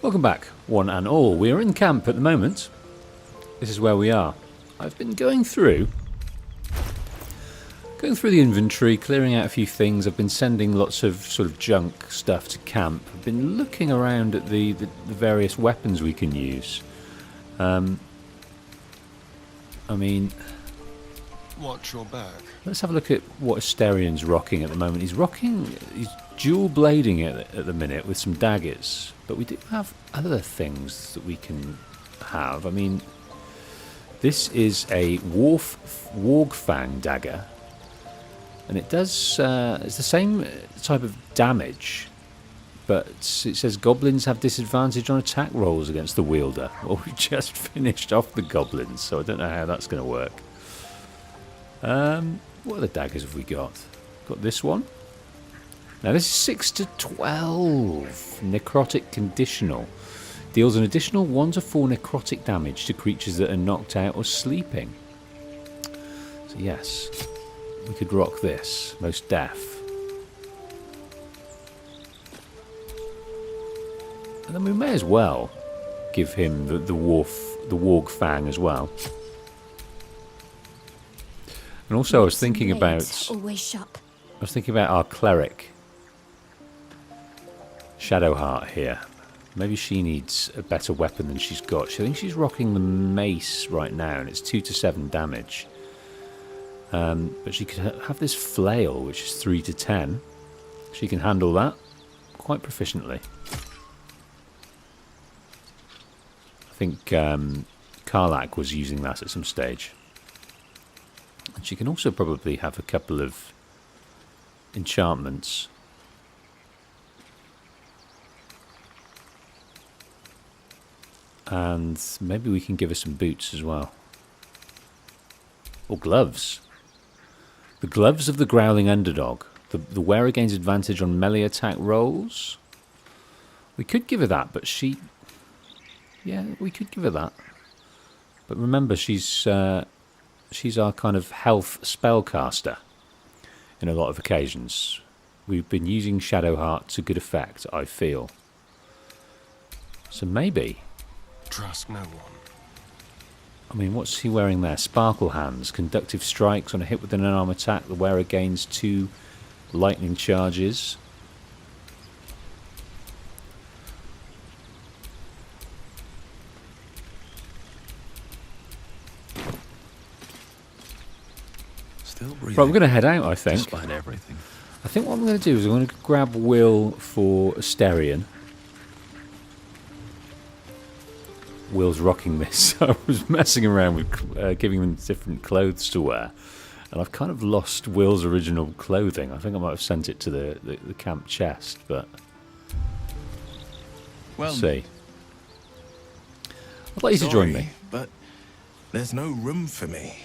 Welcome back, one and all. We are in camp at the moment. This is where we are. I've been going through the inventory, clearing out a few things. I've been sending lots of sort of junk stuff to camp. I've been looking around at the various weapons we can use. I mean, watch your back. Let's have a look at what Asterian's rocking at the moment. He's dual blading it at the minute with some daggers, but we do have other things that we can have. I mean, this is a Wargfang dagger, and it does it's the same type of damage, but it says goblins have disadvantage on attack rolls against the wielder. Well, we just finished off the goblins, so I don't know how that's going to work. What other daggers have we got? Got this one. Now this is 6 to 12. Necrotic conditional. Deals an additional 1 to 4 necrotic damage to creatures that are knocked out or sleeping. So yes, we could rock this. Most deaf. And then we may as well give him the Wargfang as well. And also I was thinking about our cleric, Shadowheart here. Maybe she needs a better weapon than she's got. I think she's rocking the mace right now, and it's 2 to 7 damage. But she could have this flail, which is 3 to 10. She can handle that quite proficiently. I think Karlak was using that at some stage. And she can also probably have a couple of enchantments. And maybe we can give her some boots as well. Or gloves. The gloves of the growling underdog. The wearer gains advantage on melee attack rolls. We could give her that, but she... Yeah, we could give her that. But remember, she's our kind of health spellcaster in a lot of occasions. We've been using Shadowheart to good effect, I feel. So maybe... Trust no one. I mean, what's he wearing there? Sparkle hands. Conductive strikes. On a hit with an unarmed attack, the wearer gains 2 lightning charges. Still breathing. Right, we're going to head out, I think. Despite everything. I think what I'm going to do is I'm going to grab Will for Asterian. Will's rocking this. I was messing around with giving him different clothes to wear, and I've kind of lost Will's original clothing. I think I might have sent it to the camp chest, but Well, see. I'd like you to join me. But there's no room for me.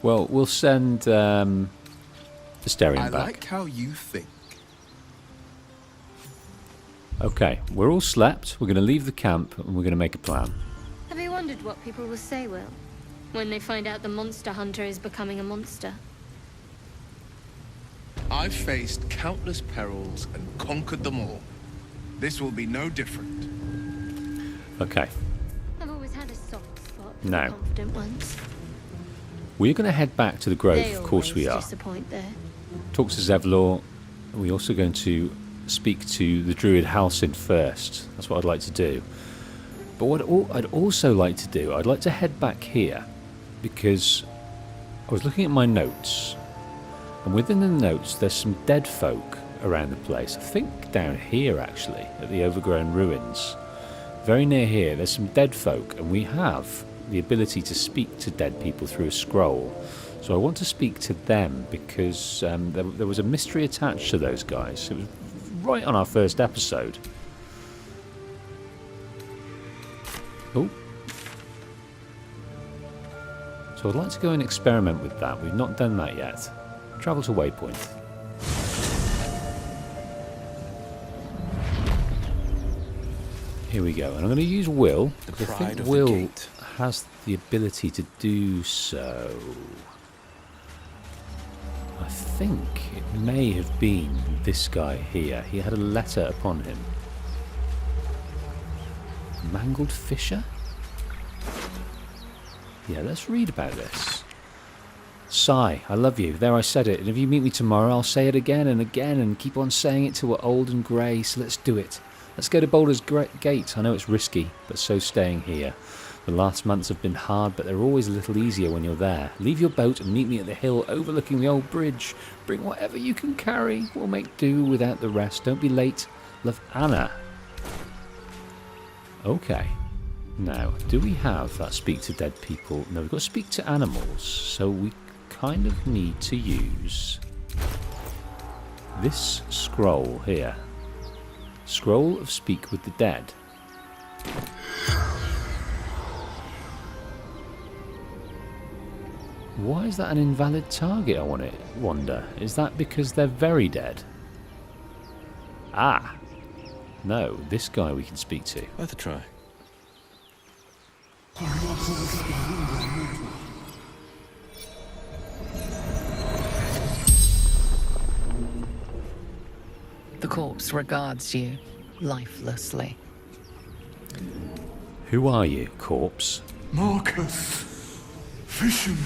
Well, we'll send Asterian I back. like how you think. Okay, we're all slept. We're going to leave the camp and we're going to make a plan. Have you wondered what people will say, Will, when they find out the monster hunter is becoming a monster? I've faced countless perils and conquered them all. This will be no different. Okay, I've always had a soft spot for Now. the confident ones. we're going to head back to the Grove. They Of course we always are. disappoint there. Talk to Zevlor. We're also going to speak to the druid Halsin first. That's what I'd like to do. But what I'd also like to do, I'd like to head back here, because I was looking at my notes, and within the notes there's some dead folk around the place. I think down here actually, at the overgrown ruins. Very near here there's some dead folk, and we have the ability to speak to dead people through a scroll. So I want to speak to them because there was a mystery attached to those guys. It was right on our first episode. Oh. So I'd like to go and experiment with that. We've not done that yet. Travel to waypoint. Here we go. And I'm going to use Will, because I think Will has the ability to do so. I think it may have been this guy here. He had a letter upon him. Spangled Fisher? Yeah, let's read about this. Sigh, I love you. There, I said it. And if you meet me tomorrow, I'll say it again and again and keep on saying it till we're old and grey. So let's do it. Let's go to Baldurs Gate. I know it's risky, but so staying here. The last months have been hard, but they're always a little easier when you're there. Leave your boat and meet me at the hill overlooking the old bridge. Bring whatever you can carry. We'll make do without the rest. Don't be late. Love, Anna. Okay. Now, do we have that speak to dead people? No, we've got to speak to animals. So we kind of need to use this scroll here. Scroll of Speak with the Dead. Why is that an invalid target, I wonder? Is that because they're very dead? Ah! No, this guy we can speak to. Worth a try. The corpse regards you lifelessly. Who are you, corpse? Marcus, fisherman.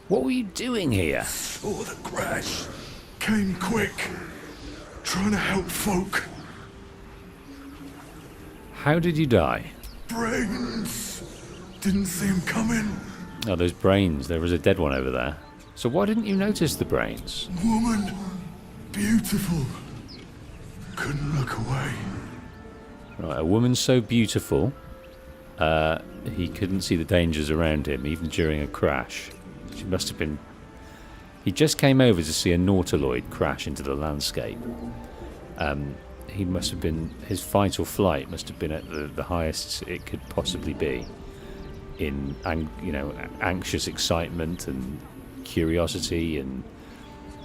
What were you doing here? Saw the crash. Came quick. Trying to help folk. How did you die? Brains. Didn't see him coming. Oh, those brains. There was a dead one over there. So why didn't you notice the brains? Woman. Beautiful. Couldn't look away. Right, a woman so beautiful, he couldn't see the dangers around him, even during a crash. She must have been... He just came over to see a nautiloid crash into the landscape. He must have been... His fight or flight must have been at the highest it could possibly be. In, anxious excitement and curiosity and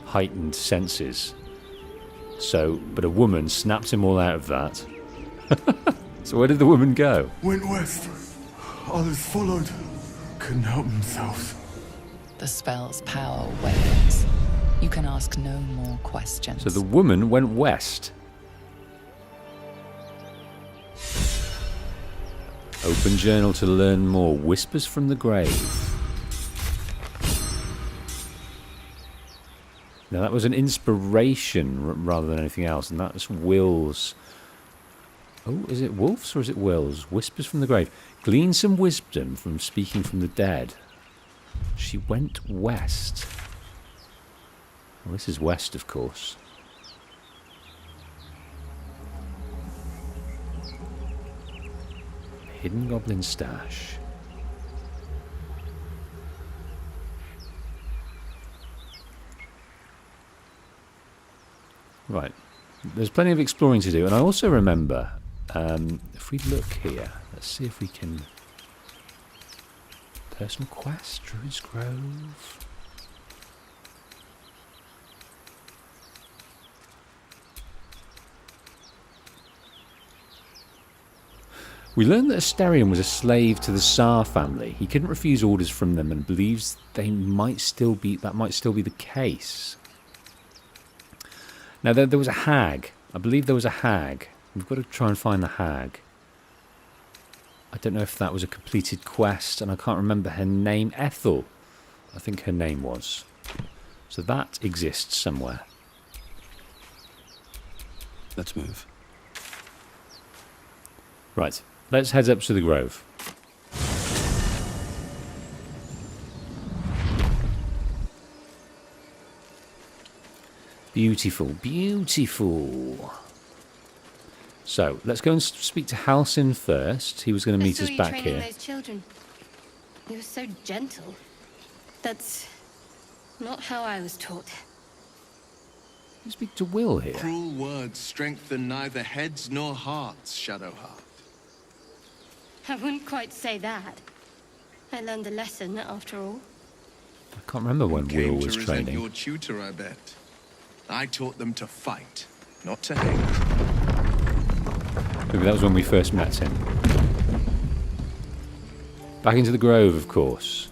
heightened senses. So, but a woman snapped him all out of that. So where did the woman go? Went west. Others followed. Couldn't help themselves. The spell's power wanes. You can ask no more questions. So the woman went west. Open journal to learn more. Whispers from the grave. Now that was an inspiration rather than anything else, and that's Will's. Oh, is it Wolf's or is it Will's? Whispers from the grave. Glean some wisdom from speaking from the dead. She went west. Well, this is west, of course. Hidden goblin stash. Right. There's plenty of exploring to do, and I also remember, if we look here, let's see if we can... Personal quest, Druid's Grove... We learned that Asterion was a slave to the Tsar family. He couldn't refuse orders from them and believes that might still be the case. Now, there was a hag. I believe there was a hag. We've got to try and find the hag. I don't know if that was a completed quest, and I can't remember her name. Ethel, I think her name was. So that exists somewhere. Let's move. Right, let's head up to the grove. Beautiful, beautiful. So, let's go and speak to Halcyon first. He was going to meet us back here. Those children. You were so gentle. That's not how I was taught. You speak to Will here. Cruel words strengthen neither heads nor hearts, Shadowheart. I wouldn't quite say that. I learned a lesson, after all. I can't remember when Will was Came to resent training. your tutor, I bet. I taught them to fight, not to hate. Maybe that was when we first met him. Back into the grove, of course.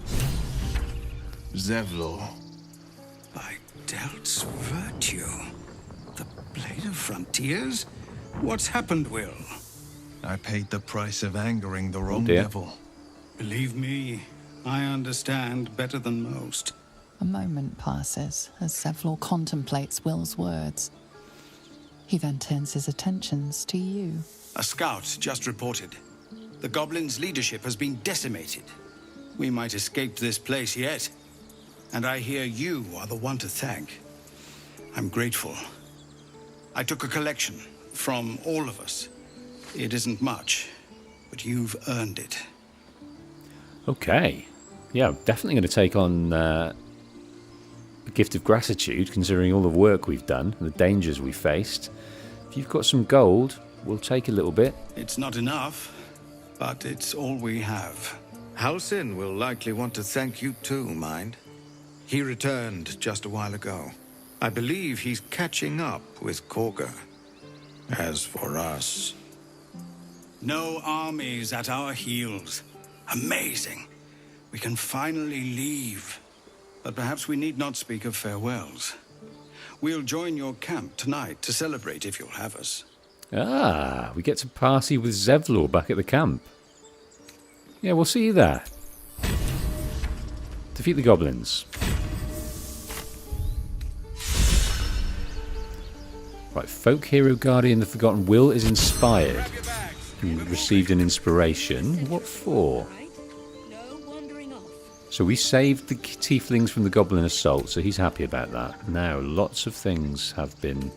Zevlor, by Delt's virtue, the Blade of Frontiers? What's happened, Will? I paid the price of angering the wrong dear. devil. Believe me, I understand better than most. A moment passes as Zevlor contemplates Will's words. He then turns his attentions to you. A scout just reported. The goblins' leadership has been decimated. We might escape this place yet. And I hear you are the one to thank. I'm grateful. I took a collection from all of us. It isn't much, but you've earned it. Okay. Yeah, I'm definitely going to take on a gift of gratitude, considering all the work we've done and the dangers we faced. If you've got some gold, we'll take a little bit. It's not enough, but it's all we have. Halsin will likely want to thank you too, mind. He returned just a while ago. I believe he's catching up with Korga. As for us... No armies at our heels. Amazing. We can finally leave. But perhaps we need not speak of farewells. We'll join your camp tonight to celebrate if you'll have us. Ah, we get to party with Zevlor back at the camp. Yeah, we'll see you there. Defeat the goblins. Right, Folk Hero Guardian the Forgotten Will is inspired. He received an inspiration. What for? So we saved the tieflings from the goblin assault, so he's happy about that. Now, lots of things have been...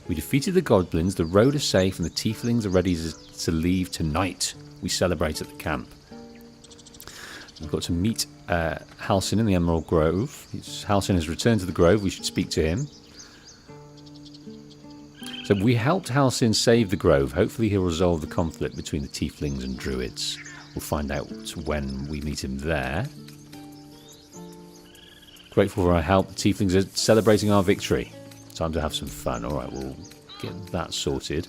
We defeated the goblins, the road is safe, and the tieflings are ready to leave tonight. We celebrate at the camp. We've got to meet Halsin in the Emerald Grove. Halsin has returned to the grove, we should speak to him. So we helped Halsin save the grove. Hopefully he'll resolve the conflict between the tieflings and druids. We'll find out when we meet him there. Grateful for our help. The tieflings are celebrating our victory. Time to have some fun. Alright, we'll get that sorted.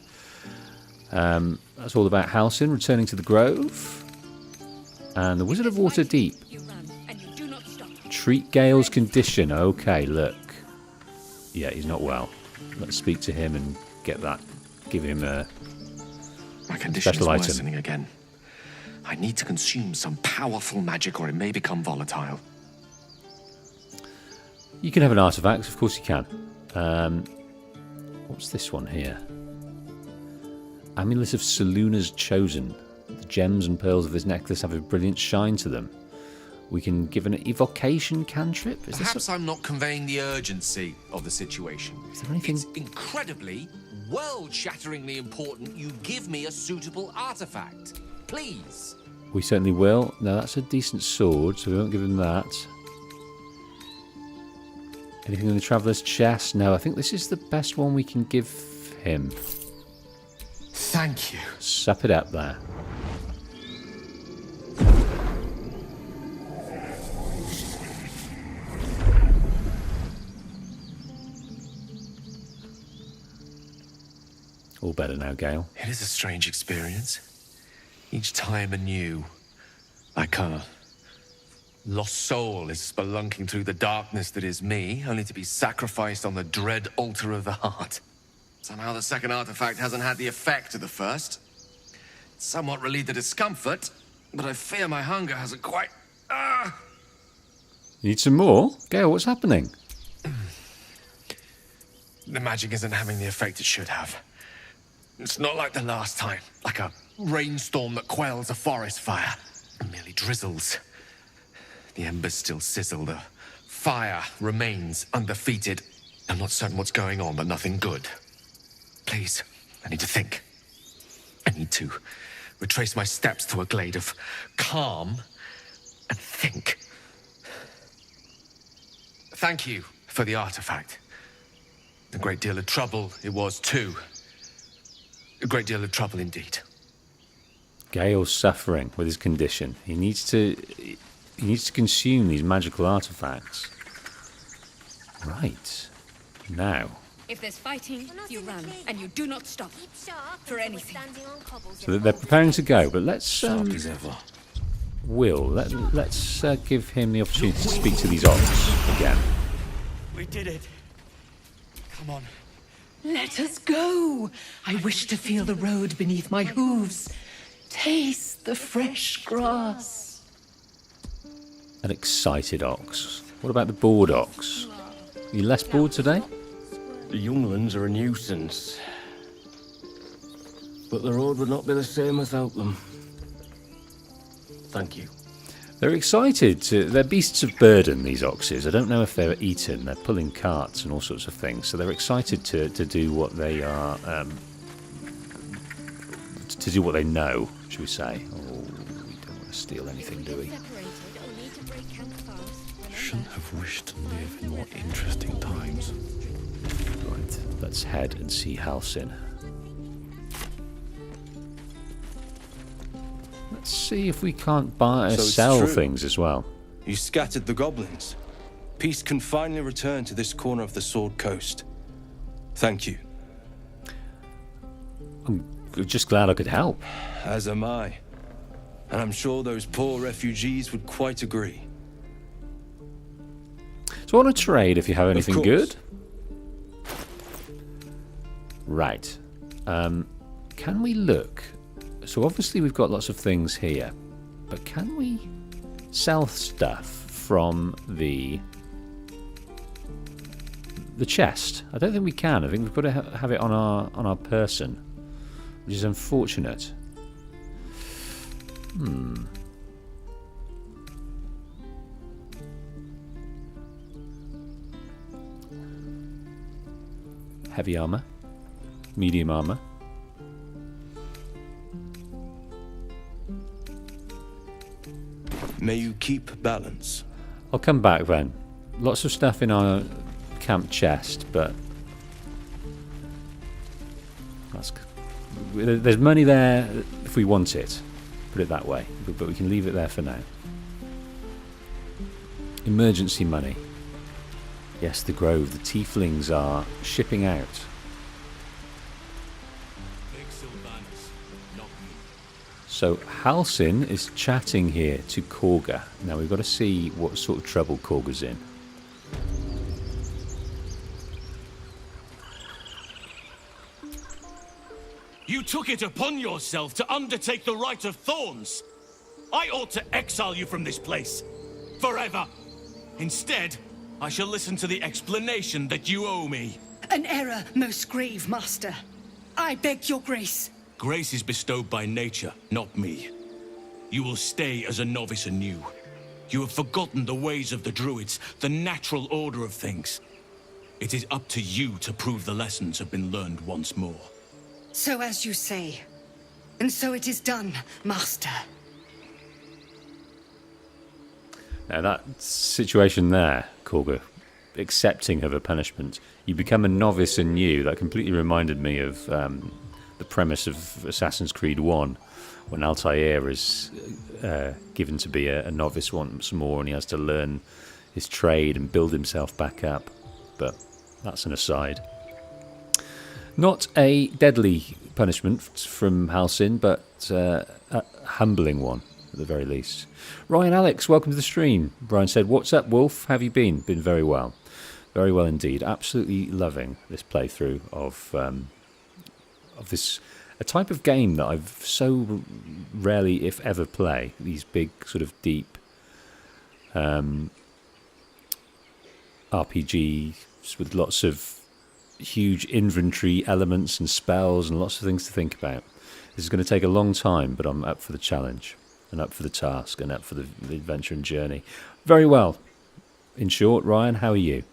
That's all about Halsin returning to the grove. And the Wizard of Waterdeep. Treat Gale's condition. Okay, look. Yeah, he's not well. Let's speak to him and get that. Give him a My condition is special item. worsening again. I need to consume some powerful magic or it may become volatile. You can have an artifact, of course you can. What's this one here? Amulet of Seluna's Chosen. The gems and pearls of this necklace have a brilliant shine to them. We can give an evocation cantrip. Is Perhaps this I'm not conveying the urgency of the situation. Is there anything... It's incredibly, world-shatteringly important you give me a suitable artifact. Please. We certainly will. Now that's a decent sword, so we won't give him that. Anything in the Traveller's chest? No, I think this is the best one we can give him. Thank you. Sup it up there. All better now, Gale. It is a strange experience. Each time anew. Like a lost soul is spelunking through the darkness that is me, only to be sacrificed on the dread altar of the heart. Somehow the second artifact hasn't had the effect of the first. It's somewhat relieved the discomfort, but I fear my hunger hasn't quite... You need some more? Gale, what's happening? The magic isn't having the effect it should have. It's not like the last time, like a rainstorm that quells a forest fire. It merely drizzles. The embers still sizzle, the fire remains undefeated. I'm not certain what's going on, but nothing good. Please, I need to think. I need to retrace my steps to a glade of calm and think. Thank you for the artifact. A great deal of trouble it was too. A great deal of trouble indeed. Gale's suffering with his condition. He needs to consume these magical artifacts. Right. Now. If there's fighting, you run, and you do not stop. For anything. So they're preparing to go, but let's Sharp as ever. let's give him the opportunity to speak to these orcs again. We did it. Come on. Let us go. I wish to feel the road beneath my hooves. Taste the fresh grass. An excited ox. What about the bored ox? Are you less bored today? The younglings are a nuisance. But the road would not be the same without them. Thank you. They're excited. They're beasts of burden, these oxes. I don't know if they're eaten. They're pulling carts and all sorts of things. So they're excited to do what they are, to do what they know, should we say. Oh, we don't want to steal anything, do we? Shouldn't have wished to live in more interesting times. Right, let's head and see Halsin. Let's see if we can't buy or sell things as well. You scattered the goblins. Peace can finally return to this corner of the Sword Coast. Thank you. I'm just glad I could help. As am I. And I'm sure those poor refugees would quite agree. So I want to trade if you have anything good. Right. Can we look? So obviously we've got lots of things here. But can we sell stuff from the chest? I don't think we can. I think we've got to have it on our person, which is unfortunate. Heavy armor, medium armor. May you keep balance. I'll come back then. Lots of stuff in our camp chest, but there's money there if we want it. Put it that way, but we can leave it there for now. Emergency money. Yes, the Grove. The tieflings are shipping out. So Halsin is chatting here to Korga. Now we've got to see what sort of trouble Korga's in. You took it upon yourself to undertake the Rite of Thorns. I ought to exile you from this place. Forever. Instead, I shall listen to the explanation that you owe me. An error, most grave master. I beg your grace. Grace is bestowed by nature, not me. You will stay as a novice anew. You have forgotten the ways of the druids, the natural order of things. It is up to you to prove the lessons have been learned once more. So as you say. And so it is done, master. Now that situation there, Korga, accepting of a punishment, you become a novice anew. That completely reminded me of the premise of Assassin's Creed 1, when Altair is given to be a novice once more, and he has to learn his trade and build himself back up. But that's an aside. Not a deadly punishment from Halsin, but a humbling one, at the very least. Ryan Alex, welcome to the stream. Brian said, "What's up, Wolf? How have you been?" Been very well. Very well indeed. Absolutely loving this playthrough of this, a type of game that I've so rarely, if ever, play. These big, sort of deep RPGs with lots of huge inventory elements and spells and lots of things to think about. This is going to take a long time, but I'm up for the challenge and up for the task and up for the adventure and journey. Very well. In short, Ryan, how are you?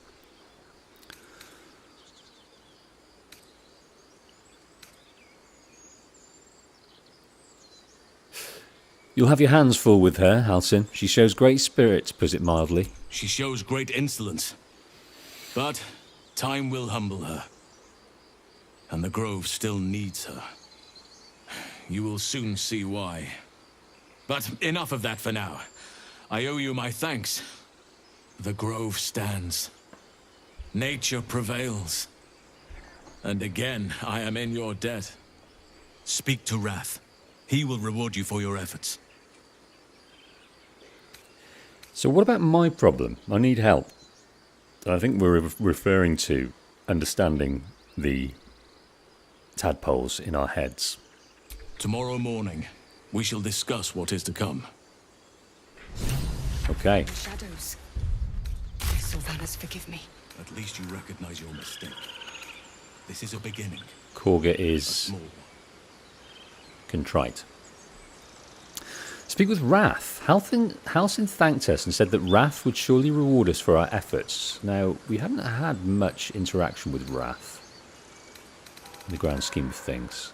You'll have your hands full with her, Halsin. She shows great spirit, to put it mildly. She shows great insolence. But time will humble her. And the Grove still needs her. You will soon see why. But enough of that for now. I owe you my thanks. The Grove stands. Nature prevails. And again, I am in your debt. Speak to Wrath. He will reward you for your efforts. So what about my problem? I need help. I think we're referring to understanding the tadpoles in our heads. Tomorrow morning, we shall discuss what is to come. Okay. Shadows. Sylvanas, forgive me. At least you recognize your mistake. This is a beginning. Korga A is small one. contrite. Speak with Wrath. Halcyon thanked us and said that Wrath would surely reward us for our efforts. Now, we haven't had much interaction with Wrath in the grand scheme of things.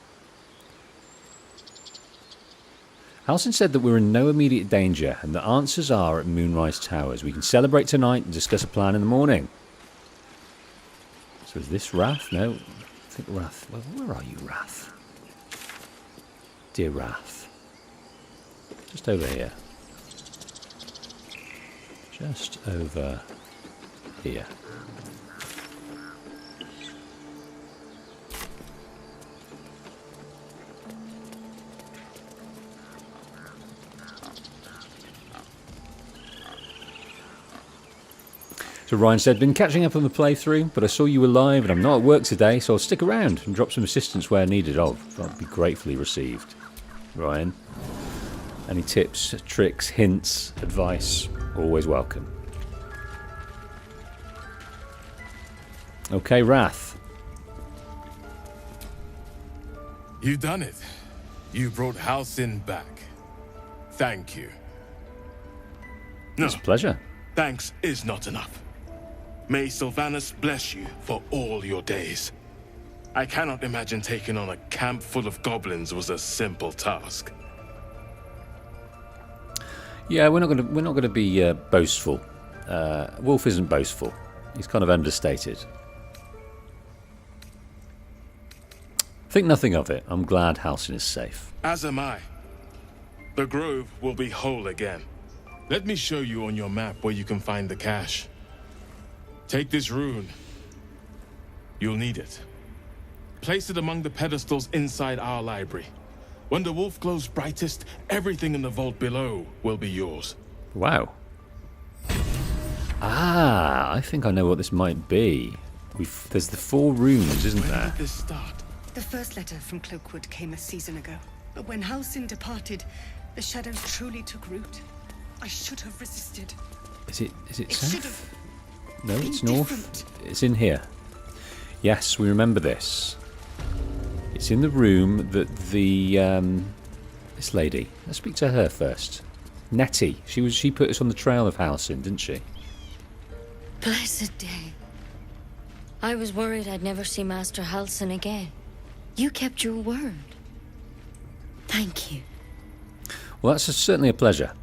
Halcyon said that we're in no immediate danger and the answers are at Moonrise Towers. We can celebrate tonight and discuss a plan in the morning. So is this Wrath? No. I think Wrath. Well, where are you, Wrath? Dear Wrath. Just over here. Just over here. So Ryan said, been catching up on the playthrough, but I saw you were live and I'm not at work today, so I'll stick around and drop some assistance where needed of. That'll be gratefully received. Ryan. Any tips, tricks, hints, advice, always welcome. Okay, Wrath. You've done it. You brought Halcyon back. Thank you. No, It's a pleasure. thanks is not enough. May Sylvanas bless you for all your days. I cannot imagine taking on a camp full of goblins was a simple task. Yeah, we're not gonna be boastful. Wolf isn't boastful. He's kind of understated. Think nothing of it. I'm glad Halcyon is safe. As am I. The grove will be whole again. Let me show you on your map where you can find the cache. Take this rune. You'll need it. Place it among the pedestals inside our library. When the wolf glows brightest, everything in the vault below will be yours. Wow. Ah, I think I know what this might be. There's the 4 runes, isn't there? When did this start? The first letter from Cloakwood came a season ago. But when Halcyon departed, the shadows truly took root. I should have resisted. Is it It should south? have No, been it's north. different. It's in here. Yes, we remember this. It's in the room that the this lady. Let's speak to her first. Nettie. She put us on the trail of Halcyon, didn't she? Blessed day. I was worried I'd never see Master Halcyon again. You kept your word. Thank you. Well, that's certainly a pleasure.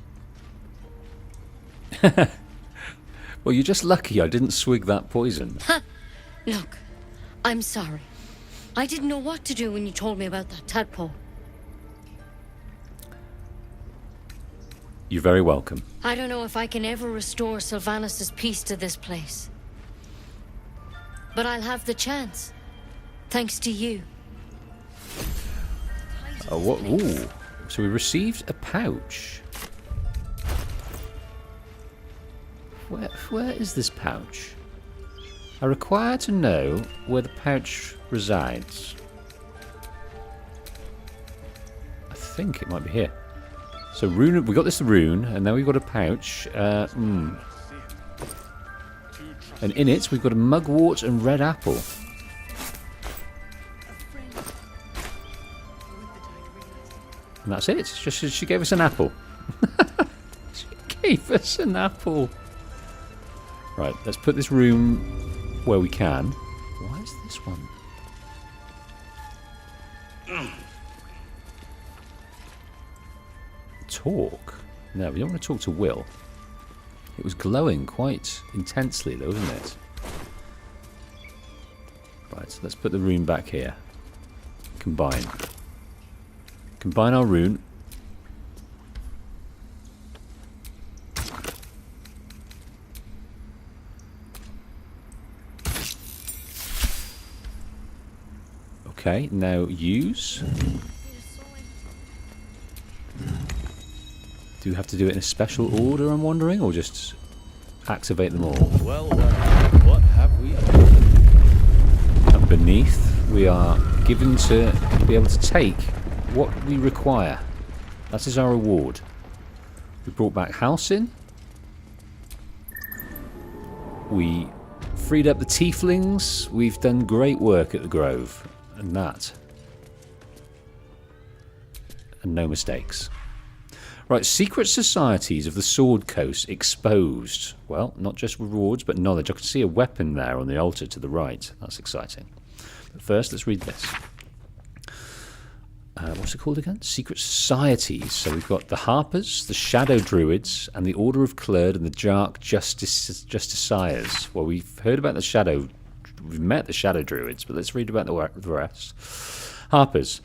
Well, you're just lucky I didn't swig that poison. Ha! Look, I'm sorry. I didn't know what to do when you told me about that tadpole. You're very welcome. I don't know if I can ever restore Sylvanas' peace to this place. But I'll have the chance. Thanks to you. Oh, what? Ooh. So we received a pouch. Where is this pouch? I require to know where the pouch resides. I think it might be here. So rune, we got this rune, and now we've got a pouch. And in it, we've got a mugwort and red apple. And that's it. It's just she gave us an apple. She gave us an apple. Right, let's put this room where we can. Why is this one? Talk? No, we don't want to talk to Will. It was glowing quite intensely though, wasn't it? Right, so let's put the rune back here. Combine. Combine our rune. Okay, now use. Do you have to do it in a special order, I'm wondering, or just activate them all? Well, what have we? beneath, we are given to be able to take what we require. That is our reward. We brought back Halcyon. We freed up the tieflings. We've done great work at the Grove. And that. And no mistakes. Right, secret societies of the Sword Coast exposed. Well, not just rewards, but knowledge. I can see a weapon there on the altar to the right. That's exciting. But first, let's read this. What's it called again? Secret societies. So we've got the Harpers, the Shadow Druids, and the Order of Clerd and the Jark Justiciars. Well, we've heard about the Shadow... We've met the Shadow Druids, but let's read about the rest. Harpers.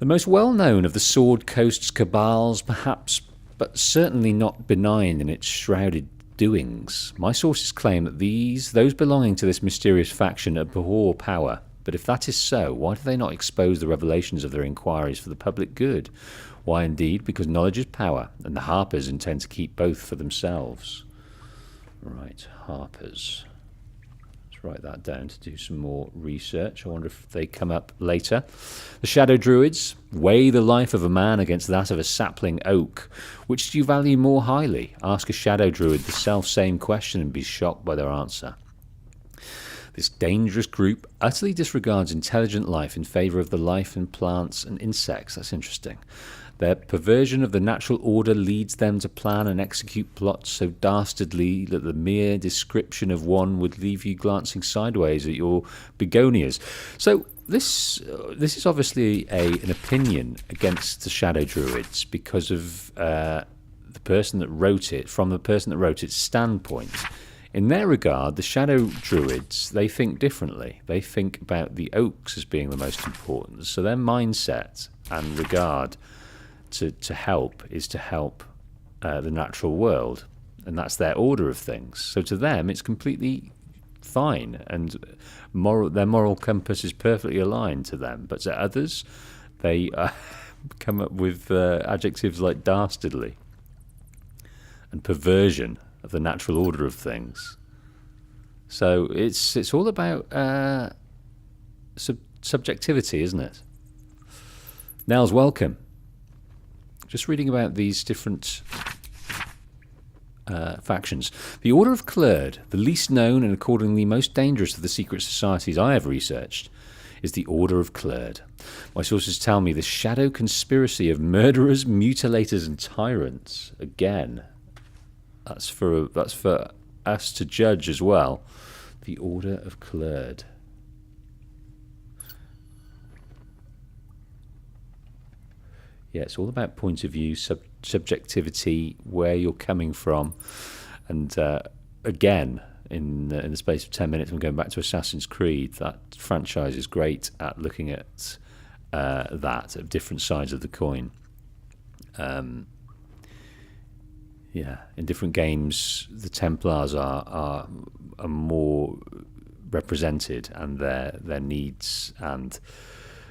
The most well-known of the Sword Coast's cabals, perhaps, but certainly not benign in its shrouded doings. My sources claim that those belonging to this mysterious faction abhor power. But if that is so, why do they not expose the revelations of their inquiries for the public good? Why indeed? Because knowledge is power, and the Harpers intend to keep both for themselves. Right, Harpers. Write that down to do some more research. I wonder if they come up later. The Shadow Druids weigh the life of a man against that of a sapling oak. Which do you value more highly? Ask a Shadow Druid the self-same question and be shocked by their answer. This dangerous group utterly disregards intelligent life in favour of the life in plants and insects. That's interesting. Their perversion of the natural order leads them to plan and execute plots so dastardly that the mere description of one would leave you glancing sideways at your begonias. So this is obviously an opinion against the Shadow Druids because of the person that wrote it, from the person that wrote its standpoint. In their regard, the Shadow Druids, they think differently. They think about the oaks as being the most important. So their mindset and regard to help is to help the natural world, and that's their order of things. So to them it's completely fine, and their moral compass is perfectly aligned to them. But to others, they come up with adjectives like dastardly and perversion of the natural order of things. So it's all about subjectivity, isn't it? Nels, welcome. Just reading about these different factions. The Order of Clerd, the least known and accordingly most dangerous of the secret societies I have researched, is the Order of Clerd. My sources tell me the shadow conspiracy of murderers, mutilators, and tyrants. Again, that's for us to judge as well. The Order of Clerd. Yeah, it's all about point of view, subjectivity, where you're coming from. And again, in the space of 10 minutes, I'm going back to Assassin's Creed. That franchise is great at looking at that, of different sides of the coin. Yeah, in different games, the Templars are more represented, and their needs and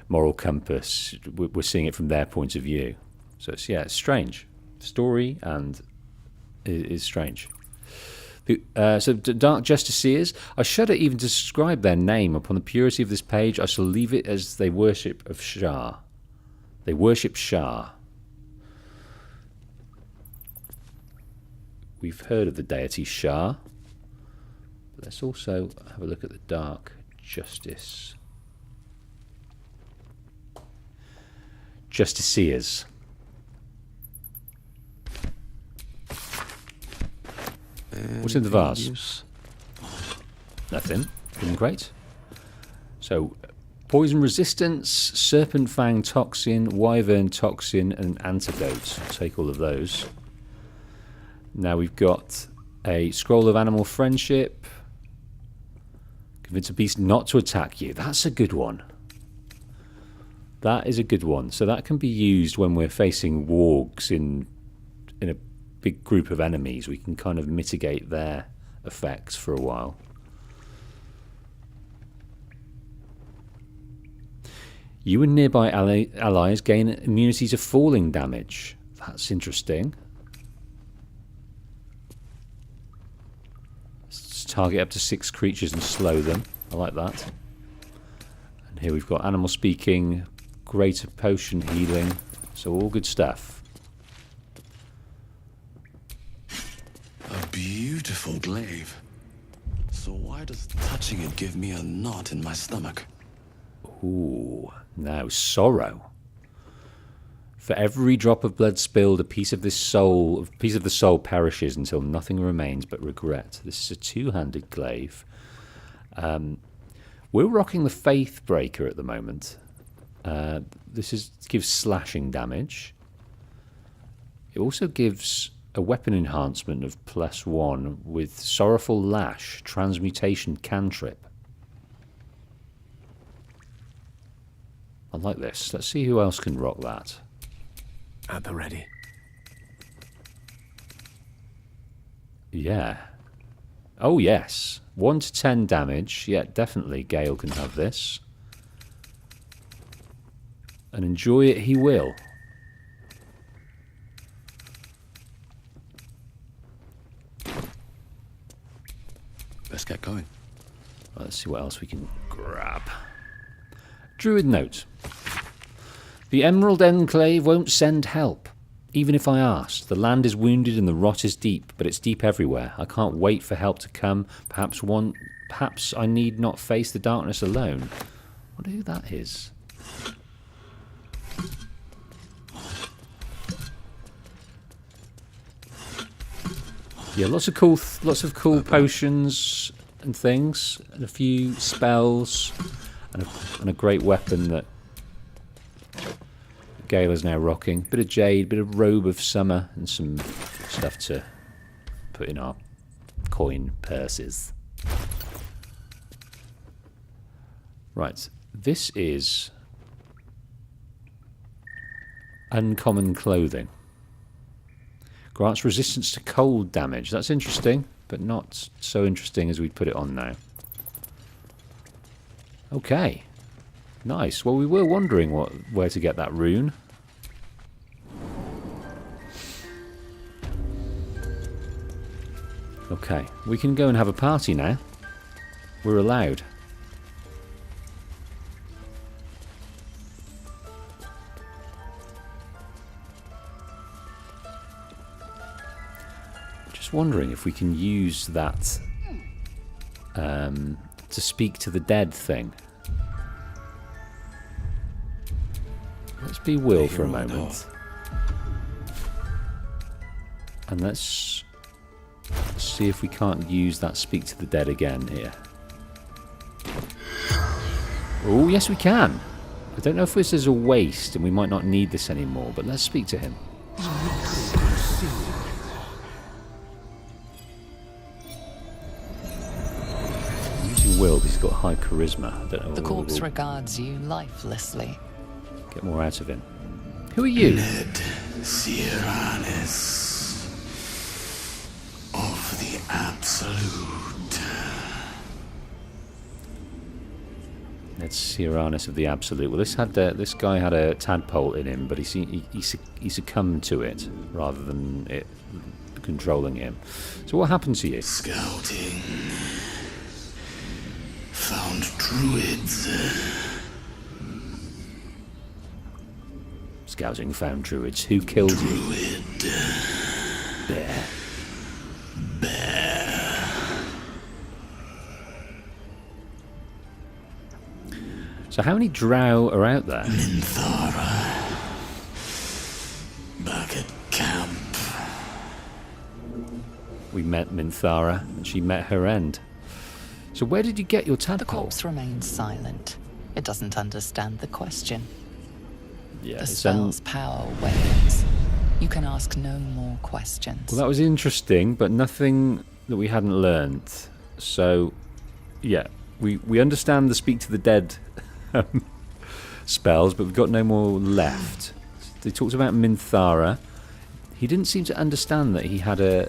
moral compass, we're seeing it from their point of view. So it's strange. Story and is strange. So Dark Justiciars, I shudder even to describe their name. Upon the purity of this page, I shall leave it as they worship of Shah. They worship Shah. We've heard of the deity Shah. But let's also have a look at the Dark Justiciars. What's in the vase? Nothing. Isn't great. So, poison resistance, serpent fang toxin, wyvern toxin, and an antidote. I'll take all of those. Now we've got a scroll of animal friendship. Convince a beast not to attack you. That's a good one. That is a good one. So that can be used when we're facing wargs in a big group of enemies. We can kind of mitigate their effects for a while. You and nearby allies gain immunity to falling damage. That's interesting. Let's target up to 6 creatures and slow them. I like that. Here we've got animal speaking, greater potion healing, so all good stuff. A beautiful glaive. So why does touching it give me a knot in my stomach? Ooh, now sorrow. For every drop of blood spilled, a piece of the soul perishes until nothing remains but regret. This is a two-handed glaive. We're rocking the Faith Breaker at the moment. This gives slashing damage. It also gives a weapon enhancement of +1 with Sorrowful Lash, Transmutation Cantrip. I like this. Let's see who else can rock that. At the ready. Yeah. Oh, yes. 1 to 10 damage. Yeah, definitely Gale can have this. And enjoy it he will. Let's get going. Well, let's see what else we can grab. Druid note. The Emerald Enclave won't send help, even if I asked. The land is wounded and the rot is deep, but it's deep everywhere. I can't wait for help to come. Perhaps I need not face the darkness alone. I wonder who that is. Yeah, lots of cool potions and things, and a few spells, and a great weapon that Gale is now rocking. Bit of jade, bit of robe of summer, and some stuff to put in our coin purses. Right, this is uncommon clothing. Grants resistance to cold damage. That's interesting, but not so interesting as we'd put it on now. Okay. Nice. Well, we were wondering where to get that rune. Okay. We can go and have a party now. We're allowed. Wondering if we can use that to speak to the dead thing. Let's be Will for a moment. And let's see if we can't use that speak to the dead again here. Oh, yes we can. I don't know if this is a waste and we might not need this anymore, but let's speak to him. Will, but he's got high charisma. I don't know. The corpse regards you lifelessly. Get more out of him. Who are you? Ned Ciaranis of the Absolute. Ned Ciaranis of the Absolute. Well, this guy had a tadpole in him, but he succumbed to it rather than it controlling him. So what happened to you? Scouting. Found druids. Scouting found druids. Who killed you? Druid. Bear. So how many drow are out there? Minthara. Back at camp. We met Minthara, and she met her end. So where did you get your tadpole? The corpse remains silent. It doesn't understand the question. Yeah, the spell's power wanes. You can ask no more questions. Well, that was interesting, but nothing that we hadn't learned. So, yeah, we understand the speak to the dead spells, but we've got no more left. They talked about Minthara. He didn't seem to understand that he had a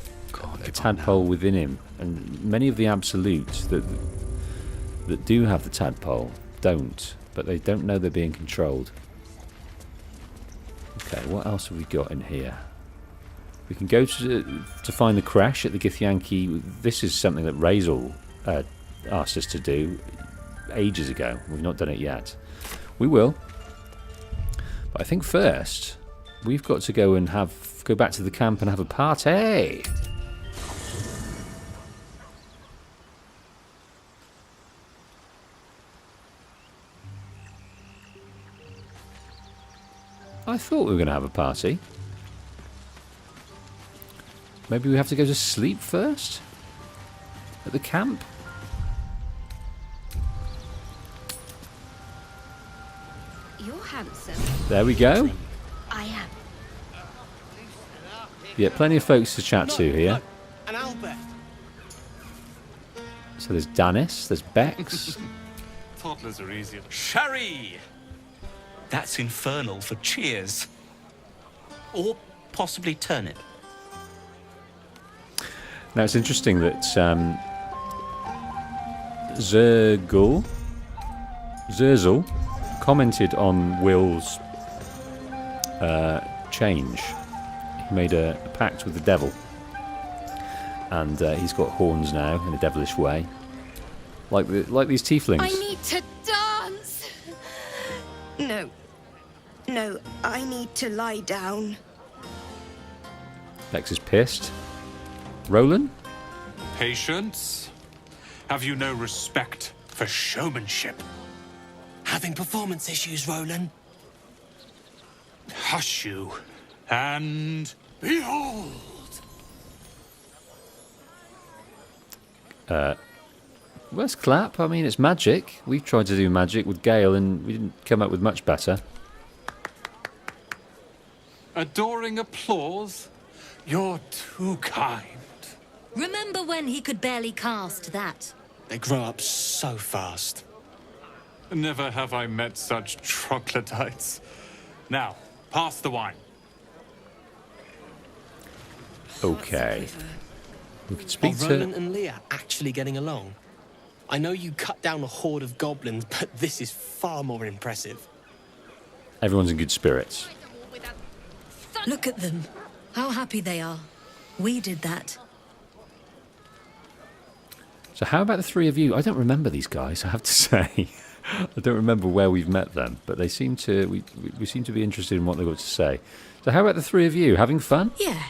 tadpole within him, and many of the absolutes that do have the tadpole don't, but they don't know they're being controlled. Okay, what else have we got in here? We can go to find the crash at the Githyanki. This is something that Razel asked us to do. ages ago. We've not done it yet. We will. But I think first, we've got to go and go back to the camp and have a party. I thought we were going to have a party. Maybe we have to go to sleep first? At the camp? You're handsome. There we go. I am. Yeah, plenty of folks to chat to here. And Albert. So there's Danis, there's Bex. Toddlers are easier. Sherry! That's infernal for cheers. Or possibly turnip. Now it's interesting that Zurzel commented on Will's change. He made a pact with the devil. And he's got horns now in a devilish way. Like these tieflings. I need to dance! No, I need to lie down. Bex is pissed. Roland? Patience? Have you no respect for showmanship? Having performance issues, Roland. Hush you, and behold! Let's clap. I mean, it's magic. We've tried to do magic with Gale and we didn't come up with much better. Adoring applause? You're too kind. Remember when he could barely cast that? They grow up so fast. Never have I met such troglodytes. Now, pass the wine. Okay. We can speak Are to... Roland and Leah actually getting along? I know you cut down a horde of goblins, but this is far more impressive. Everyone's in good spirits. Look at them. How happy they are. We did that. So how about the three of you? I don't remember these guys, I have to say. I don't remember where we've met them, but they seem to... We seem to be interested in what they've got to say. So how about the three of you? Having fun? Yeah.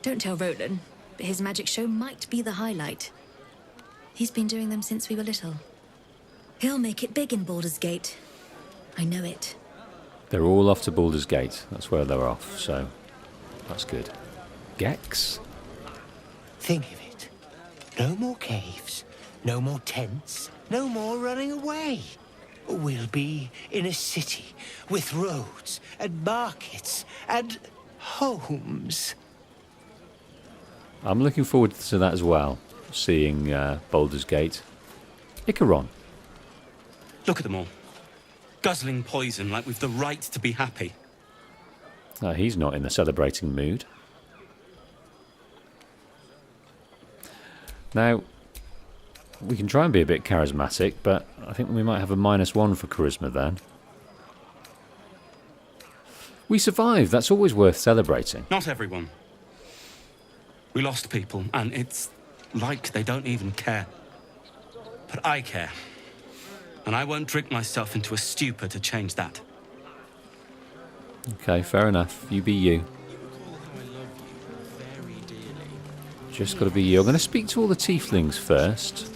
Don't tell Roland, but his magic show might be the highlight. He's been doing them since we were little. He'll make it big in Baldurs Gate. I know it. They're all off to Baldur's Gate. That's where they're off, so that's good. Gex? Think of it. No more caves, no more tents, no more running away. We'll be in a city with roads and markets and homes. I'm looking forward to that as well, seeing Baldur's Gate. Icaron. Look at them all. Guzzling poison like we've the right to be happy. He's not in the celebrating mood. Now, we can try and be a bit charismatic, but I think we might have a -1 for charisma then. We survived. That's always worth celebrating. Not everyone. We lost people, and it's like they don't even care. But I care. And I won't drink myself into a stupor to change that. Okay, fair enough. You be you. Just got to be you. I'm going to speak to all the tieflings first.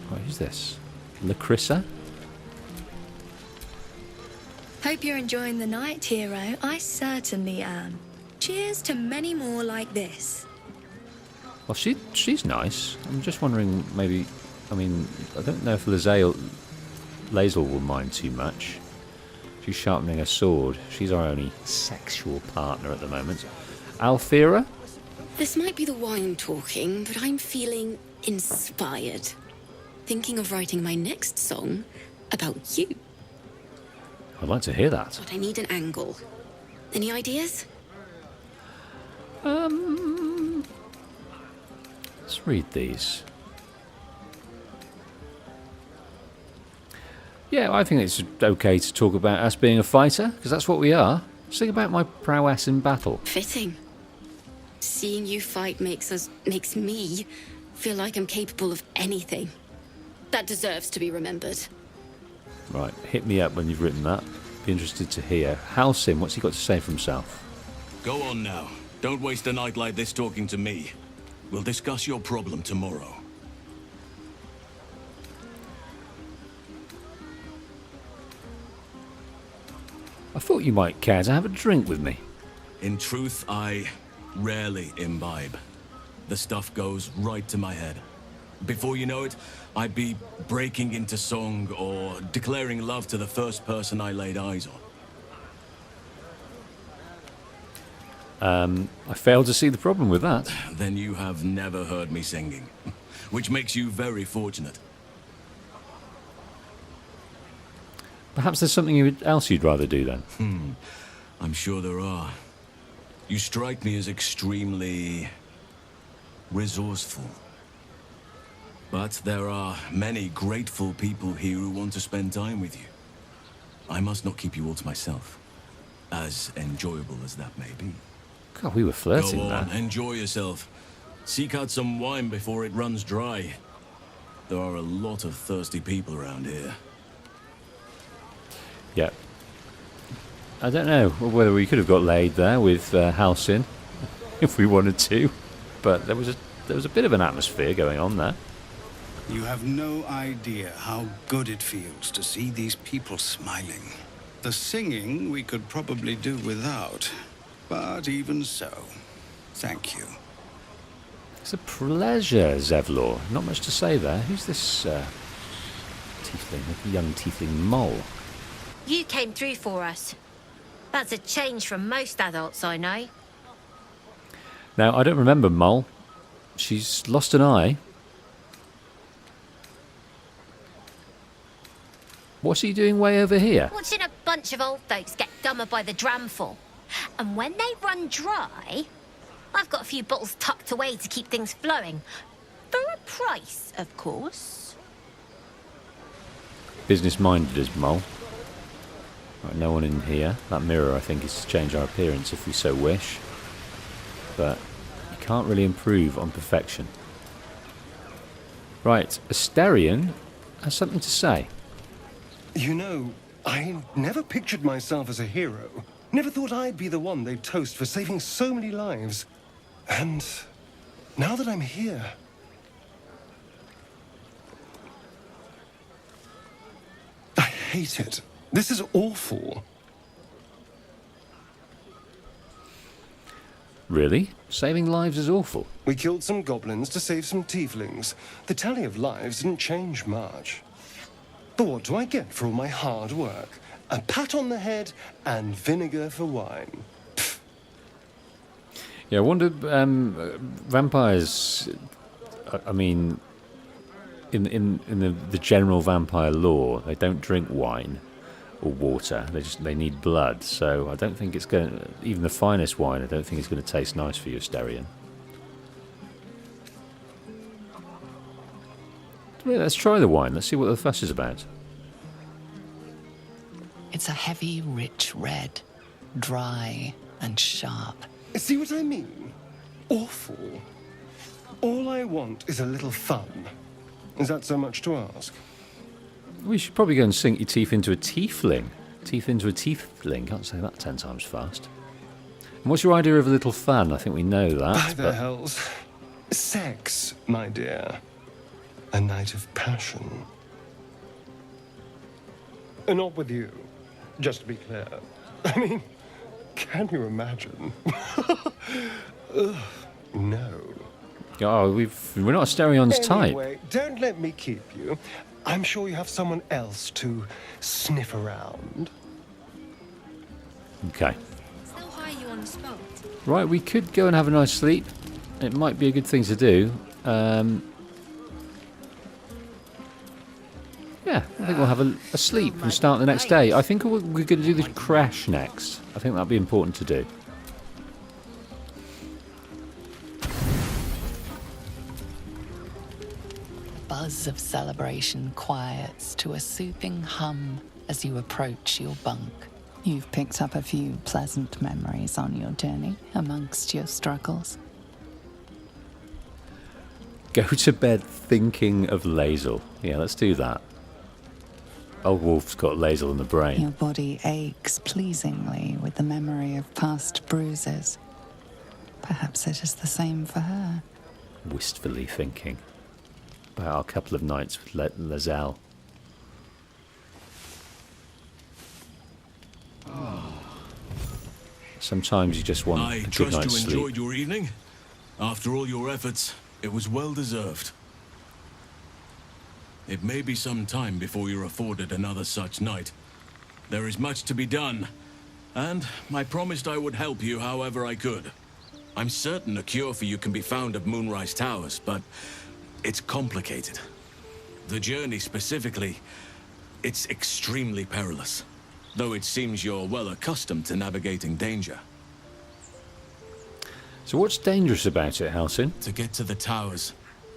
What is this? Lacrissa? Hope you're enjoying the night, hero. I certainly am. Cheers to many more like this. Well, she's nice. I'm just wondering, maybe... I mean, I don't know if Lae'zel will mind too much. She's sharpening a sword. She's our only sexual partner at the moment. Althera? This might be the wine talking, but I'm feeling inspired. Thinking of writing my next song about you. I'd like to hear that. But I need an angle. Any ideas? Let's read these. Yeah, I think it's okay to talk about us being a fighter, because that's what we are. Sing about my prowess in battle. Fitting. Seeing you fight makes me feel like I'm capable of anything. That deserves to be remembered. Right, hit me up when you've written that. Be interested to hear. Halcyon, what's he got to say for himself? Go on now. Don't waste a night like this talking to me. We'll discuss your problem tomorrow. I thought you might care to have a drink with me. In truth, I rarely imbibe. The stuff goes right to my head. Before you know it, I'd be breaking into song or declaring love to the first person I laid eyes on. I failed to see the problem with that. Then you have never heard me singing, which makes you very fortunate. Perhaps there's something else you'd rather do then? I'm sure there are. You strike me as extremely resourceful. But there are many grateful people here who want to spend time with you. I must not keep you all to myself, as enjoyable as that may be. God, we were flirting Go on, there. enjoy yourself. Seek out some wine before it runs dry. There are a lot of thirsty people around here. Yeah. I don't know whether we could have got laid there with Halcyon if we wanted to, but there was a bit of an atmosphere going on there. You have no idea how good it feels to see these people smiling. The singing we could probably do without, but even so, thank you. It's a pleasure, Zevlor. Not much to say there. Who's this tiefling, young tiefling mole? You came through for us. That's a change from most adults I know. Now, I don't remember Mole. She's lost an eye. What's he doing way over here? Watching a bunch of old folks get dumber by the dramful. And when they run dry, I've got a few bottles tucked away to keep things flowing. For a price, of course. Business-minded as Mole. Right, no one in here. That mirror, I think, is to change our appearance if we so wish. But you can't really improve on perfection. Right, Asterion has something to say. You know, I never pictured myself as a hero. Never thought I'd be the one they'd toast for saving so many lives. And now that I'm here... I hate it. This is awful. Really? Saving lives is awful. We killed some goblins to save some tieflings. The tally of lives didn't change much. But what do I get for all my hard work? A pat on the head and vinegar for wine. Pfft. Yeah, I wonder, vampires, I mean, in the general vampire lore, they don't drink wine or water. They need blood. So I don't think it's going. Even the finest wine, I don't think it's going to taste nice for you, Asterion. Yeah, let's try the wine. Let's see what the fuss is about. It's a heavy, rich red, dry and sharp. See what I mean? Awful. All I want is a little fun. Is that so much to ask? We should probably go and sink your teeth into a tiefling. Teeth into a tiefling. Can't say that 10 times fast. And what's your idea of a little fun? I think we know that. By the hells. Sex, my dear. A night of passion. Not with you, just to be clear. I mean, can you imagine? Ugh, no. Oh, we're not Asterion's type. Anyway, don't let me keep you. I'm sure you have someone else to sniff around. Okay. So high you on the spot. Right, we could go and have a nice sleep. It might be a good thing to do. Yeah, I think we'll have a sleep and start the next day. I think we're going to do the crash next. I think that'll be important to do. Buzz of celebration quiets to a soothing hum as you approach your bunk. You've picked up a few pleasant memories on your journey amongst your struggles. Go to bed thinking of Lae'zel. Yeah, let's do that. Old Wolf's got Lae'zel in the brain. Your body aches pleasingly with the memory of past bruises. Perhaps it is the same for her. Wistfully thinking about our couple of nights with Lae'zel. Sometimes you just want a I good trust night's you sleep. enjoyed your evening. After all your efforts, it was well deserved. It may be some time before you're afforded another such night. There is much to be done, and I promised I would help you however I could. I'm certain a cure for you can be found at Moonrise Towers, but it's complicated. The journey specifically, it's extremely perilous, though it seems you're well accustomed to navigating danger. So what's dangerous about it, Halsin? To get to the towers,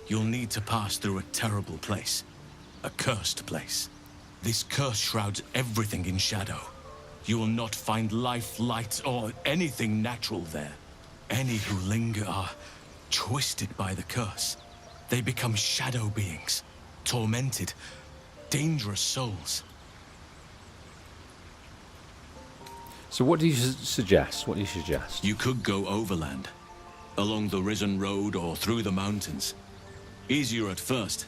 you'll need to pass through a terrible place. A cursed place. This curse shrouds everything in shadow. You will not find life, light, or anything natural there. Any who linger are twisted by the curse. They become shadow beings, tormented, dangerous souls. So what do you suggest? What do you suggest? You could go overland, along the Risen Road or through the mountains. Easier at first,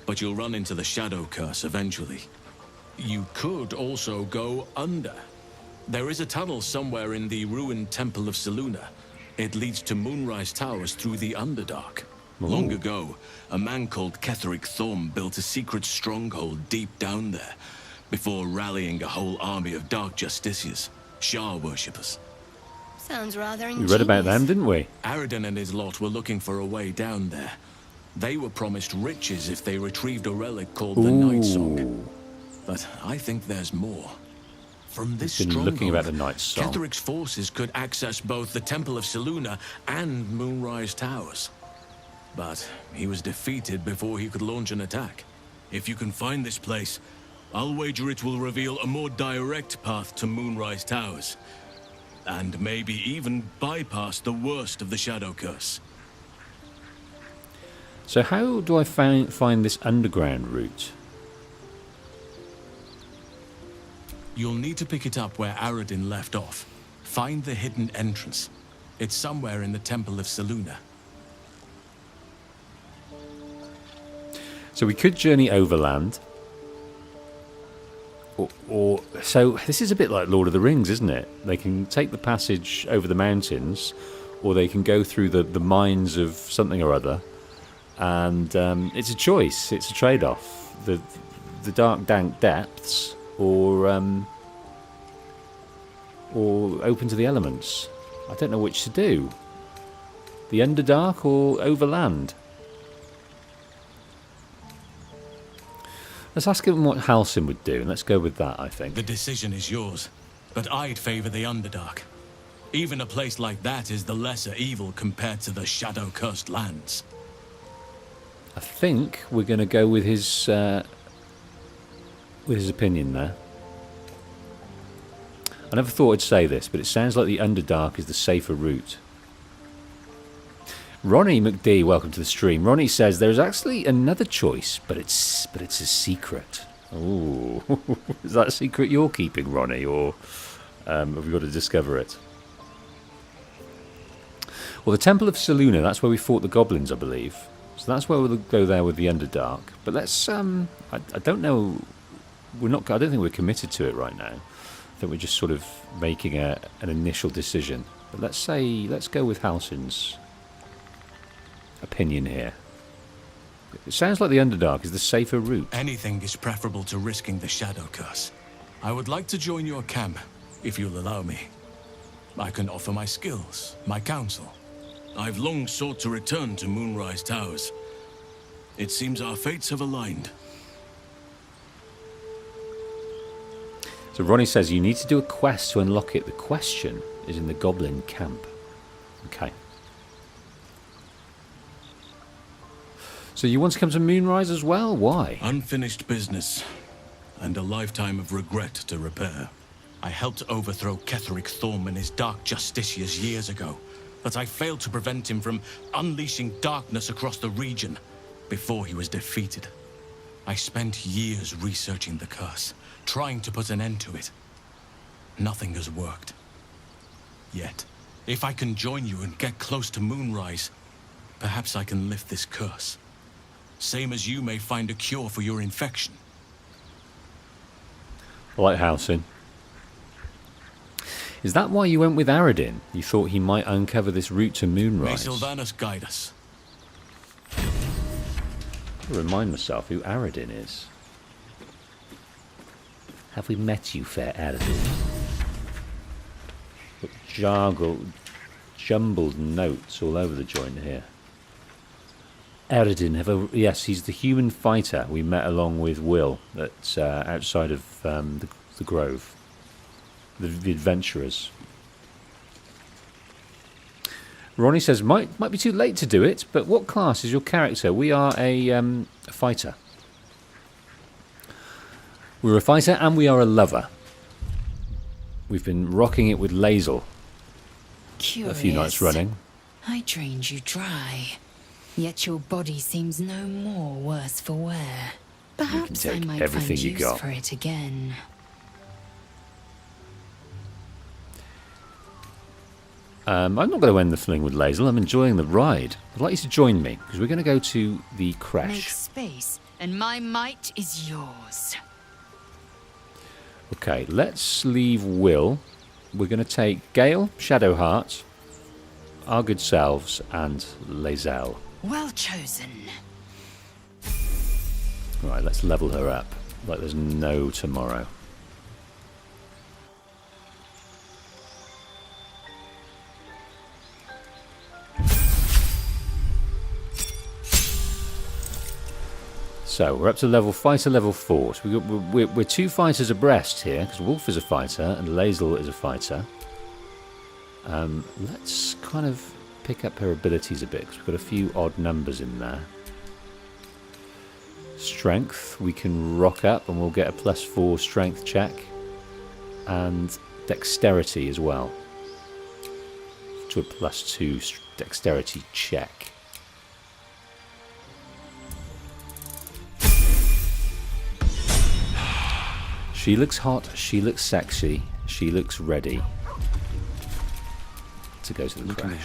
but you'll run into the shadow curse eventually. You could also go under. There is a tunnel somewhere in the ruined Temple of Selûne. It leads to Moonrise Towers through the Underdark. Long ago, a man called Ketheric Thorm built a secret stronghold deep down there, before rallying a whole army of Dark Justiciars, Shah worshippers. Sounds rather We ingenious. read about them, didn't we? Aradin and his lot were looking for a way down there. They were promised riches if they retrieved a relic called the Night Song. But I think there's more. From this Been stronghold, looking about the Night Song. Ketheric's forces could access both the Temple of Selûne and Moonrise Towers. But he was defeated before he could launch an attack. If you can find this place, I'll wager it will reveal a more direct path to Moonrise Towers. And maybe even bypass the worst of the Shadow Curse. So how do I find this underground route? You'll need to pick it up where Aradin left off. Find the hidden entrance. It's somewhere in the Temple of Selûne. So we could journey overland. Or so this is a bit like Lord of the Rings, isn't it? They can take the passage over the mountains, or they can go through the mines of something or other. And it's a choice. It's a trade-off. The dark, dank depths, or open to the elements. I don't know which to do. The Underdark or overland. Let's ask him what Halsin would do, and let's go with that, I think. The decision is yours, but I'd favor the Underdark. Even a place like that is the lesser evil compared to the shadow-cursed lands. I think we're going to go with his opinion there. I never thought I'd say this, but it sounds like the Underdark is the safer route. Ronnie McD, welcome to the stream. Ronnie says there's actually another choice, but it's a secret. Oh, is that a secret you're keeping, Ronnie, or have we got to discover it? Well, the Temple of Selûne, that's where we fought the goblins, I believe. So that's where we'll go there with the Underdark. But let's I don't know. I don't think we're committed to it right now. I think we're just sort of making an initial decision. But let's go with Halsin's opinion here. It sounds like the Underdark is the safer route. Anything is preferable to risking the Shadow Curse. I would like to join your camp, if you'll allow me. I can offer my skills, my counsel. I've long sought to return to Moonrise Towers. It seems our fates have aligned. So Ronnie says you need to do a quest to unlock it. The question is in the goblin camp. Okay. So you want to come to Moonrise as well? Why? Unfinished business, and a lifetime of regret to repair. I helped overthrow Ketheric Thorm and his Dark Justiciars years ago. that I failed to prevent him from unleashing darkness across the region before he was defeated. I spent years researching the curse, trying to put an end to it. Nothing has worked. Yet, if I can join you and get close to Moonrise, perhaps I can lift this curse. Same as you may find a cure for your infection. Lighthousing. Is that why you went with Aradin? You thought he might uncover this route to May Moonrise? Sylvanas guide us. I'll remind myself who Aradin is. Have we met you, fair Aradin? Got jumbled notes all over the joint here. Aradin, yes, he's the human fighter we met along with Will that's outside of the grove. The adventurers. Ronnie says, might be too late to do it, but what class is your character? We are a fighter. We're a fighter and we are a lover. We've been rocking it with Lae'zel a few nights running. I drained you dry, yet your body seems no more worse for wear. Perhaps I might everything find you use got. for it again. I'm not going to end the fling with Lae'zel. I'm enjoying the ride. I'd like you to join me, because we're going to go to the Make creche. space, and my might is yours. Okay, let's leave Will. We're going to take Gale, Shadowheart, our good selves, and Lae'zel. Well chosen. Right, let's level her up like there's no tomorrow. So we're up to fighter level 4. So we're 2 fighters abreast here, because Wolf is a fighter and Lae'zel is a fighter. Let's kind of pick up her abilities a bit, because we've got a few odd numbers in there. Strength, we can rock up and we'll get a +4 strength check. And dexterity as well, to a +2 dexterity check. She looks hot, she looks sexy, she looks ready to go to the crash.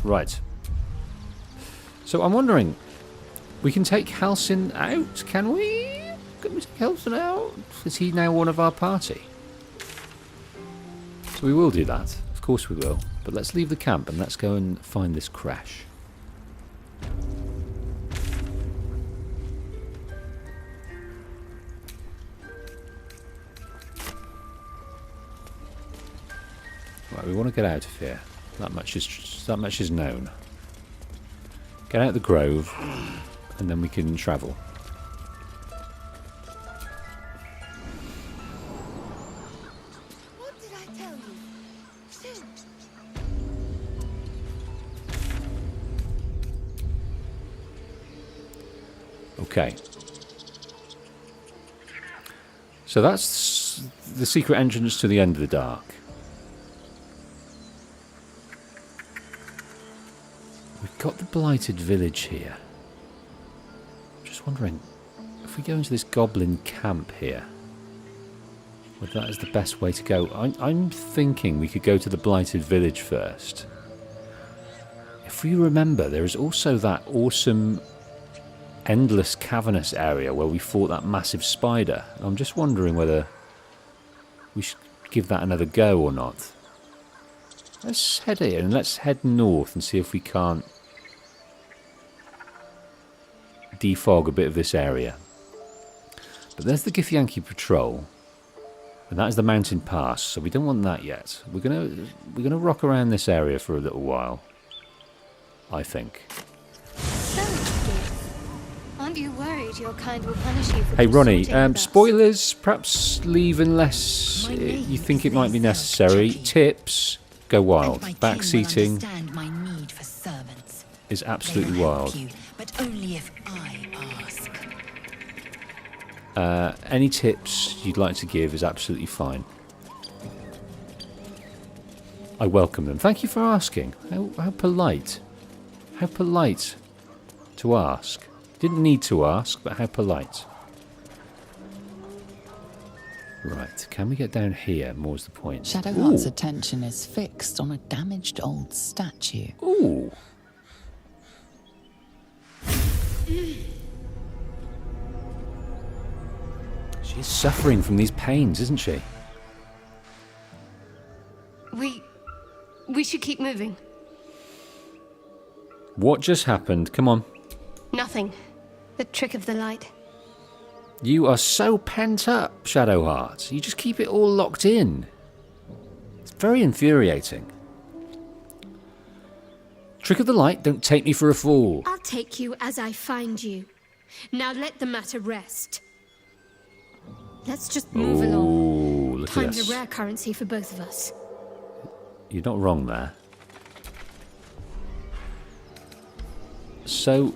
Right. So I'm wondering, we can take Halsin out, can we? Can we take Halsin out? Is he now one of our party? So we will do that, of course we will. But let's leave the camp and let's go and find this crash. Right, we want to get out of here. That much is known. Get out of the grove, and then we can travel. What did I tell you? Soon. Okay. So that's the secret entrance to the end of the dark. We've got the blighted village here. Just wondering, if we go into this goblin camp here, whether that is the best way to go. I'm thinking we could go to the blighted village first. If we remember, there is also that awesome endless cavernous area where we fought that massive spider. I'm just wondering whether we should give that another go or not. Let's head here and let's head north and see if we can't defog a bit of this area. But there's the Githyanki patrol, and that is the mountain pass, so we don't want that yet. We're gonna rock around this area for a little while, I think. So, aren't you worried your kind will punish you for Hey Ronnie, consorting with us? spoilers, perhaps leave unless you think it might be necessary. Tips, go wild. Backseating Understand my need for servants. is They will absolutely help wild. you, but only if I ask. Any tips you'd like to give is absolutely fine. I welcome them. Thank you for asking. How polite. How polite to ask. Didn't need to ask, but how polite. Right, can we get down here? More's the point. Shadowheart's attention is fixed on a damaged old statue. Ooh. She's suffering from these pains, isn't she? We should keep moving. What just happened? Come on. Nothing. The trick of the light. You are so pent up, Shadowheart. You just keep it all locked in. It's very infuriating. Trick of the light, don't take me for a fool. I'll take you as I find you. Now let the matter rest. Let's just move along. Look at Time's this. a rare currency for both of us. You're not wrong there. So,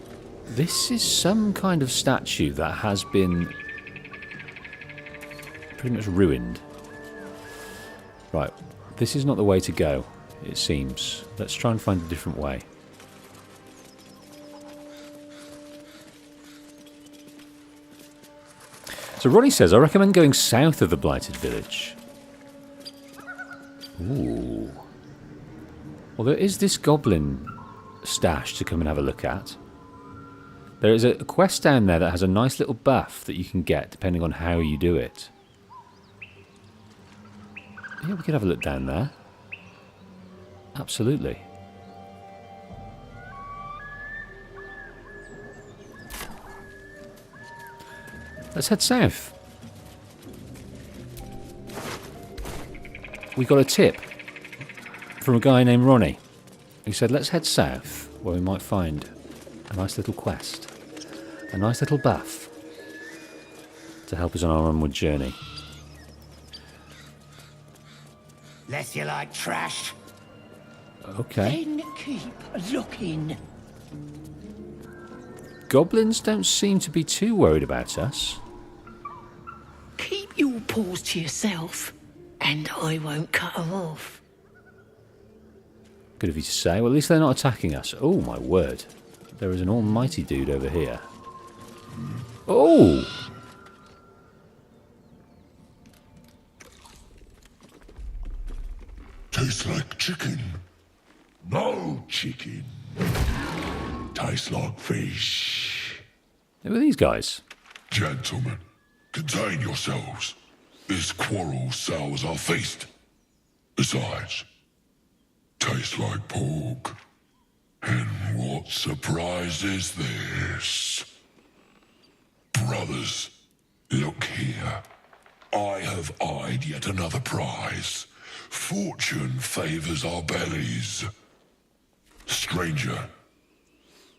this is some kind of statue that has been pretty much ruined. Right, this is not the way to go, it seems. Let's try and find a different way. So Ronnie says, I recommend going south of the Blighted Village. Ooh. Well, there is this goblin stash to come and have a look at. There is a quest down there that has a nice little buff that you can get depending on how you do it. Yeah, we could have a look down there. Absolutely. Let's head south. We got a tip from a guy named Ronnie who said let's head south where we might find a nice little quest, a nice little buff to help us on our onward journey. Less you like trash. Okay. Then keep looking. Goblins don't seem to be too worried about us. Keep your paws to yourself, and I won't cut them off. Good of you to say. Well, at least they're not attacking us. Oh, my word. There is an almighty dude over here. Oh! Tastes like chicken. No chicken. Tastes like fish. Who are these guys? Gentlemen, contain yourselves. This quarrel sours our feast. Besides, tastes like pork. And what surprise is this? Brothers, look here. I have eyed yet another prize. Fortune favors our bellies. Stranger,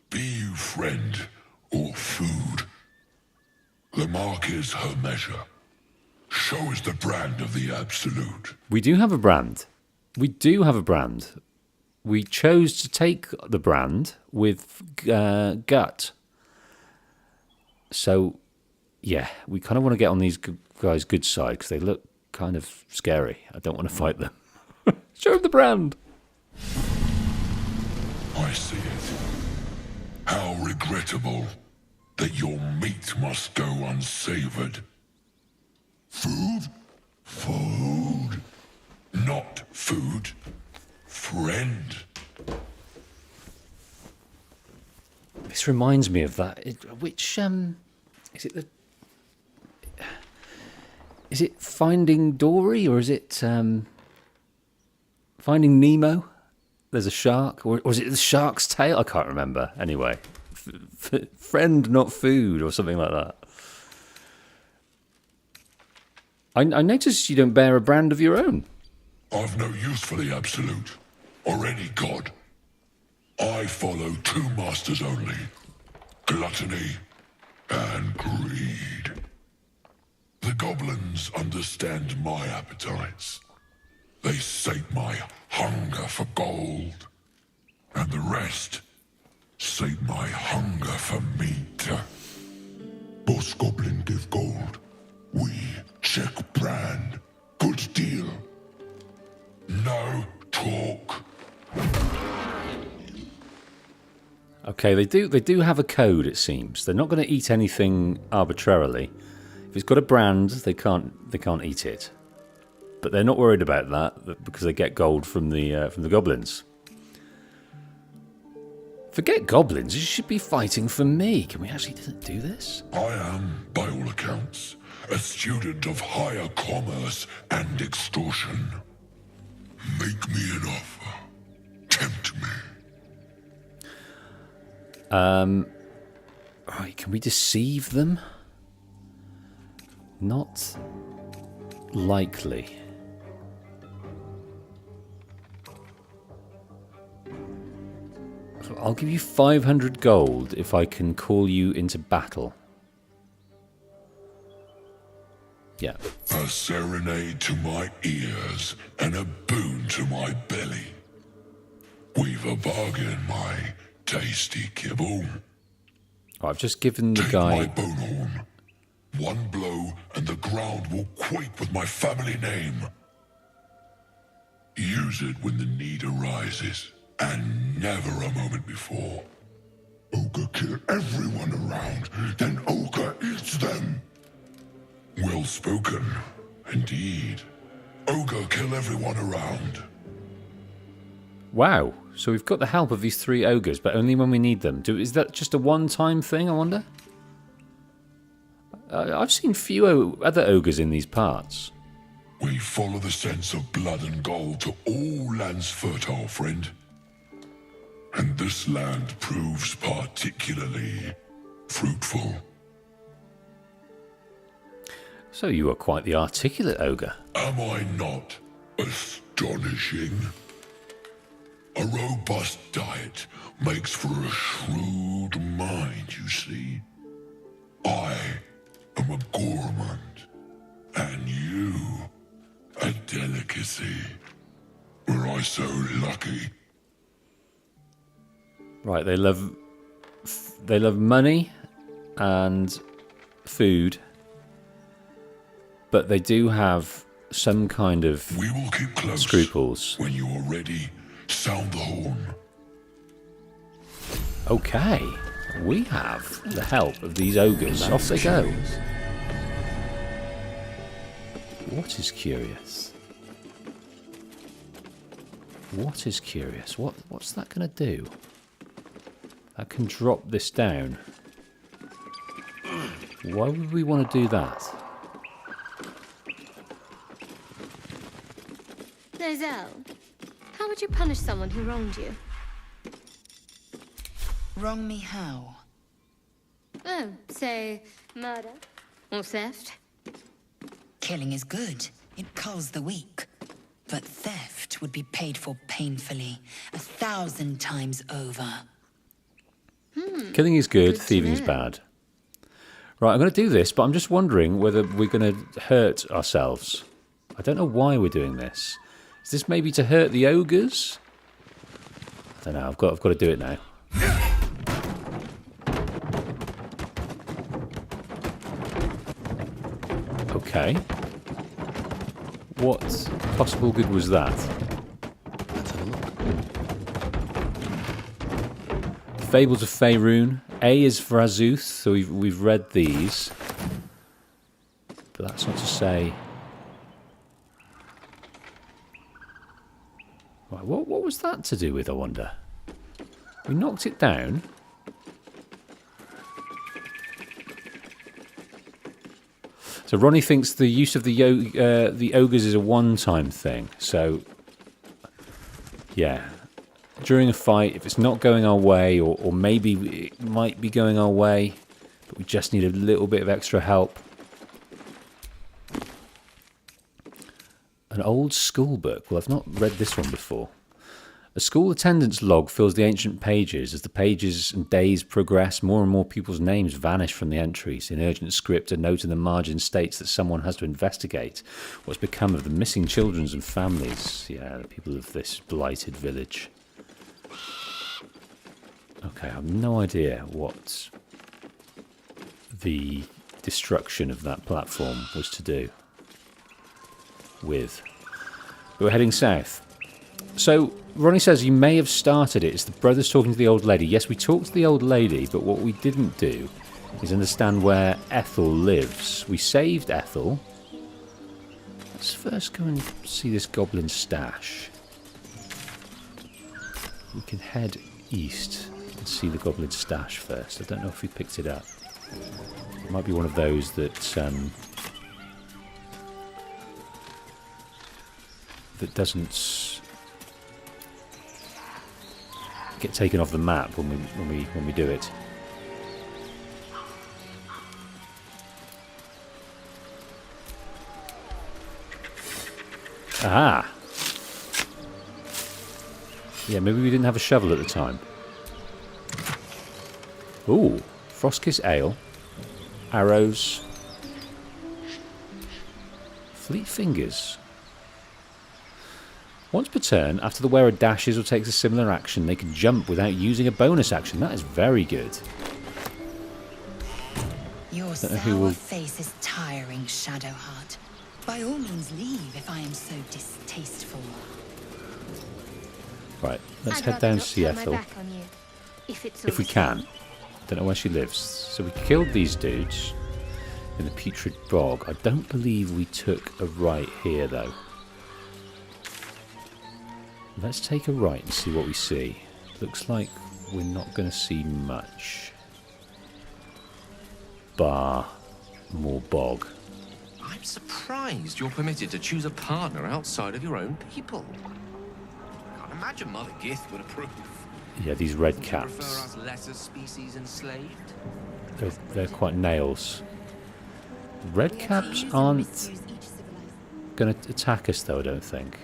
be you friend or food, the mark is her measure. Show us the brand of the absolute. We do have a brand. We do have a brand. We chose to take the brand with gut. So, yeah, we kind of want to get on these guys' good side because they look kind of scary. I don't want to fight them. Show them the brand. I see it. How regrettable that your meat must go unsavored. Food? Food. Not food. Friend. This reminds me of that. Which, is it the... Is it Finding Dory or is it Finding Nemo? There's a shark, or is it the shark's tail? I can't remember. Anyway, friend, not food, or something like that. I noticed you don't bear a brand of your own. I've no use for the absolute, or any god. I follow two masters only, gluttony and greed. The goblins understand my appetites. They sate my hunger for gold. And the rest sate my hunger for meat. Boss goblin give gold. We check brand. Good deal. No talk. Okay, they do have a code, it seems. They're not going to eat anything arbitrarily. If it's got a brand, they can't eat it. But they're not worried about that because they get gold from the goblins. Forget goblins, you should be fighting for me. Can we actually do this? I am, by all accounts, a student of higher commerce and extortion. Make me an offer. Tempt me. Right, can we deceive them? Not likely. I'll give you 500 gold if I can call you into battle. Yeah. A serenade to my ears and a boon to my belly. We've a bargain, my tasty kibble. I've just given the guy... my bone horn. One blow and the ground will quake with my family name. Use it when the need arises, and never a moment before. Ogre kill everyone around, then Ogre eats them. Well spoken, indeed. Ogre kill everyone around. Wow, so we've got the help of these 3 ogres, but only when we need them. Is that just a one-time thing, I wonder? I've seen few other ogres in these parts. We follow the sense of blood and gold to all lands fertile, friend. And this land proves particularly fruitful. So you are quite the articulate ogre. Am I not astonishing? A robust diet makes for a shrewd mind, you see. I am a gourmand, and you a delicacy. Were I so lucky? Right, they love money and food, but they do have some kind of We will keep close. Scruples. When you are ready, sound the horn. Okay, we have the help of these ogres. Off they go. What is curious? What is curious? What's that going to do? That can drop this down. Why would we want to do that? Nozell, how would you punish someone who wronged you? Wrong me how? Oh, say murder or theft? Killing is good. It culls the weak. But theft would be paid for painfully, 1,000 times over. Killing is good, thieving is bad. Right, I'm going to do this, but I'm just wondering whether we're going to hurt ourselves. I don't know why we're doing this. Is this maybe to hurt the ogres? I don't know, I've got to do it now. Okay. What possible good was that? Let's have a look. Fables of Faerun. A is for Azuth, so we've read these. But that's not to say... Right, what was that to do with, I wonder? We knocked it down. So Ronnie thinks the use of the ogres is a one-time thing. So, yeah. During a fight, if it's not going our way, or maybe it might be going our way, but we just need a little bit of extra help. An old school book. Well, I've not read this one before. A school attendance log fills the ancient pages. As the pages and days progress, more and more people's names vanish from the entries. In urgent script, a note in the margin states that someone has to investigate what's become of the missing children and families. Yeah, the people of this blighted village. Okay, I have no idea what the destruction of that platform was to do with. But we're heading south. So, Ronnie says you may have started it. It's the brothers talking to the old lady. Yes, we talked to the old lady, but what we didn't do is understand where Ethel lives. We saved Ethel. Let's first go and see this goblin stash. We can head east and see the goblin stash first. I don't know if we picked it up. It might be one of those that that doesn't get taken off the map when we do it. Ah. Yeah, maybe we didn't have a shovel at the time. Ooh, Frostkiss Ale, arrows, fleet fingers. Once per turn, after the wearer dashes or takes a similar action, they can jump without using a bonus action. That is very good. Your sour face is tiring, Shadowheart. By all means leave if I am so distasteful. Right, let's head down to see Ethel. If we can. Don't know where she lives. So we killed these dudes in the Putrid Bog. I don't believe we took a right here, though. Let's take a right and see what we see. Looks like we're not going to see much. Bar more bog. I'm surprised you're permitted to choose a partner outside of your own people. Can't imagine Mother Gith would approve. Yeah, these red Prefer caps. us lesser species enslaved? They're quite nails. Red caps aren't going to attack us, though, I don't think.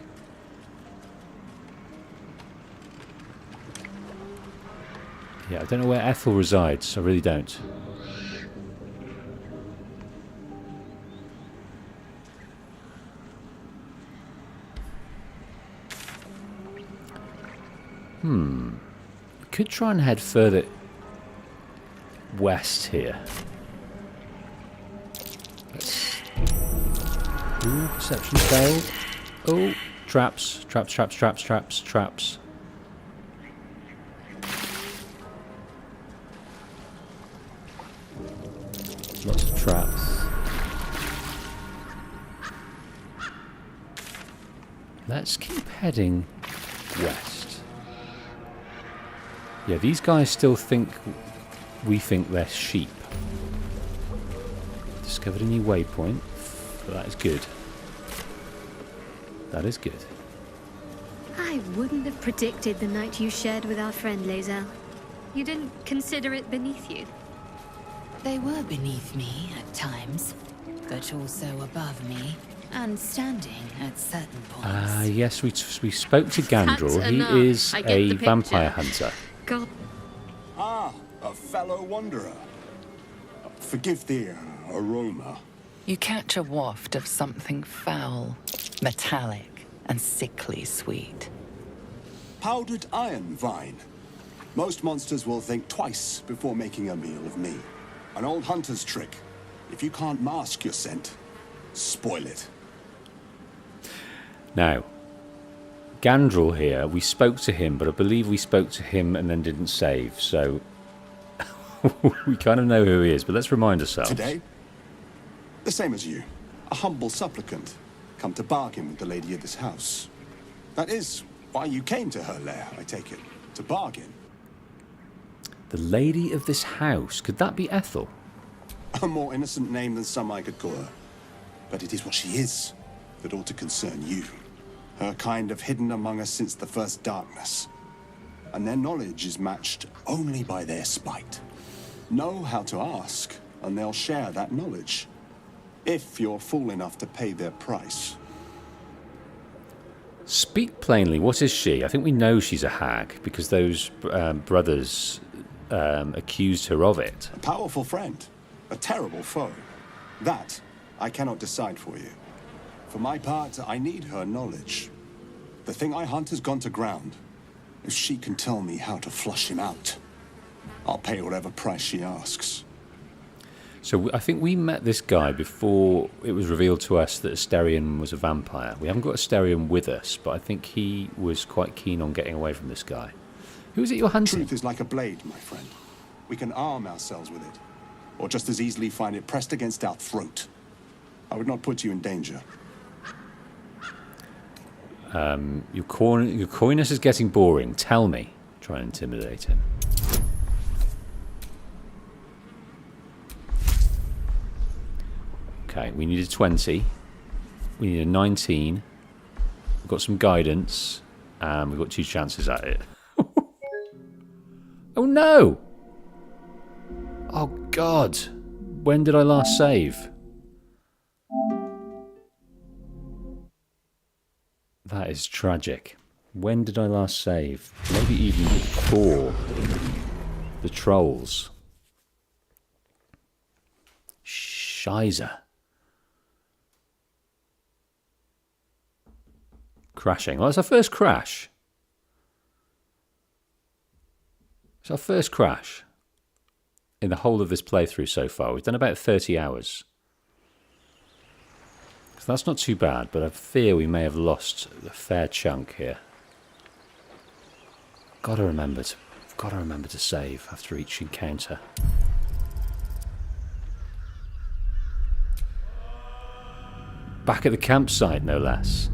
Yeah, I don't know where Ethel resides. I really don't. We could try and head further west here. Ooh, perception failed. Oh, traps, traps, traps, traps, traps, traps. Lots of traps. Let's keep heading west. Yeah, these guys still think we think they're sheep. Discovered a new waypoint. That is good. That is good. I wouldn't have predicted the night you shared with our friend Lae'zel. You didn't consider it beneath you. They were beneath me at times, but also above me, and standing at certain points. Yes, we spoke to Gandrel. That's He enough. is I get a the picture. vampire hunter. God. Ah, a fellow wanderer. Forgive the aroma. You catch a waft of something foul, metallic, and sickly sweet. Powdered iron vine. Most monsters will think twice before making a meal of me. An old hunter's trick. If you can't mask your scent, spoil it. Now, Gandrel here, we spoke to him, but I believe we spoke to him and then didn't save, so we kind of know who he is, but let's remind ourselves. Today, the same as you. A humble supplicant, come to bargain with the lady of this house. That is why you came to her lair, I take it. To bargain. The lady of this house. Could that be Ethel? A more innocent name than some I could call her. But it is what she is that ought to concern you. Her kind have hidden among us since the first darkness. And their knowledge is matched only by their spite. Know how to ask, and they'll share that knowledge. If you're fool enough to pay their price. Speak plainly, what is she? I think we know she's a hag, because those brothers accused her of it. A powerful friend, a terrible foe. That I cannot decide for you. For my part, I need her knowledge. The thing I hunt has gone to ground. If she can tell me how to flush him out, I'll pay whatever price she asks. So I think we met this guy before it was revealed to us that Asterion was a vampire. We haven't got Asterion with us, but I think he was quite keen on getting away from this guy. Who is it you're hunting? Truth is like a blade, my friend. We can arm ourselves with it, or just as easily find it pressed against our throat. I would not put you in danger. Your coyness is getting boring. Tell me. Try and intimidate him. Okay, we need a 20. We need a 19. We've got some guidance. And we've got 2 chances at it. Oh no! Oh God! When did I last save? That is tragic. When did I last save? Maybe even before the trolls. Shiza. Crashing. Well, that's our first crash. It's our first crash in the whole of this playthrough so far. We've done about 30 hours. So that's not too bad, but I fear we may have lost a fair chunk here. Gotta remember to save after each encounter. Back at the campsite, no less.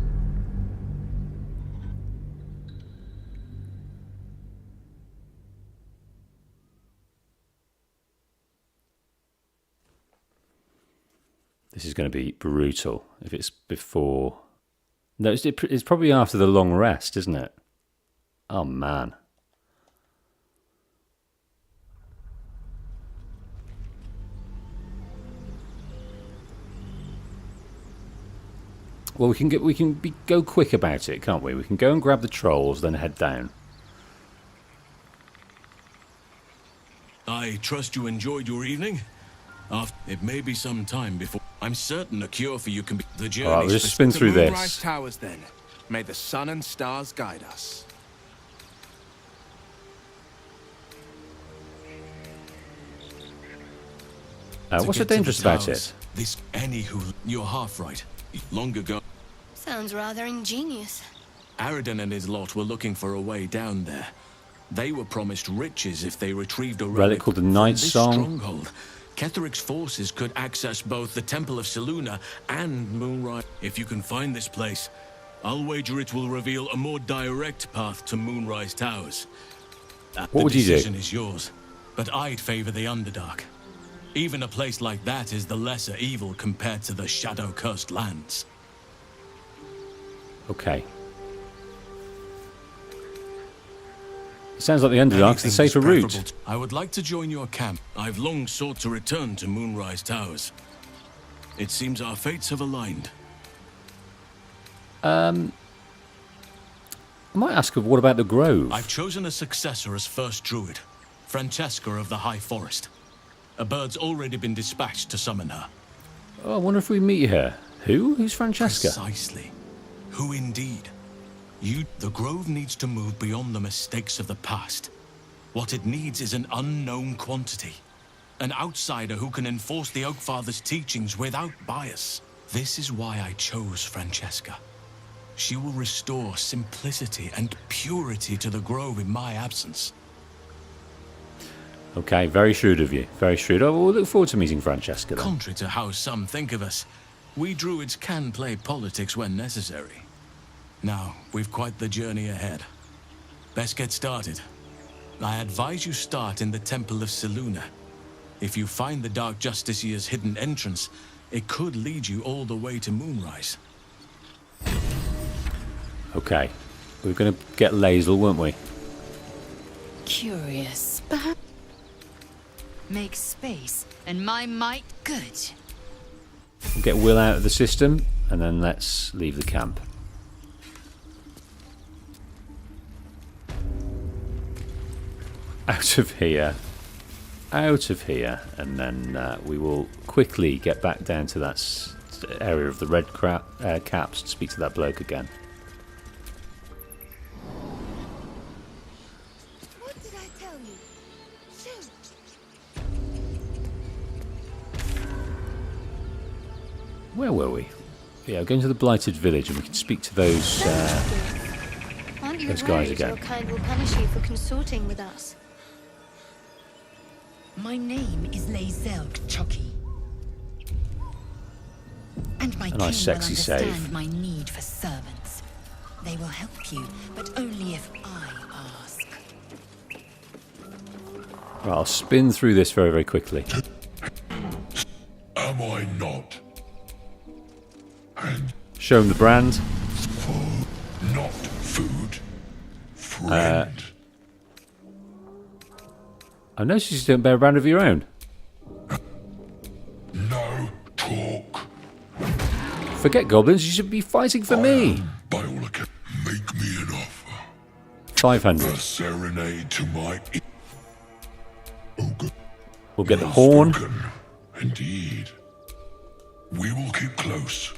This is going to be brutal if it's before... No, it's probably after the long rest, isn't it? Oh, man. Well, we can go quick about it, can't we? We can go and grab the trolls, then head down. I trust you enjoyed your evening. It may be some time before... I'm certain a cure for you can be the journey. All right, we'll just spin through this. Moonrise Towers, then. May the sun and stars guide us. What's so dangerous about it? You're half right. Long ago, Sounds rather ingenious. Aridin and his lot were looking for a way down there. They were promised riches if they retrieved a relic called the Night Song. Stronghold. Ketheric's forces could access both the Temple of Selûne and Moonrise. If you can find this place, I'll wager it will reveal a more direct path to Moonrise Towers. What would you do? The decision is yours, but I'd favor the Underdark. Even a place like that is the lesser evil compared to the shadow-cursed lands. Okay. Sounds like the Underdark's the safer route. I would like to join your camp. I've long sought to return to Moonrise Towers. It seems our fates have aligned. I might ask, what about the Grove? I've chosen a successor as first druid, Francesca of the High Forest. A bird's already been dispatched to summon her. Oh, I wonder if we meet her. Who? Who's Francesca? Precisely. Who indeed? The Grove needs to move beyond the mistakes of the past. What it needs is an unknown quantity. An outsider who can enforce the Oakfather's teachings without bias. This is why I chose Francesca. She will restore simplicity and purity to the Grove in my absence. Okay, very shrewd of you. Very shrewd. Oh, we'll look forward to meeting Francesca then. Contrary to how some think of us, we druids can play politics when necessary. Now, we've quite the journey ahead. Best get started. I advise you start in the Temple of Selûne. If you find the Dark Justiciar's hidden entrance, it could lead you all the way to Moonrise. Okay. We were going to get Lae'zel, weren't we? Curious, perhaps. Make space, and my might good. We'll get Will out of the system, and then let's leave the camp. Out of here, and then we will quickly get back down to that area of the red caps to speak to that bloke again. What did I tell you? Shoot! Where were we? Yeah, we're going to the Blighted Village and we can speak to those Aren't you guys worried again. your kind will punish you for consorting with us? My name is Lae'zel Chucky. And my A king nice will sexy understand save. my need for servants. They will help you, but only if I ask. Right, I'll spin through this very, very quickly. Am I not? And Show him the brand. not food. Friend. I noticed you don't bear a brand of your own. No talk. Forget goblins, you should be fighting for me. By all accounts, make me an offer. 500. A serenade to my... We'll get the horn. Indeed. We will keep close.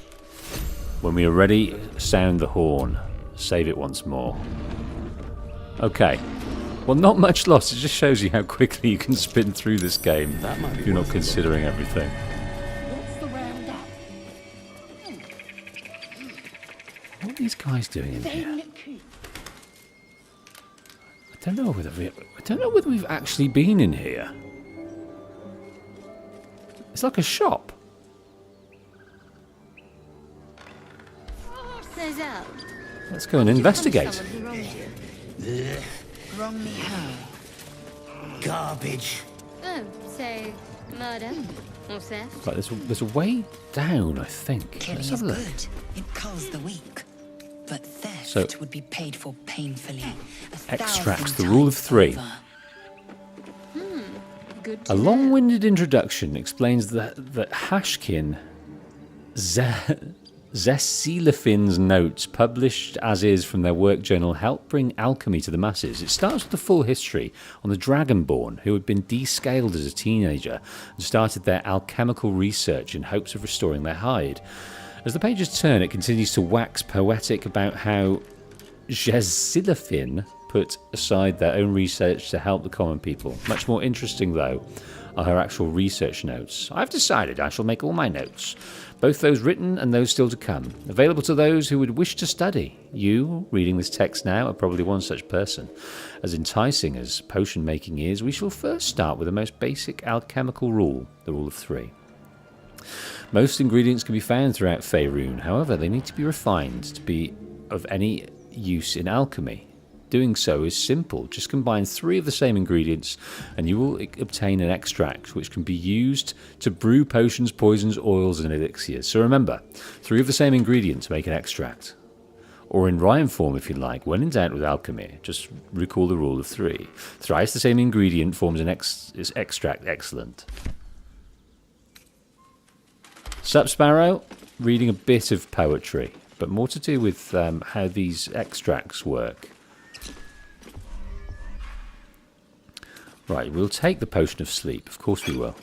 When we are ready, sound the horn. Save it once more. Okay. Well, not much loss. It just shows you how quickly you can spin through this game if you're not considering everything. What are these guys doing in here? I don't know whether we've actually been in here. It's like a shop. Lae'zel, Let's go and investigate. someone who wronged you. Wrong me how? Garbage. Oh, say murder or theft? Right, there's a way down, I think. Killing Let's is have a look. good. It culls the weak. But theft So- would be paid for painfully. Extracts, the rule of three. Good A long-winded introduction explains that Hashkin Zesilefin's notes, published as is from their work journal, help bring alchemy to the masses. It starts with the full history on the Dragonborn, who had been descaled as a teenager and started their alchemical research in hopes of restoring their hide. As the pages turn, it continues to wax poetic about how Zesilefin put aside their own research to help the common people. Much more interesting, though, are her actual research notes. I've decided I shall make all my notes, both those written and those still to come, available to those who would wish to study. You, reading this text now, are probably one such person. As enticing as potion making is, we shall first start with the most basic alchemical rule, the rule of three. Most ingredients can be found throughout Faerun, however, they need to be refined to be of any use in alchemy. Doing so is simple. Just combine 3 of the same ingredients and you will obtain an extract which can be used to brew potions, poisons, oils and elixirs. So remember, 3 of the same ingredients make an extract. Or in rhyme form if you like, when in doubt with alchemy, just recall the rule of 3. Thrice the same ingredient forms an extract. Excellent. Sup Sparrow, reading a bit of poetry, but more to do with how these extracts work. Right, we'll take the Potion of Sleep. Of course we will.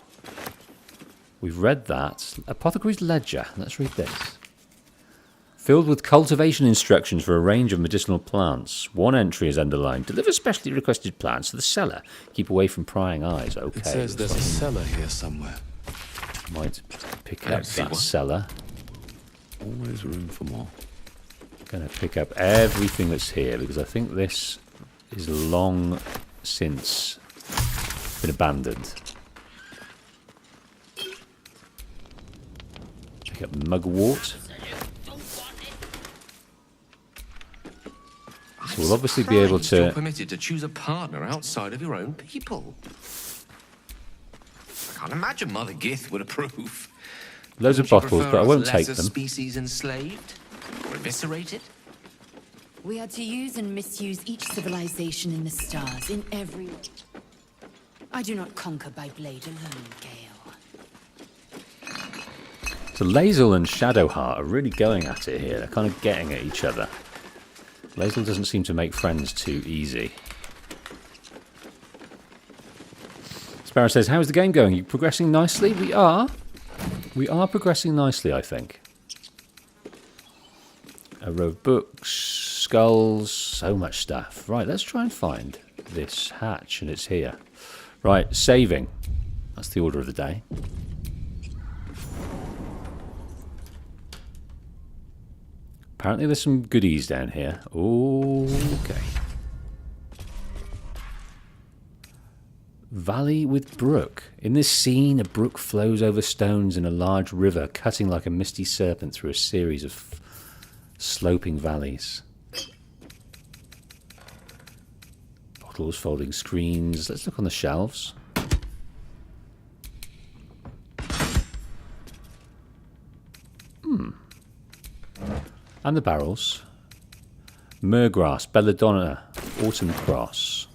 We've read that. Apothecary's Ledger. Let's read this. Filled with cultivation instructions for a range of medicinal plants. One entry is underlined. Deliver specially requested plants to the cellar. Keep away from prying eyes. Okay. It says there's a cellar here somewhere. Might pick up that cellar. Always room for more. Going to pick up everything that's here because I think this is long since been abandoned. Pick up mugwort. So we'll obviously be able You're to... permitted to choose a partner outside of your own people. I can't imagine Mother Gith would approve. Loads of Would you bottles, prefer but I us won't take lesser them. species enslaved or eviscerated? We are to use and misuse each civilization in the stars, in every way. I do not conquer by blade alone, Gale. So Lae'zel and Shadowheart are really going at it here. They're kind of getting at each other. Lae'zel doesn't seem to make friends too easy. Sparrow says, how is the game going? Are you progressing nicely? We are. We are progressing nicely, I think. A row of books, skulls, so much stuff. Right, let's try and find this hatch, and it's here. Right, saving. That's the order of the day. Apparently there's some goodies down here. Okay. Valley with brook. In this scene, a brook flows over stones in a large river, cutting like a misty serpent through a series of sloping valleys. Bottles, folding screens. Let's look on the shelves. And the barrels. Myrgrass, belladonna, autumn cross.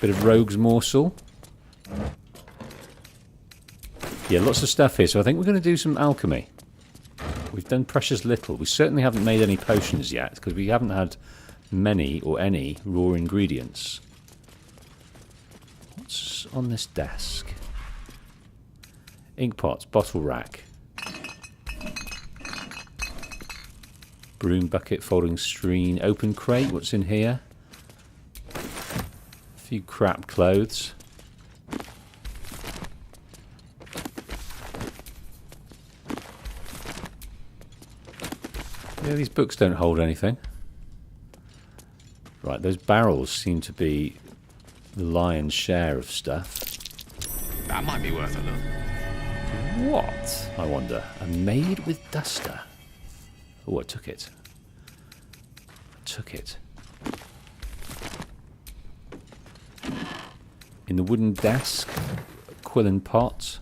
Bit of rogue's morsel. Yeah, lots of stuff here. So I think we're going to do some alchemy. We've done precious little. We certainly haven't made any potions yet because we haven't had many or any raw ingredients. What's on this desk? Ink pots, bottle rack. Broom bucket, folding screen, open crate. What's in here? A few crap clothes. Yeah, these books don't hold anything. Right, those barrels seem to be the lion's share of stuff. That might be worth a look. What? I wonder. A maid with duster. Oh, I took it. In the wooden desk, quill and pot.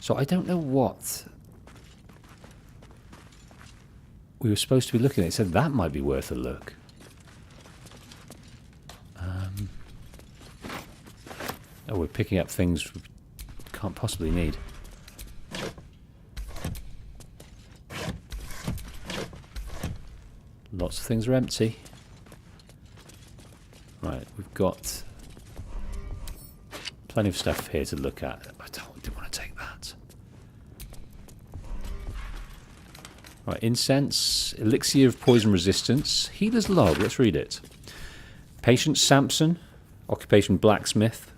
So I don't know what we were supposed to be looking at. It said that might be worth a look. Oh, we're picking up things we can't possibly need. Lots of things are empty. Right, we've got plenty of stuff here to look at. I didn't want to take that. Right, incense, elixir of poison resistance, healer's log, let's read it. Patient Samson, occupation blacksmith.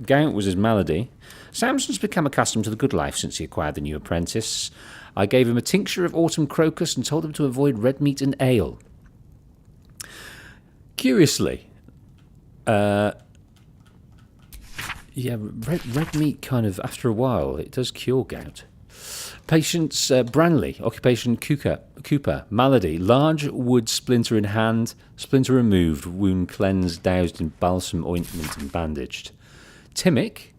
Gout was his malady. Samson's become accustomed to the good life since he acquired the new apprentice. I gave him a tincture of autumn crocus and told him to avoid red meat and ale. Curiously, yeah, red meat kind of, after a while, it does cure gout. Patients Branley, occupation Cooper, malady, large wood splinter in hand, splinter removed, wound cleansed, doused in balsam ointment and bandaged. Timmick,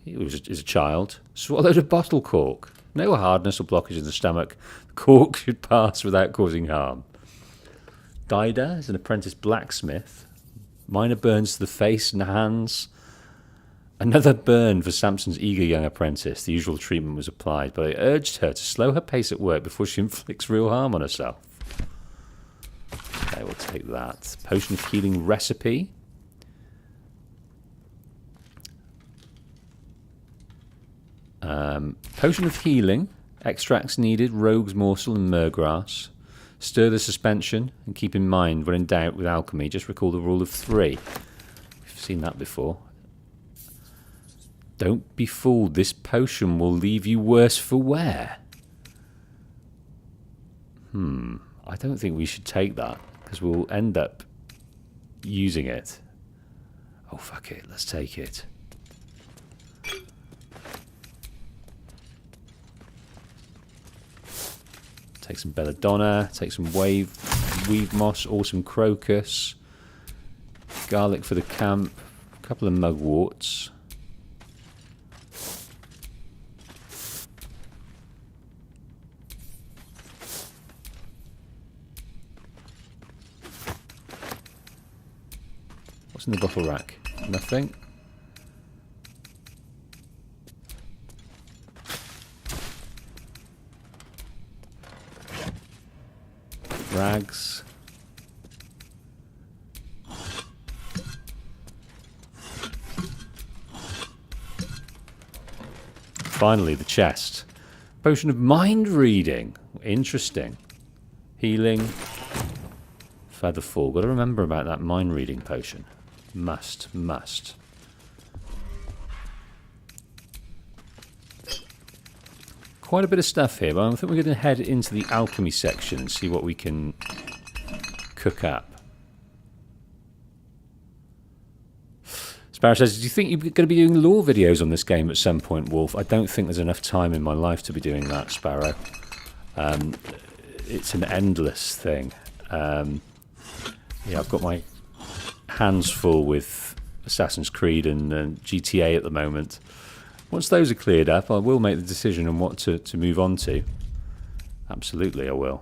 he is a child, swallowed a bottle cork. No hardness or blockage in the stomach. The cork should pass without causing harm. Dida is an apprentice blacksmith. Minor burns to the face and hands. Another burn for Samson's eager young apprentice. The usual treatment was applied, but I urged her to slow her pace at work before she inflicts real harm on herself. Okay, we'll take that. Potion of healing recipe. Potion of healing. Extracts needed, rogue's morsel and myrgrass. Stir the suspension and keep in mind, when in doubt with alchemy, just recall the rule of 3. We've seen that before. Don't be fooled, this potion will leave you worse for wear. I don't think we should take that, because we'll end up using it. Oh, fuck it, let's take it. Take some belladonna, take some weave moss, autumn crocus, garlic for the camp, a couple of mugworts. What's in the bottle rack? Nothing. Rags. Finally, the chest. Potion of mind reading. Interesting. Healing. Featherfall. Got to remember about that mind reading potion. Must. quite a bit of stuff here, but I think we're going to head into the alchemy section and see what we can cook up. Sparrow says, do you think you're going to be doing lore videos on this game at some point, Wolf? I don't think there's enough time in my life to be doing that, Sparrow. It's an endless thing. Yeah, I've got my hands full with Assassin's Creed and GTA at the moment. Once those are cleared up, I will make the decision on what to move on to. Absolutely, I will.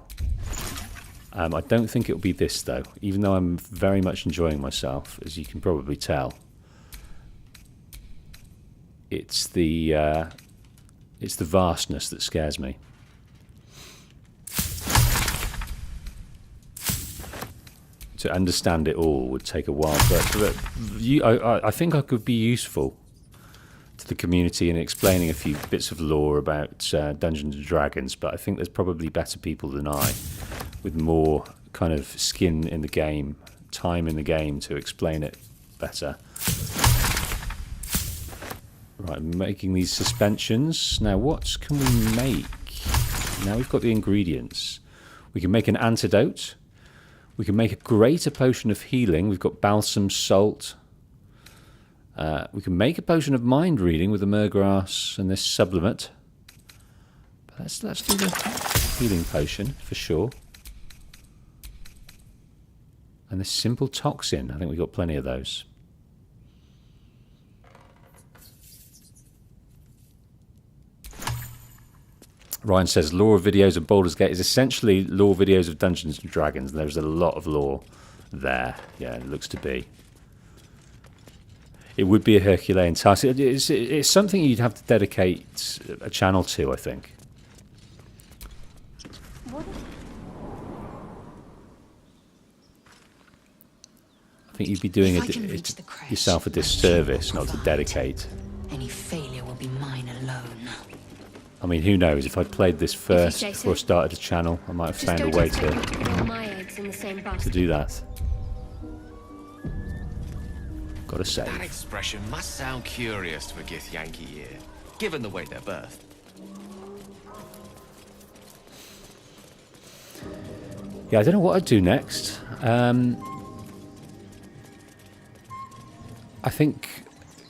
I don't think it'll be this, though, even though I'm very much enjoying myself, as you can probably tell. It's the vastness that scares me. To understand it all would take a while, but I think I could be useful to the community in explaining a few bits of lore about Dungeons and Dragons, but I think there's probably better people than I, with more kind of skin in the game, time in the game to explain it better. Right, I'm making these suspensions. Now, what can we make? Now we've got the ingredients. We can make an antidote. We can make a greater potion of healing. We've got balsam salt. We can make a potion of mind reading with the myrgrass and this sublimate. But let's do the healing potion for sure. And this simple toxin. I think we've got plenty of those. Ryan says lore videos of Baldur's Gate is essentially lore videos of Dungeons and Dragons. There's a lot of lore there. Yeah, it looks to be. It would be a Herculean task. It's something you'd have to dedicate a channel to, I think. I think you'd be doing yourself a disservice not to dedicate. Any failure will be mine alone. I mean, who knows? If I'd played this first before I started a channel, I might have found a way to do that. Gotta say. That expression must sound curious to a Githyanki ear, given the way they're birthed. Yeah, I don't know what I'd do next. I think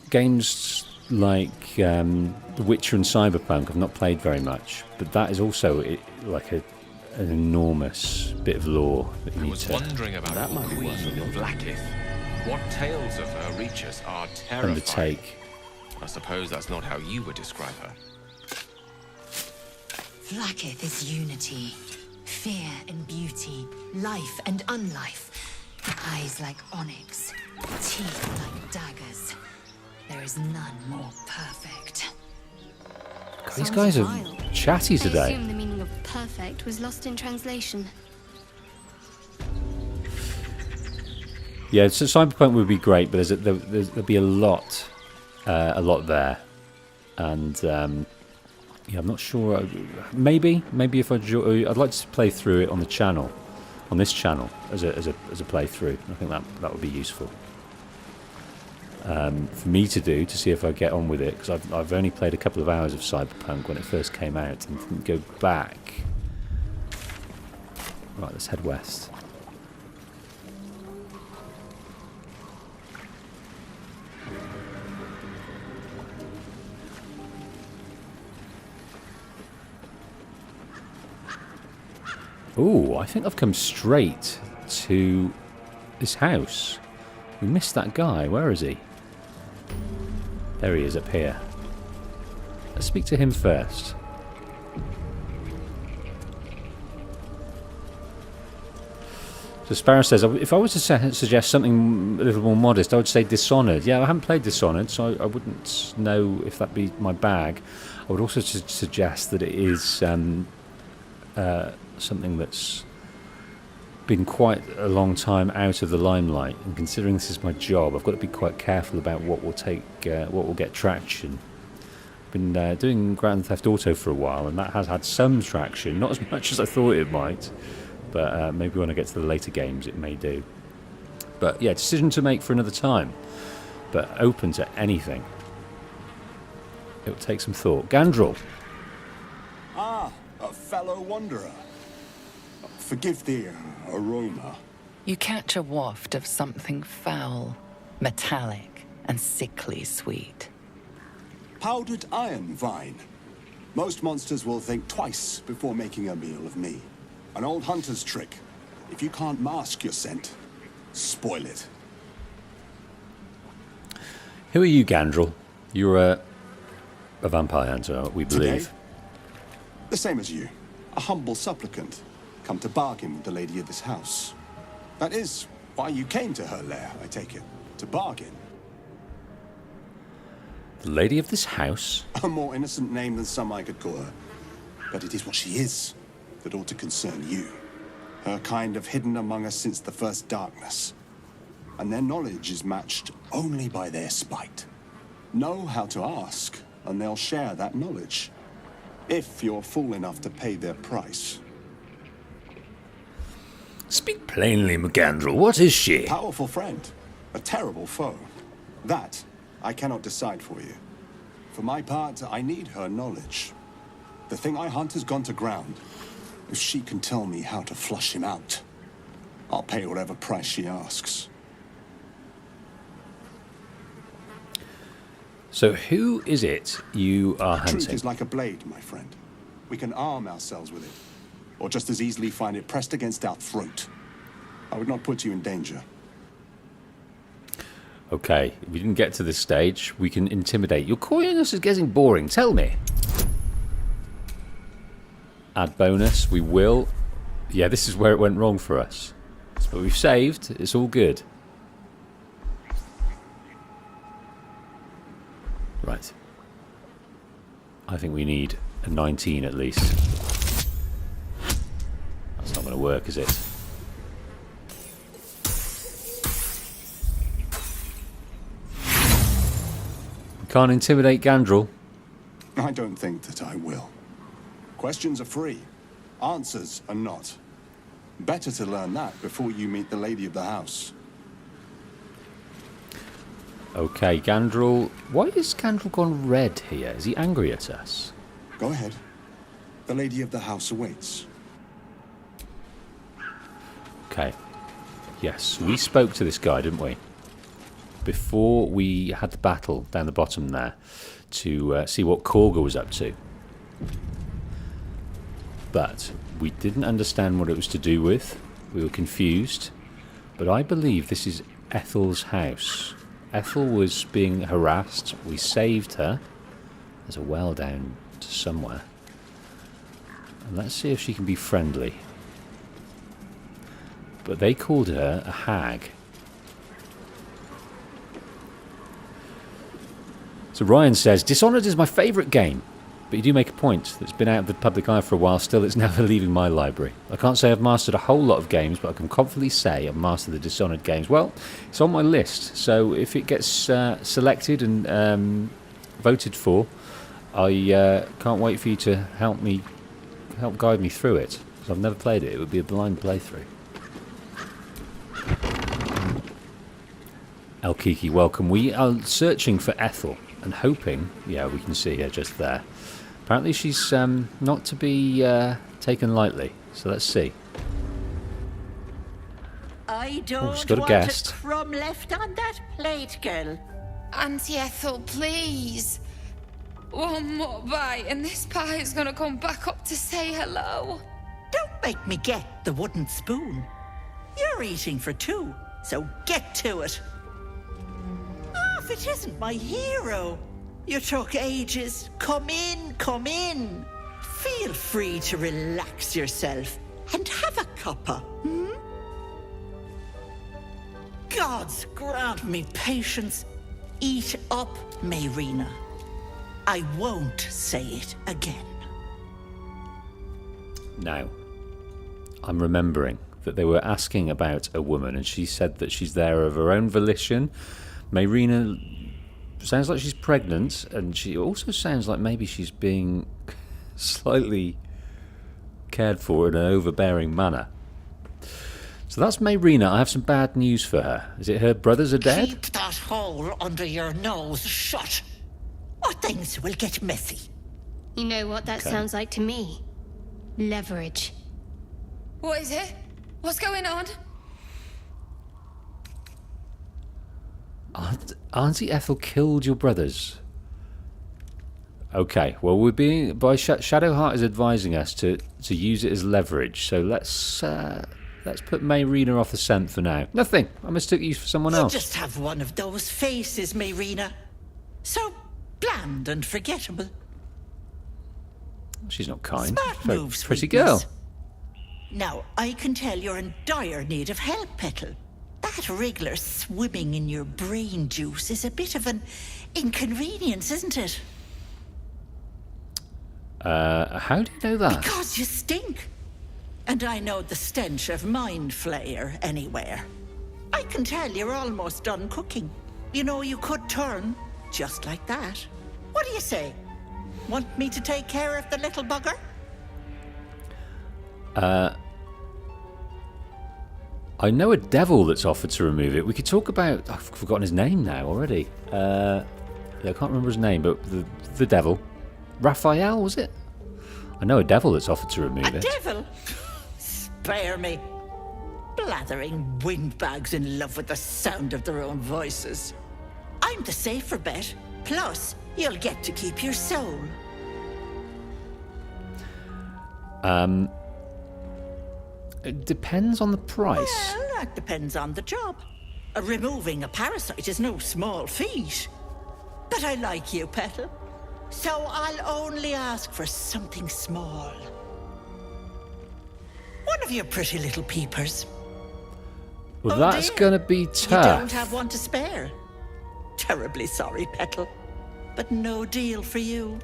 games like The Witcher and Cyberpunk I've not played very much, but that is also like an enormous bit of lore that you need to Wondering about that might be worth a look. Blackith. What tales of her reach us are terrifying. undertake. I suppose that's not how you would describe her. Blackith is unity, fear and beauty, life and unlife. Eyes like onyx, teeth like daggers. There is none more perfect. God, these guys are chatty I today. assume the meaning of perfect was lost in translation. Yeah, so Cyberpunk would be great, but there'd be a lot there, and yeah, I'm not sure. Maybe if I'd like to play through it on the channel, on this channel as a playthrough. I think that would be useful for me to do, to see if I get on with it, because I've only played a couple of hours of Cyberpunk when it first came out and didn't go back. Right, let's head west. Ooh, I think I've come straight to this house. We missed that guy. Where is he? There he is, up here. Let's speak to him first. So Sparrow says, if I was to suggest something a little more modest, I would say Dishonored. Yeah, I haven't played Dishonored, so I wouldn't know if that'd be my bag. I would also suggest that it is something that's been quite a long time out of the limelight, and considering this is my job, I've got to be quite careful about what will get traction. I've been doing Grand Theft Auto for a while, and that has had some traction, not as much as I thought it might, but maybe when I get to the later games it may do. But yeah, decision to make for another time, but open to anything. It'll take some thought. Gandrel. fellow wanderer. Forgive the aroma. You catch a waft of something foul, metallic, and sickly sweet. Powdered iron vine. Most monsters will think twice before making a meal of me. An old hunter's trick. If you can't mask your scent, spoil it. Who are you, Gandrel? You're a vampire hunter, we believe. Today, the same as you. A humble supplicant. Come to bargain with the lady of this house. That is why you came to her lair, I take it. To bargain. The lady of this house? A more innocent name than some I could call her. But it is what she is that ought to concern you. Her kind have hidden among us since the first darkness. And their knowledge is matched only by their spite. Know how to ask, and they'll share that knowledge. If you're fool enough to pay their price. Speak plainly, McGandrel. What is she? Powerful friend. A terrible foe. That I cannot decide for you. For my part, I need her knowledge. The thing I hunt has gone to ground. If she can tell me how to flush him out, I'll pay whatever price she asks. So who is it you are hunting? Truth is like a blade, my friend. We can arm ourselves with it, or just as easily find it pressed against our throat. I would not put you in danger. Okay, if we didn't get to this stage, we can intimidate. You're calling us as getting boring. Tell me. Add bonus. We will. Yeah, this is where it went wrong for us. But we've saved. It's all good. Right. I think we need a 19 at least. That's not going to work, is it? Can't intimidate Gandrel. I don't think that I will. Questions are free. Answers are not. Better to learn that before you meet the lady of the house. Okay, Gandrel. Why is Gandrel gone red here? Is he angry at us? Go ahead. The lady of the house awaits. Okay. Yes, we spoke to this guy, didn't we? Before we had the battle down the bottom there to see what Korga was up to. But we didn't understand what it was to do with. We were confused. But I believe this is Ethel's house. Ethel was being harassed. We saved her. There's a well down to somewhere. And let's see if she can be friendly. But they called her a hag. So Ryan says, Dishonored is my favourite game. But you do make a point that it's been out of the public eye for a while. Still, it's never leaving my library. I can't say I've mastered a whole lot of games, but I can confidently say I've mastered the Dishonored games. Well, it's on my list. So if it gets selected and voted for, I can't wait for you to help guide me through it. Because I've never played it. It would be a blind playthrough. El Kiki, welcome. We are searching for Ethel and hoping, yeah, we can see her just there. Apparently she's not to be taken lightly, so let's see. I don't she's got a want guest. a crumb left on that plate, girl. Auntie Ethel, please. One more bite and this pie is gonna come back up to say hello. Don't make me get the wooden spoon. You're eating for two, so get to it. If it isn't my hero. You took ages. Come in, come in. Feel free to relax yourself and have a cuppa, hmm? Gods grant me patience. Eat up, Mayrina. I won't say it again. Now, I'm remembering that they were asking about a woman and she said that she's there of her own volition. Mayrina sounds like she's pregnant, and she also sounds like maybe she's being slightly cared for in an overbearing manner. So that's Mayrina. I have some bad news for her. Is it her brothers are dead? Keep that hole under your nose shut, or things will get messy. You know what that sounds like to me? Leverage. What is it? What's going on? Auntie Ethel killed your brothers. Okay, well we're being Shadowheart is advising us to use it as leverage. So let's put Mayrina off the scent for now. Nothing. I mistook you for someone else. You just have one of those faces, Mayrina. So bland and forgettable. She's not kind. Smart Very moves, pretty sweetness. girl. Now, I can tell you're in dire need of help, Petal. That wriggler swimming in your brain juice is a bit of an inconvenience, isn't it? How do you know that? Because you stink. And I know the stench of mind flayer anywhere. I can tell you're almost done cooking. You know, you could turn just like that. What do you say? Want me to take care of the little bugger? I know a devil that's offered to remove it. We could talk about... I've forgotten his name now already. I can't remember his name, but the devil. Raphael, was it? I know a devil that's offered to remove it. Devil? Spare me. Blathering windbags in love with the sound of their own voices. I'm the safer bet. Plus, you'll get to keep your soul. It depends on the price. Well, that depends on the job. Removing a parasite is no small feat. But I like you, Petal. So I'll only ask for something small. One of your pretty little peepers. Well, Oh, that's dear. going to be You tough. don't have one to spare. Terribly sorry, Petal. But no deal for you.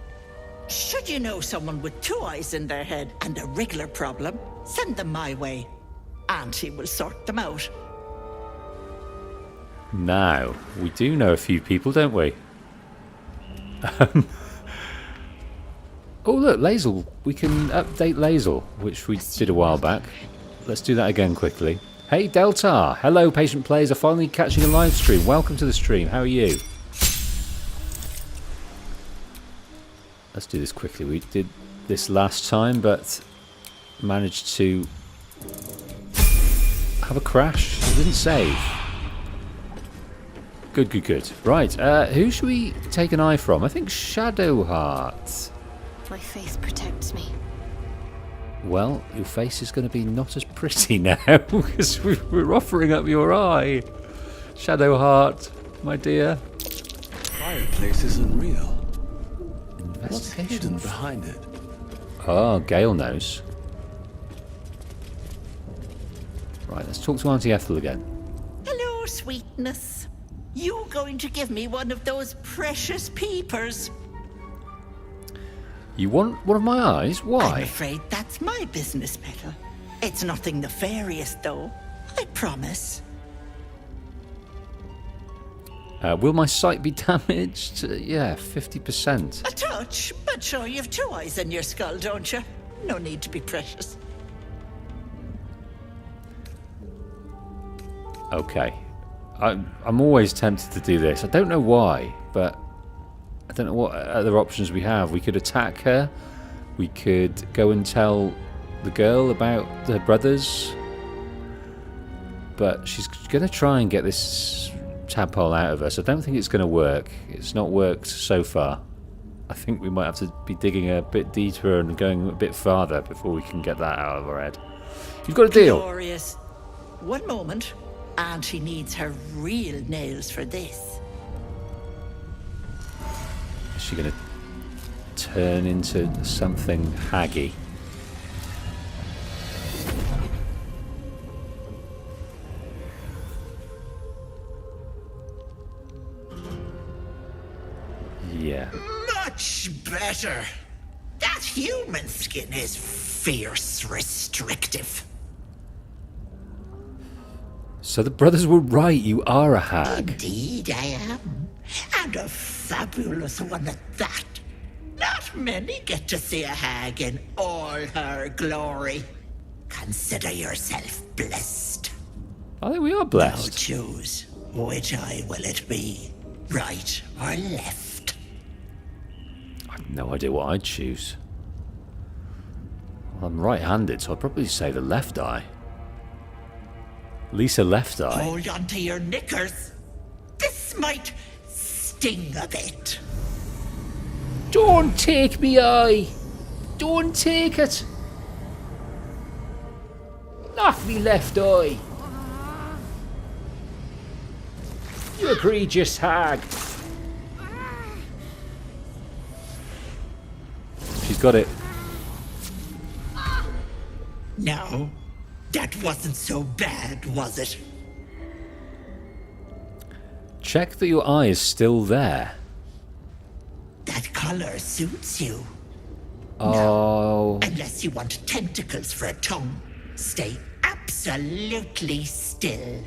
Should you know someone with 2 eyes in their head and a wriggler problem, send them my way. Auntie will sort them out. Now, we do know a few people, don't we? Oh, look, Lae'zel. We can update Lae'zel, which we did a while back. Let's do that again quickly. Hey, Delta. Hello, patient players are finally catching a live stream. Welcome to the stream. How are you? Let's do this quickly. We did this last time, but managed to have a crash. It didn't save. Good, good, good. Right, who should we take an eye from? I think Shadowheart. My face protects me. Well, your face is going to be not as pretty now because we're offering up your eye. Shadowheart, my dear. Fireplace isn't real. What's hidden behind it? Oh, Gale knows. Right, let's talk to Auntie Ethel again. Hello, sweetness. You going to give me one of those precious peepers? You want one of my eyes? I'm Why? afraid that's my business, Petal. It's nothing nefarious, though. I promise. Will my sight be damaged? Yeah, 50%. A touch, but sure you've 2 eyes in your skull, don't you? No need to be precious. Okay. I'm always tempted to do this. I don't know why, but I don't know what other options we have. We could attack her. We could go and tell the girl about her brothers. But she's going to try and get this tadpole out of us. I don't think it's going to work. It's not worked so far. I think we might have to be digging a bit deeper and going a bit farther before we can get that out of our head. You've got a deal. Glorious. One moment. Auntie needs her real nails for this. Is she going to turn into something haggy? Yeah. Much better. That human skin is fierce restrictive. So the brothers were right. You are a hag. Indeed I am. And a fabulous one at that. Not many get to see a hag in all her glory. Consider yourself blessed. I think we are Now blessed. choose. Which eye will it be? Right or left? I have no idea what I'd choose. I'll I'm right-handed, so I'd probably say the left eye. Lisa left eye. Hold on to your knickers. This might sting a bit. Don't take me eye! Don't take it! Not me left eye! You egregious hag! She's got it. No, that wasn't so bad, was it? Check that your eye is still there. That color suits you. Oh. Unless you want tentacles for a tongue, stay absolutely still.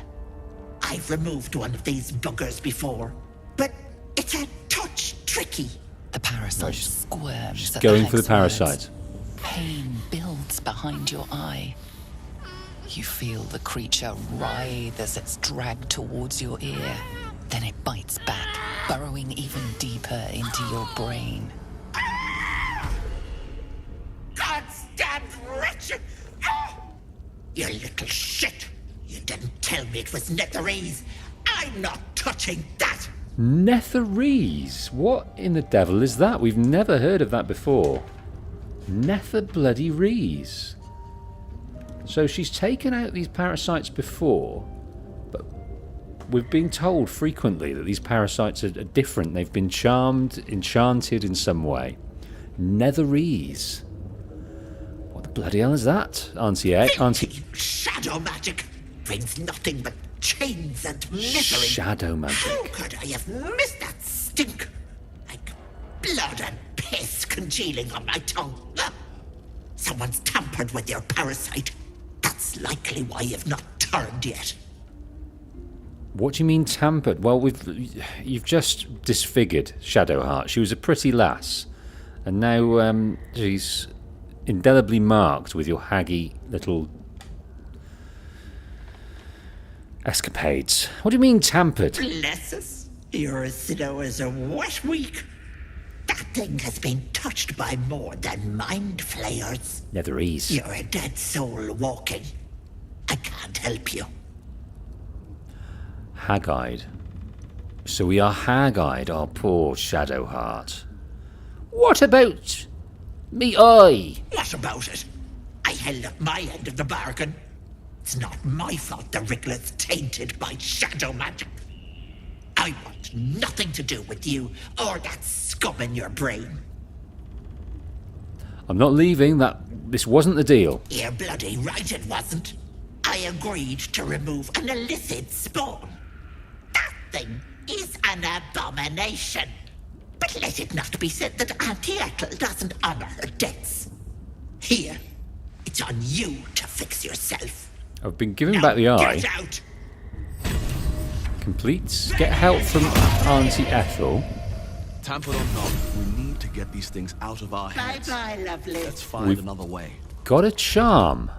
I've removed one of these buggers before, but it's a touch tricky. The parasite squirms. She's at going the for the hexwords. parasite. Pain builds behind your eye. You feel the creature writhe as it's dragged towards your ear. Then it bites back, burrowing even deeper into your brain. God's damned wretched! You little shit! You didn't tell me it was Netherese. I'm not touching that! Netherese? What in the devil is that? We've never heard of that before. Nether bloody Rees. So she's taken out these parasites before, but we've been told frequently that these parasites are different. They've been charmed, enchanted in some way. Netherese. What the bloody hell is that, Auntie A? Auntie... Shadow magic brings nothing but chains and misery. Shadow magic. How could I have missed that stink? Like blood and piss congealing on my tongue. Someone's tampered with your parasite. That's likely why you've not turned yet. What do you mean tampered? Well, you've just disfigured Shadowheart. She was a pretty lass, and now she's indelibly marked with your haggy little escapades. What do you mean tampered? Bless us. You're as slow as a wet week. That thing has been touched by more than mind flayers. Netherese. You're a dead soul walking. I can't help you. Hag-eyed. So we are hag-eyed, our poor Shadowheart. What about me eye? What about it? I held up my end of the bargain. It's not my fault the Wriggler's tainted by shadow magic. I want nothing to do with you or that scum in your brain. I'm not leaving. This wasn't the deal. You're bloody right it wasn't. I agreed to remove an illicit spawn. That thing is an abomination. But let it not be said that Auntie Ethel doesn't honor her debts. Here, it's on you to fix yourself. I've been giving back the eye. Get out! Complete. Get help from Auntie Ethel. Tampered or not, we need to get these things out of our heads. Bye-bye, lovely. Let's find another way. Got a charm.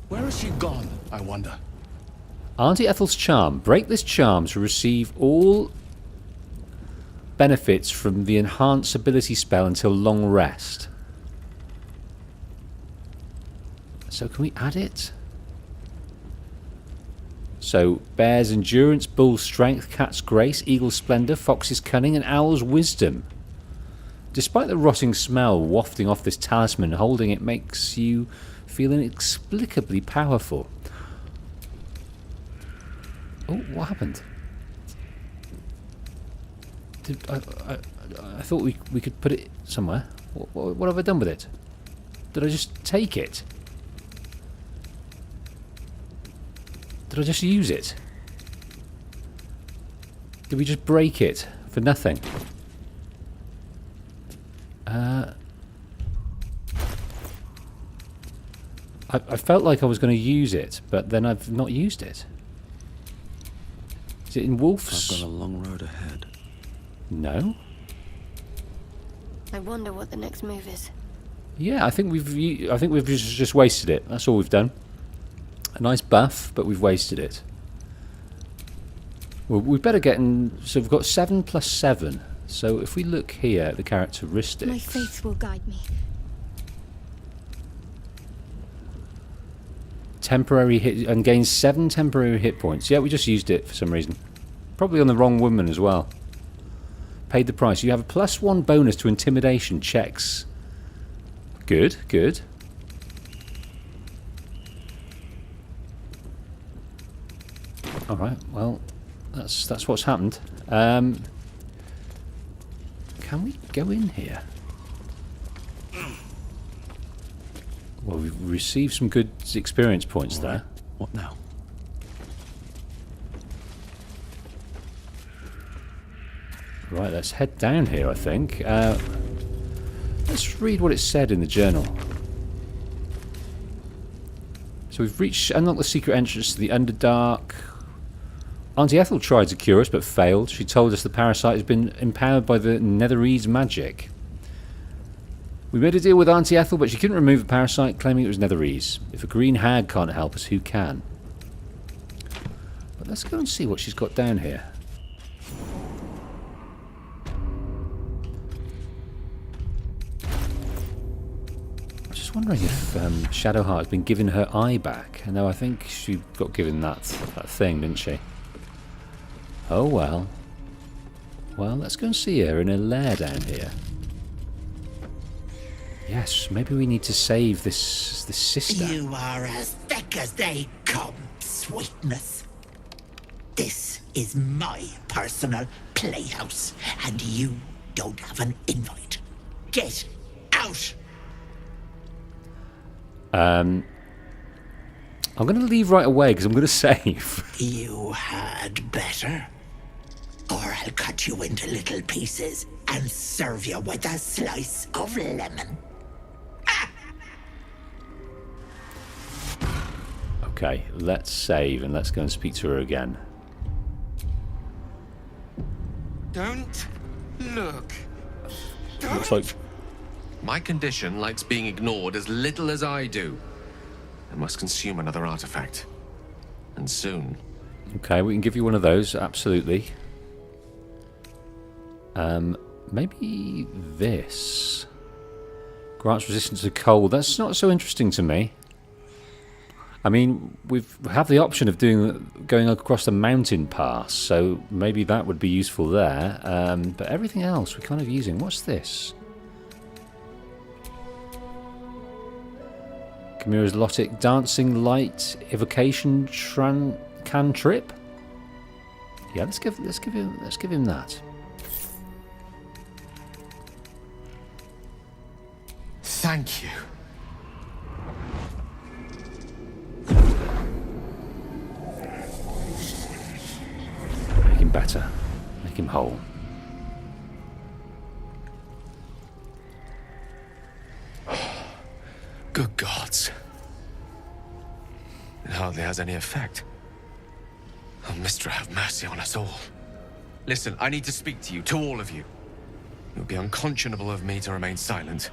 Where has she gone, I wonder? Auntie Ethel's charm. Break this charm to receive all benefits from the enhance ability spell until long rest. So can we add it? So, bear's endurance, bull's strength, cat's grace, eagle's splendor, fox's cunning, and owl's wisdom. Despite the rotting smell wafting off this talisman, holding it makes you feel inexplicably powerful. Oh, what happened? I thought we could put it somewhere. What have I done with it? Did I just take it? Did I just use it? Did we just break it for nothing? I felt like I was going to use it, but then I've not used it. Is it in Wolf's? I've got a long road ahead. No. I wonder what the next move is. Yeah, I think we've just wasted it. That's all we've done. A nice buff, but we've wasted it. Well, we better get in. So we've got 7 plus 7. So if we look here at the characteristics. My faith will guide me. Temporary hit and gains 7 temporary hit points. Yeah, we just used it for some reason. Probably on the wrong woman as well. Paid the price. You have a +1 bonus to intimidation checks. Good, good. All right. Well, that's what's happened. Can we go in here? Well, we've received some good experience points there. What now? Right, let's head down here, I think. Let's read what it said in the journal. So we've unlocked the secret entrance to the Underdark. Auntie Ethel tried to cure us, but failed. She told us the parasite has been empowered by the Netherese magic. We made a deal with Auntie Ethel, but she couldn't remove the parasite, claiming it was Netherese. If a green hag can't help us, who can? But let's go and see what she's got down here. I'm just wondering if Shadowheart has been given her eye back. No, I think she got given that thing, didn't she? Oh well. Well, let's go and see her in her lair down here. Yes, maybe we need to save this sister. You are as thick as they come, sweetness. This is my personal playhouse, and you don't have an invite. Get out! I'm going to leave right away because I'm going to save. You had better. Or I'll cut you into little pieces and serve you with a slice of lemon. Okay, let's save and let's go and speak to her again. Don't look. Looks like My condition likes being ignored as little as I do. I must consume another artifact. And soon. okay, we can give you one of those, absolutely. Maybe this grants resistance to cold. That's not so interesting to me. I mean, we have the option of going across the mountain pass, so maybe that would be useful there. But everything else we're kind of using. What's this? Chimera's Lotic Dancing Light Evocation Cantrip. Yeah, let's give him that. Thank you. Make him better. Make him whole. Good gods. It hardly has any effect. Oh, Mistra, have mercy on us all. Listen, I need to speak to you, to all of you. It would be unconscionable of me to remain silent.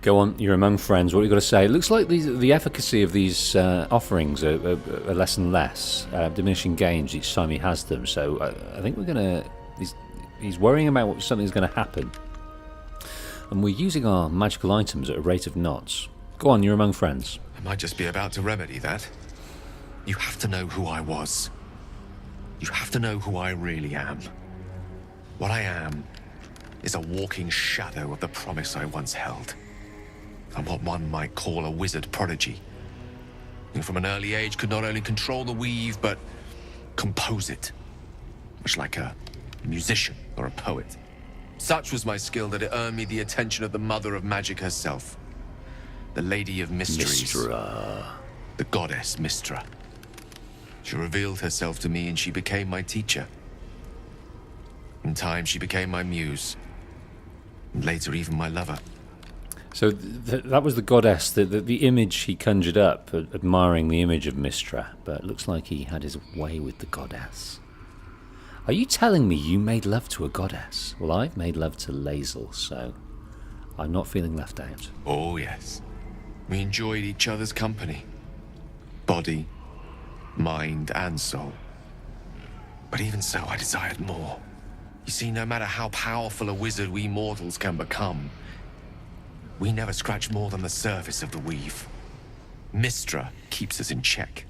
Go on, you're among friends. What have you got to say? It looks like the efficacy of these offerings are less and less, diminishing gains each time he has them. So I think we're going to... He's worrying about something's going to happen. And we're using our magical items at a rate of knots. Go on, you're among friends. I might just be about to remedy that. You have to know who I was. You have to know who I really am. What I am is a walking shadow of the promise I once held. I'm what one might call a wizard prodigy, who from an early age could not only control the weave, but compose it, much like a musician or a poet. Such was my skill that it earned me the attention of the mother of magic herself, the Lady of Mysteries, Mistra. The goddess Mistra. She revealed herself to me and she became my teacher. In time, she became my muse, and later even my lover. So that was the goddess, the image he conjured up, admiring the image of Mistra. But it looks like he had his way with the goddess. Are you telling me you made love to a goddess? Well, I've made love to Lae'zel, so I'm not feeling left out. Oh, yes. We enjoyed each other's company. Body, mind, and soul. But even so, I desired more. You see, no matter how powerful a wizard we mortals can become, we never scratch more than the surface of the weave. Mystra keeps us in check.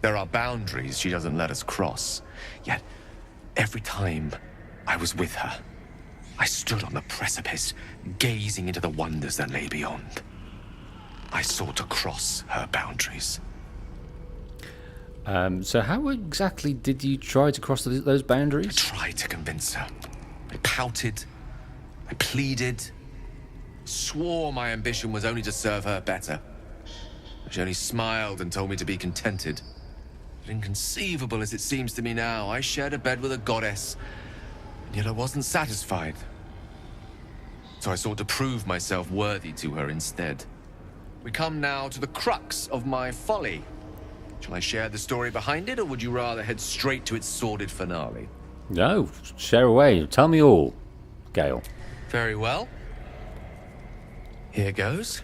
There are boundaries she doesn't let us cross. Yet, every time I was with her, I stood on the precipice, gazing into the wonders that lay beyond. I sought to cross her boundaries. So how exactly did you try to cross those boundaries? I tried to convince her. I pouted. I pleaded. Swore my ambition was only to serve her better. She only smiled and told me to be contented. But inconceivable as it seems to me now, I shared a bed with a goddess, and yet I wasn't satisfied. So I sought to prove myself worthy to her instead. We come now to the crux of my folly. Shall I share the story behind it, or would you rather head straight to its sordid finale? No, share away. Tell me all, Gale. Very well. Here goes.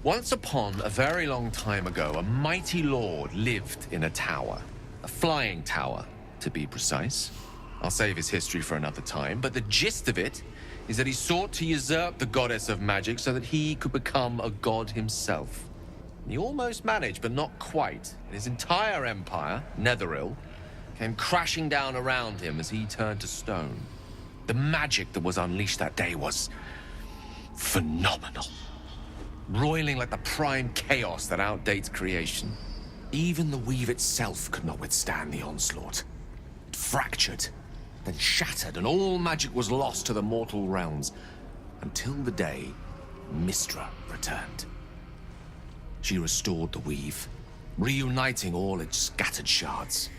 Once upon a very long time ago, a mighty lord lived in a tower. A flying tower, to be precise. I'll save his history for another time, but the gist of it is that he sought to usurp the goddess of magic so that he could become a god himself. He almost managed, but not quite. His entire empire, Netheril, came crashing down around him as he turned to stone. The magic that was unleashed that day was phenomenal. Roiling like the prime chaos that outdates creation. Even the weave itself could not withstand the onslaught. It fractured, then shattered, and all magic was lost to the mortal realms, until the day Mystra returned. She restored the weave, reuniting all its scattered shards.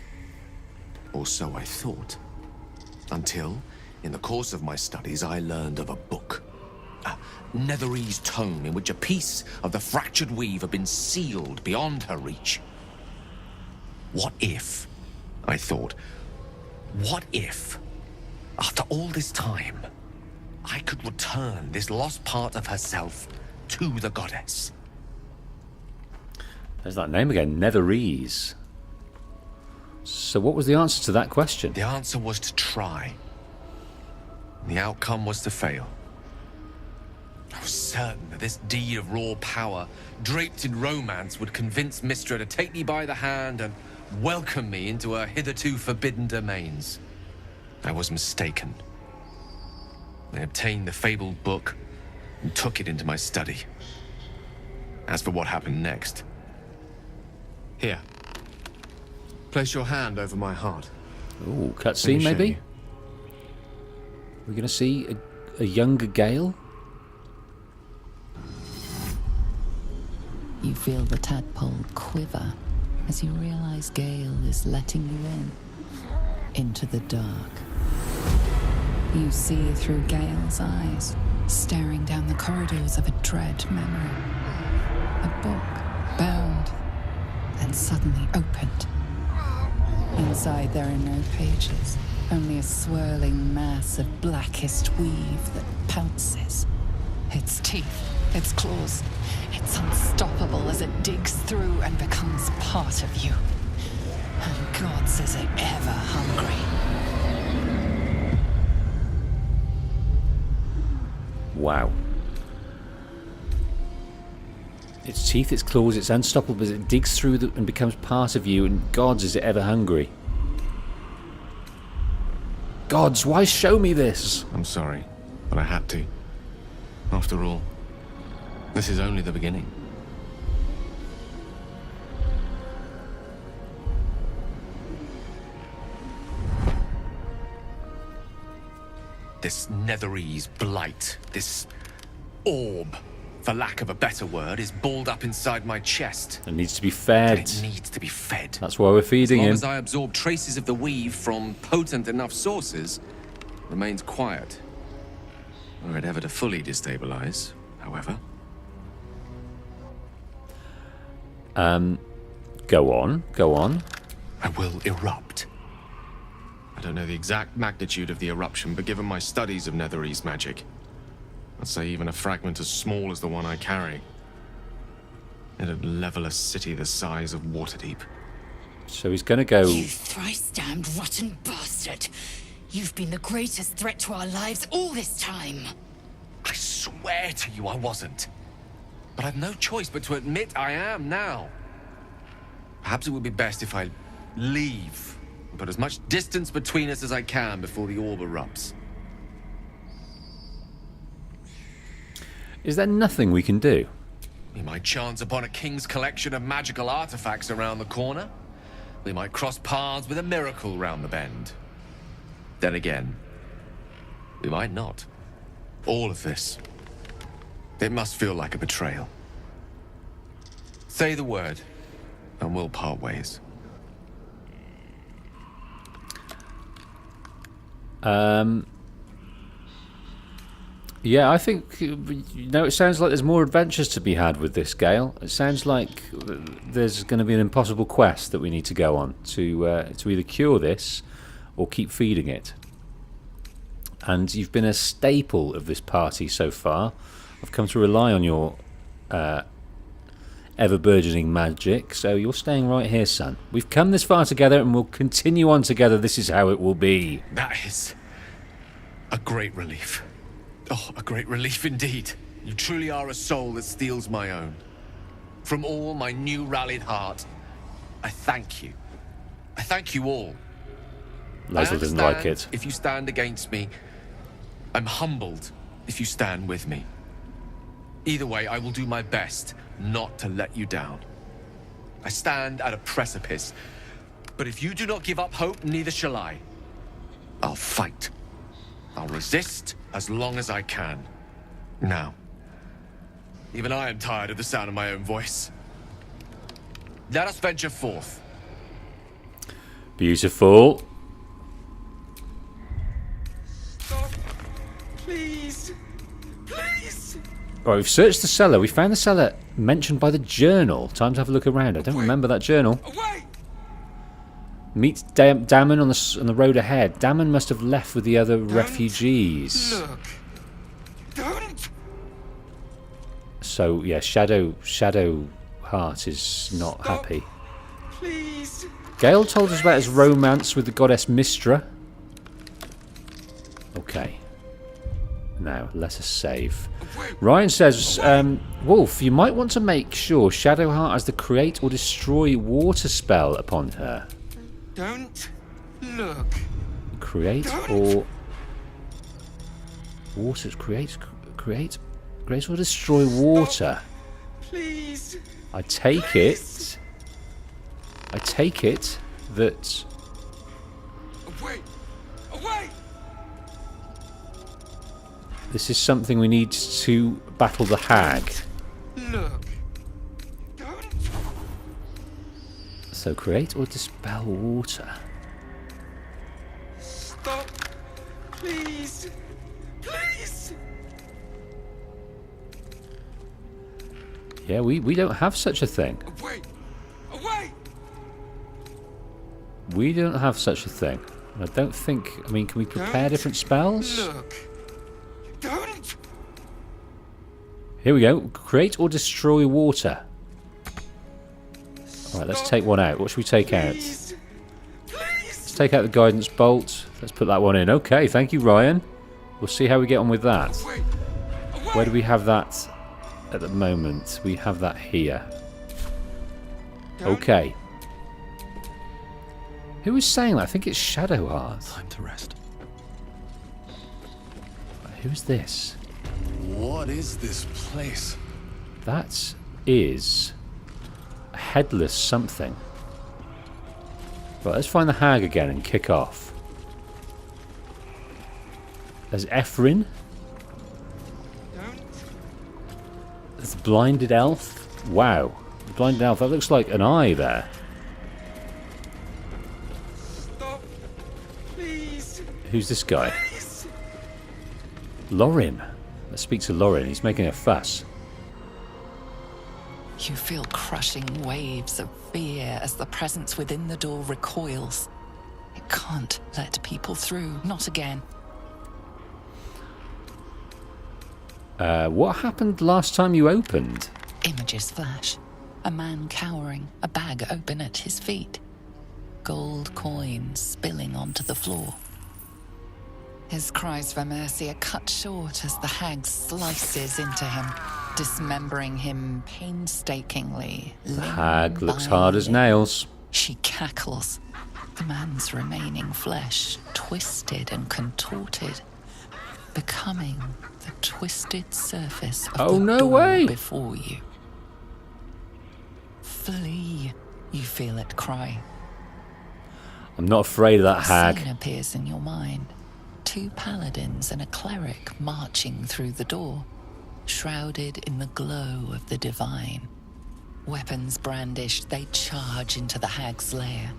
Or so I thought. Until, in the course of my studies, I learned of a book. A Netherese tome in which a piece of the fractured weave had been sealed beyond her reach. What if, I thought, what if, after all this time, I could return this lost part of herself to the goddess? There's that name again, Netherese. So what was the answer to that question? The answer was to try. The outcome was to fail. I was certain that this deed of raw power, draped in romance, would convince Mystra to take me by the hand and welcome me into her hitherto forbidden domains. I was mistaken. I obtained the fabled book and took it into my study. As for what happened next... Here. Place your hand over my heart. Ooh, cutscene maybe? We're going to see a younger Gale? You feel the tadpole quiver as you realize Gale is letting you in, into the dark. You see through Gale's eyes, staring down the corridors of a dread memory. A book, bound, and suddenly opened. Inside there are no pages, only a swirling mass of blackest weave that pounces. Its teeth, its claws, it's unstoppable as it digs through and becomes part of you. And gods, is it ever hungry. Wow. Its teeth, its claws, it's unstoppable as it digs through and becomes part of you, and gods, is it ever hungry. Gods, why show me this? I'm sorry, but I had to. After all, this is only the beginning. This Netherese blight, this orb, for lack of a better word, is balled up inside my chest. It needs to be fed. It needs to be fed. That's why we're feeding him. As long as I absorb traces of the weave from potent enough sources, it remains quiet. Were it ever to fully destabilize, however. Go on, go on. I will erupt. I don't know the exact magnitude of the eruption, but given my studies of Netherese magic, I'd say even a fragment as small as the one I carry, it'd level a city the size of Waterdeep. So he's gonna go... You thrice-damned rotten bastard! You've been the greatest threat to our lives all this time! I swear to you I wasn't. But I've no choice but to admit I am now. Perhaps it would be best if I leave and put as much distance between us as I can before the orb erupts. Is there nothing we can do? We might chance upon a king's collection of magical artifacts around the corner. We might cross paths with a miracle round the bend. Then again, we might not. All of this. It must feel like a betrayal. Say the word, and we'll part ways. Yeah, I think, it sounds like there's more adventures to be had with this, Gale. It sounds like there's going to be an impossible quest that we need to go on to either cure this or keep feeding it. And you've been a staple of this party so far. I've come to rely on your ever-burgeoning magic, so you're staying right here, son. We've come this far together and we'll continue on together. This is how it will be. That is a great relief. Oh, a great relief indeed. You truly are a soul that steals my own. From all my new rallied heart, I thank you. I thank you all. Lae'zel doesn't like it. If you stand against me, I'm humbled if you stand with me. Either way, I will do my best not to let you down. I stand at a precipice, but if you do not give up hope, neither shall I. I'll fight. I'll resist as long as I can. Now, even I am tired of the sound of my own voice. Let us venture forth. Beautiful. Stop. Please. Please. Right, we've searched the cellar. We found the cellar mentioned by the journal. Time to have a look around. I don't remember that journal. Meet Damon on the road ahead. Damon must have left with the other refugees. Look. Don't. So yeah, Shadow Heart is not happy. Please. Gale told us about his romance with the goddess Mystra. Okay. Now, let us save. Ryan says, Wolf, you might want to make sure Shadowheart has the create or destroy water spell upon her. Don't look. Create or water. Create or destroy water. Please. I take it that Away. this is something we need to battle the hag. Look. So create or dispel water. Stop. Please. Please. Yeah, we don't have such a thing. Away. We don't have such a thing. I don't think... I mean, can we prepare different spells? Look. Don't. Here we go. Create or destroy water. Alright, let's take one out. What should we take out? Let's take out the guidance bolt. Let's put that one in. Okay, thank you, Ryan. We'll see how we get on with that. Where do we have that at the moment? We have that here. Okay. Who was saying that? I think it's Shadowheart. Time to rest. Who's this? What is this place? That is a headless something. Right, let's find the hag again and kick off. There's Ephrin. There's the blinded elf. Wow. The blinded elf, that looks like an eye there. Stop. Please. Who's this guy? Larian. Let's speak to Larian. He's making a fuss. You feel crushing waves of fear as the presence within the door recoils. It can't let people through. Not again. What happened last time you opened? Images flash. A man cowering, a bag open at his feet. Gold coins spilling onto the floor. His cries for mercy are cut short as the hag slices into him. dismembering him painstakingly. The hag looks hard as nails. She cackles, the man's remaining flesh twisted and contorted, becoming the twisted surface of the door before you. Flee, you feel it cry. I'm not afraid of that hag. A scene appears in your mind. 2 paladins and a cleric marching through the door, shrouded in the glow of the divine. Weapons brandished, they charge into the hag's lair.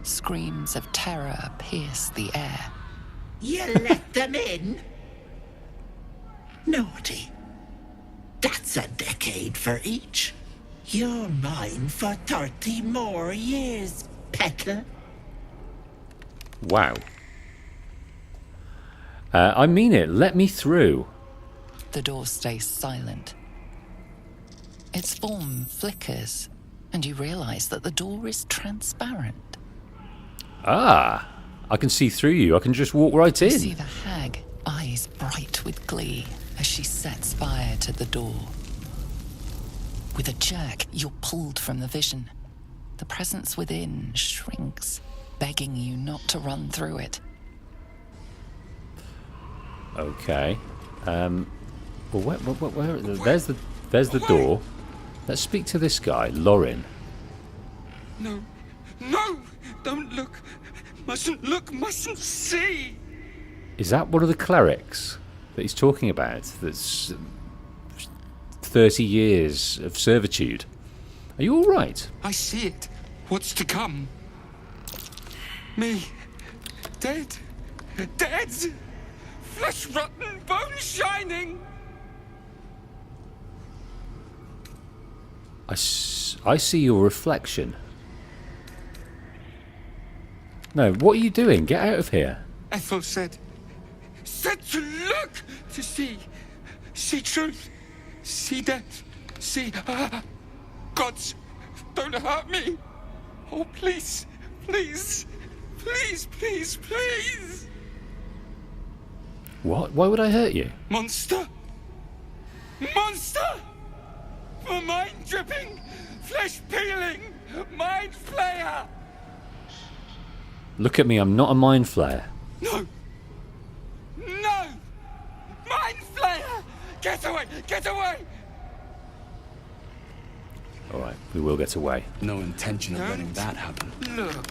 Screams of terror pierce the air. You let them in? Naughty. That's a decade for each. You're mine for 30 more years, peddler. Wow. I mean it. Let me through. The door stays silent. Its form flickers, and you realize that the door is transparent. Ah, I can see through you. I can just walk right in. You see the hag, eyes bright with glee, as she sets fire to the door. With a jerk, you're pulled from the vision. The presence within shrinks, begging you not to run through it. Okay. Well, where there's the door. Let's speak to this guy, Larian. No, no! Don't look! Mustn't look, mustn't see! Is that one of the clerics that he's talking about? That's 30 years of servitude. Are you all right? I see it. What's to come? Me. Dead. Dead! Flesh rotten, bone shining! I see your reflection. No, what are you doing? Get out of here. Ethel said to look, to see truth, see death, see... Gods, don't hurt me. Oh, please, please, please, please, please. What? Why would I hurt you? Monster! Monster! For mind dripping, flesh peeling, mind flayer! Look at me, I'm not a mind flayer. No! No! Mind flayer! Get away! Get away! Alright, we will get away. No intention of letting that happen. Look!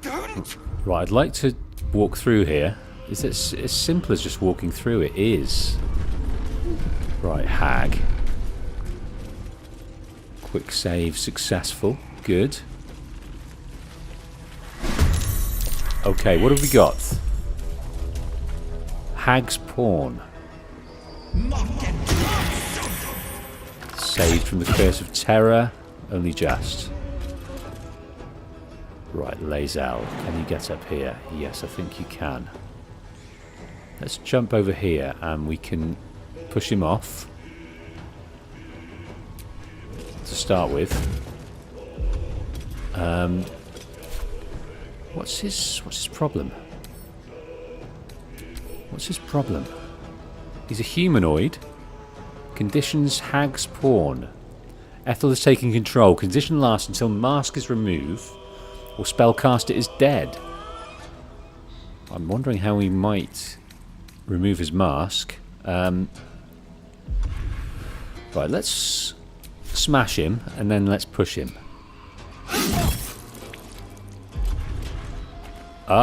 Don't! Right, I'd like to walk through here. Is it as simple as just walking through? It is. Right, hag. Quick save successful. Good. Okay, what have we got? Hag's Pawn. Saved from the curse of terror. Only just. Right, Lazel. Can you get up here? Yes, I think you can. Let's jump over here and we can push him off. To start with. What's his problem? What's his problem? He's a humanoid. Conditions Hag's Pawn. Ethel is taking control. Condition lasts until mask is removed or spellcaster is dead. I'm wondering how we might remove his mask. Right, let's smash him and then let's push him.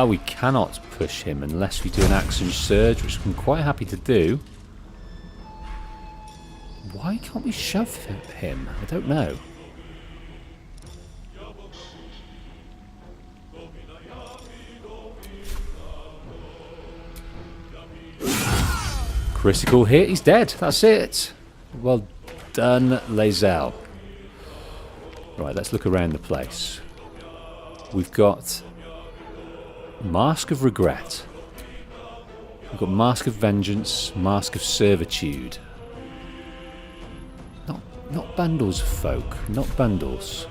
We cannot push him unless we do an action surge, which I'm quite happy to do. Why can't we shove him? I don't know. Critical hit, he's dead. That's it. Well done, Lazel. Right, let's look around the place. We've got Mask of Regret. We've got Mask of Vengeance, Mask of Servitude. Not bundles of folk, not bundles.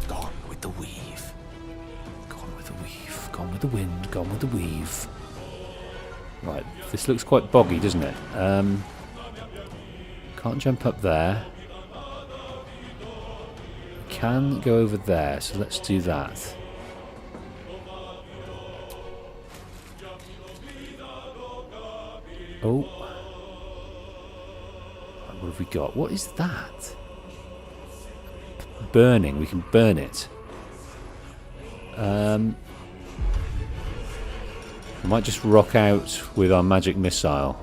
Gone with the weave. Gone with the weave, gone with the wind, gone with the weave. Right, this looks quite boggy, doesn't it? Can't jump up there. Can go over there, so let's do that. Oh. What have we got? What is that? Burning. We can burn it. I might just rock out with our magic missile.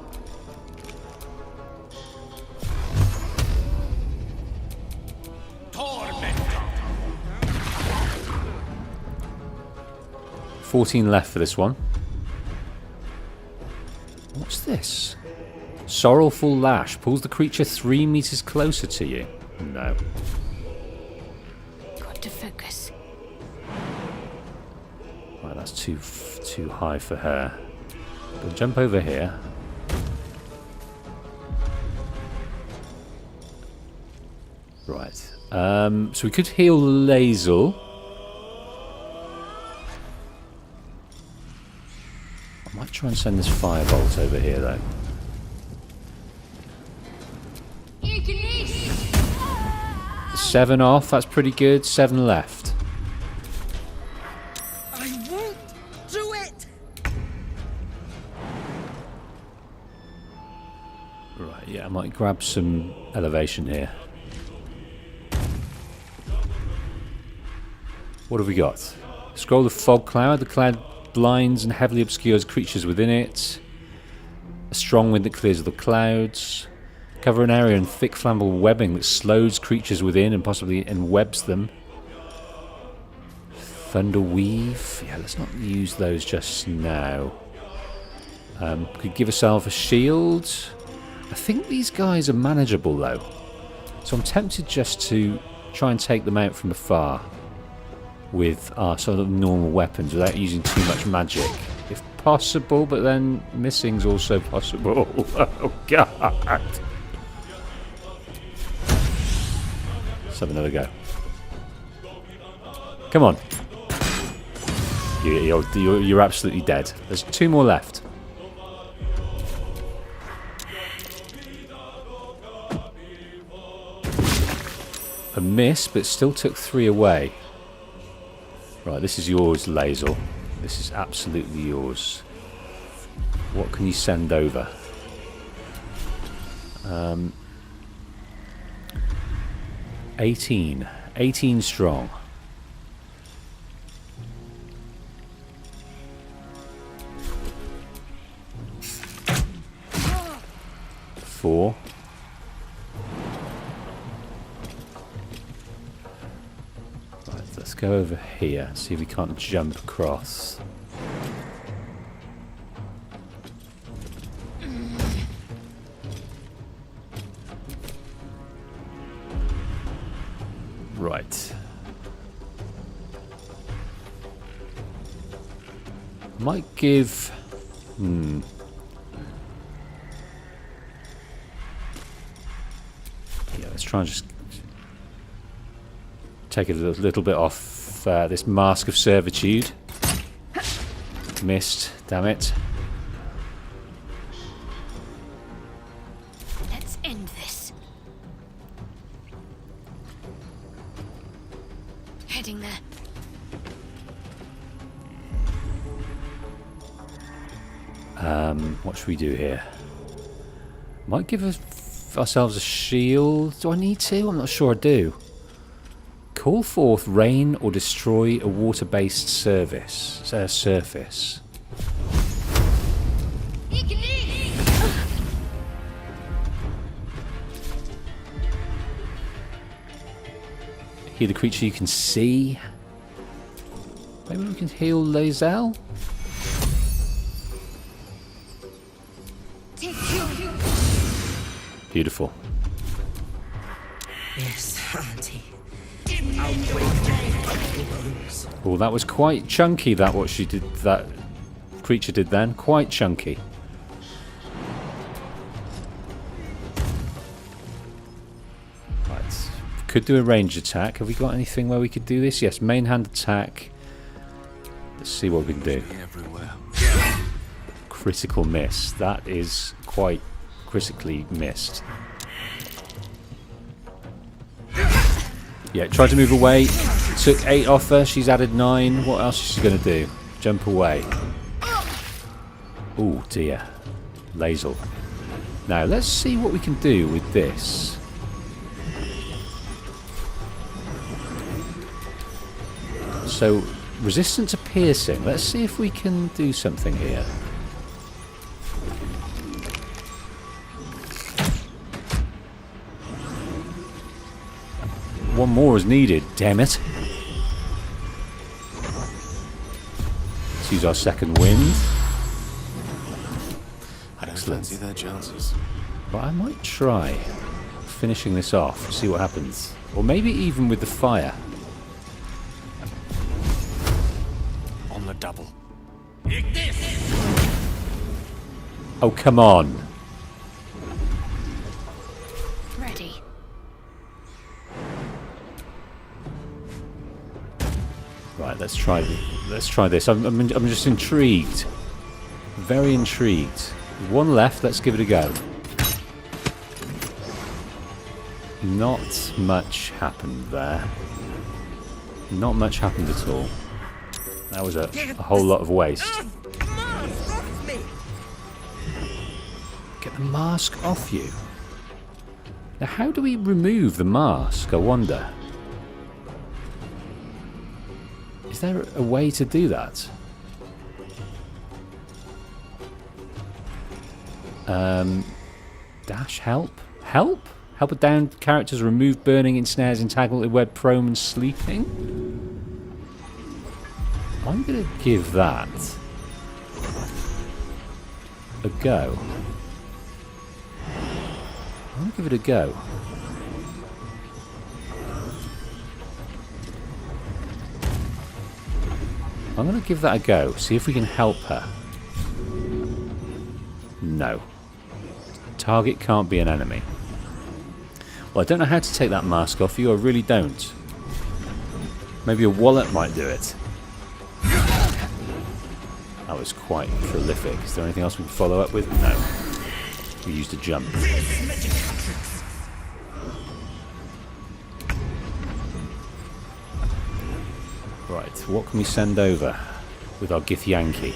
Torment. 14 left for this one. What's this? Sorrowful Lash pulls the creature 3 meters closer to you. No. Got to focus. Right, that's too high for her. We'll jump over here. Right. So we could heal Lazel. I might try and send this firebolt over here, though. Seven off. That's pretty good. 7 left. I won't do it! Right, yeah, I might grab some elevation here. What have we got? Scroll the fog cloud. The cloud blinds and heavily obscures creatures within it. A strong wind that clears the clouds. Cover an area in thick flammable webbing that slows creatures within and possibly enwebs them. Thunder Weave. Yeah, let's not use those just now. Could give ourselves a shield. I think these guys are manageable though. So I'm tempted just to try and take them out from afar with our sort of normal weapons without using too much magic. If possible, but then missing's also possible. Oh god. Let's have another go. Come on. You're absolutely dead. There's 2 more left. A miss, but still took 3 away. Right, this is yours, Lazel. This is absolutely yours. What can you send over? 18. 18 strong. Four. Right, let's go over here, see if we can't jump across. Right. Might give... Yeah, let's try and just take it a little bit off this Mask of Servitude. Missed, damn it. Let's end this. Heading there. What should we do here? Might give ourselves a shield. Do I need to? I'm not sure I do. Call forth rain or destroy a water-based surface. Heal the creature you can see. Maybe we can heal Lazel? Beautiful. Yes, Auntie. Oh, that was quite chunky, that what she did, that creature did then. Quite chunky. Right. Could do a ranged attack. Have we got anything where we could do this? Yes, main hand attack. Let's see what we can do. critical miss. That is quite critically missed. Yeah, tried to move away. Took 8 off her. She's added 9. What else is she going to do? Jump away. Oh dear. Lazel. Now, let's see what we can do with this. So, resistant to piercing. Let's see if we can do something here. One more is needed, damn it. Let's use our second wind. Excellent. Fancy their chances. But I might try finishing this off, see what happens. Or maybe even with the fire. On the double. Oh, come on. Ready. Right, let's try this. I'm just intrigued. Very intrigued. One left, let's give it a go. Not much happened there. Not much happened at all. That was a whole lot of waste. Get the mask off you. Now, how do we remove the mask, I wonder? Is there a way to do that? Dash help? Help? Help a downed characters remove burning, ensnares, entangled, web, prone, and sleeping? I'm going to give that a go. I'm going to give it a go. I'm going to give that a go. See if we can help her. No. Target can't be an enemy. Well, I don't know how to take that mask off you. I really don't. Maybe a wallet might do it. That was quite prolific. Is there anything else we can follow up with? No. We used a jump. Right, what can we send over with our Githyanki?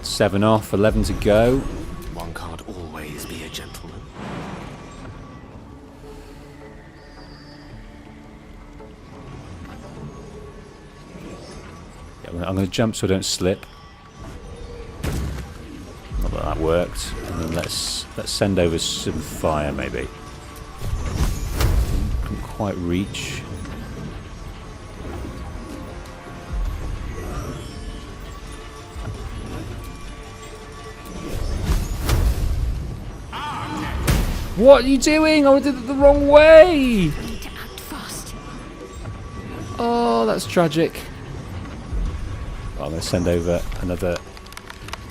7 off, 11 to go. One can't always be a gentleman. Yeah, I'm going to jump so I don't slip. Not that that worked. And then let's send over some fire, maybe. Couldn't quite reach. What are you doing? I did it the wrong way! I need to act fast. Oh, that's tragic. Well, I'm going to send over another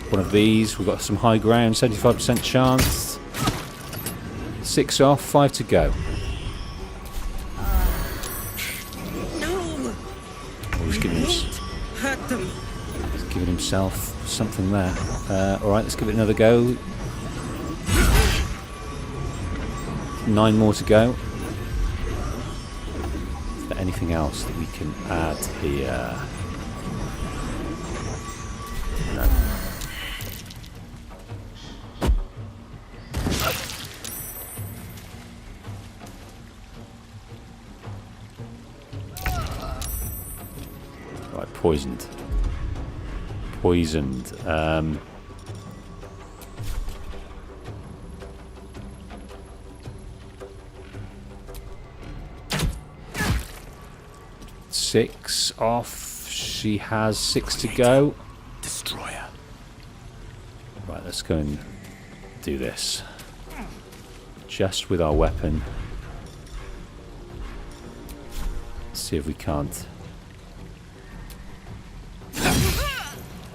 one of these. We've got some high ground, 75% chance. 6 off, 5 to go. No! Oh, he's giving Hurt them. He's giving himself something there. Alright, let's give it another go. 9 more to go. Is there anything else that we can add here? No. Right, poisoned. Poisoned. 6 off. She has 6 to go. Destroyer. Right, let's go and do this. Just with our weapon. See if we can't.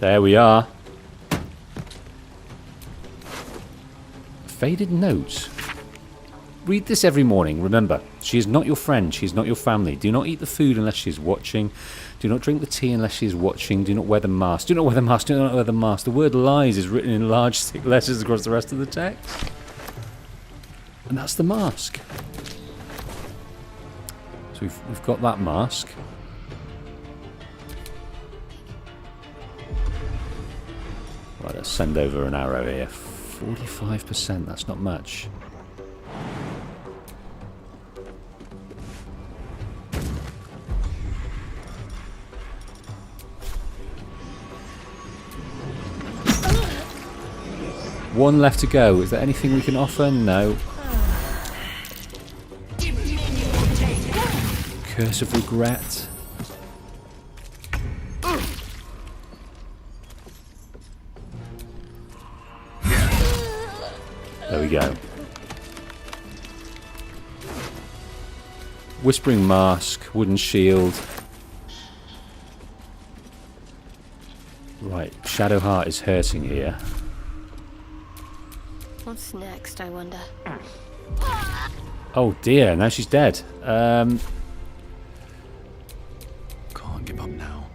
There we are. Faded note. read this every morning. Remember, she is not your friend. She is not your family. Do not eat the food unless she is watching. Do not drink the tea unless she is watching. Do not wear the mask. Do not wear the mask. Do not wear the mask. The word lies is written in large thick letters across the rest of the text. And that's the mask. So we've got that mask. Right, let's send over an arrow here. 45%, that's not much. One left to go. Is there anything we can offer? No. Curse of regret. There we go. Whispering mask, wooden shield. Right, Shadowheart is hurting here. What's next, I wonder? Oh dear, now she's dead. Can't give up now.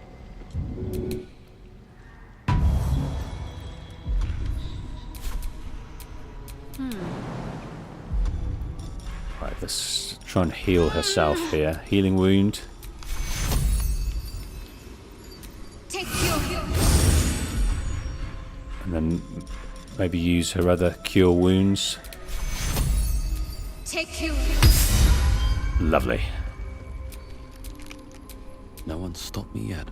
Right, let's try and heal herself here. Healing wound. And then maybe use her other cure wounds. Lovely. No one's stopped me yet.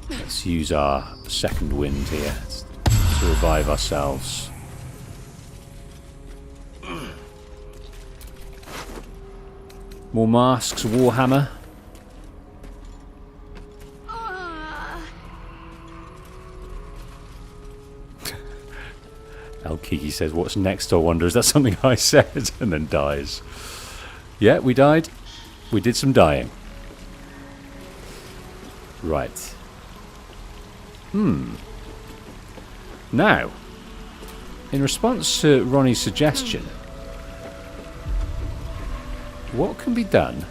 Let's use our second wind here to revive ourselves. More masks, Warhammer. El Kiki says, "What's next? I wonder." Is that something I said? And then dies. Yeah, we died. We did some dying. Right. Now, in response to Ronnie's suggestion, what can be done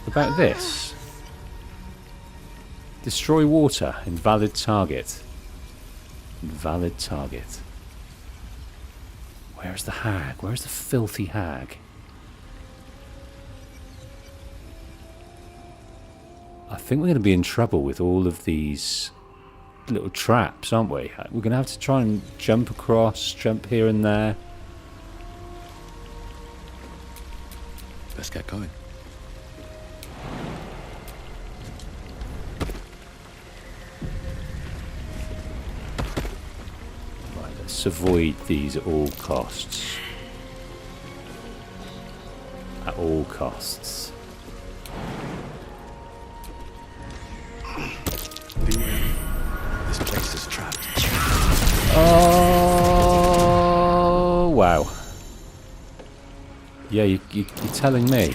about this? Destroy water. Invalid target. Invalid target. Where's the hag? Where's the filthy hag? I think we're going to be in trouble with all of these little traps, aren't we? We're going to have to try and jump across, jump here and there. Let's get going. Right, let's avoid these at all costs. At all costs. This place is trapped. Oh, wow. Yeah, you're telling me.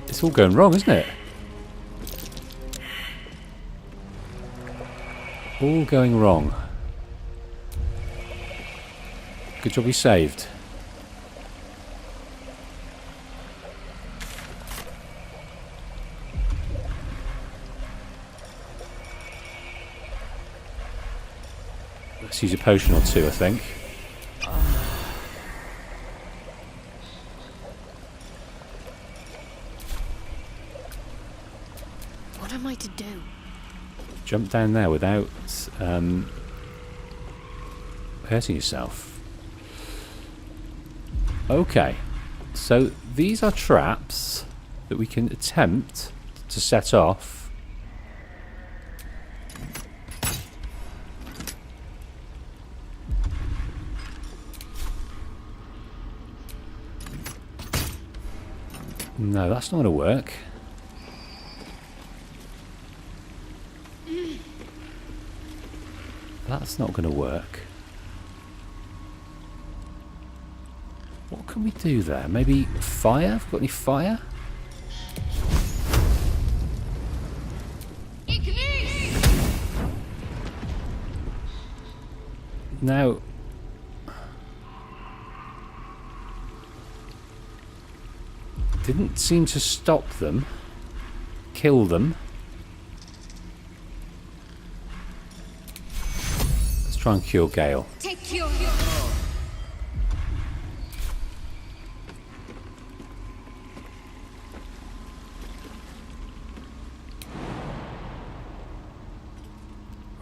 It's all going wrong, isn't it? All going wrong. Good job we saved. Let's use a potion or two, I think. What am I to do? Jump down there without hurting yourself. Okay, so these are traps that we can attempt to set off. No, that's not going to work. That's not going to work. What can we do there? Maybe fire? Have we got any fire? Now, didn't seem to stop them, kill them. Let's try and cure Gale. Take your...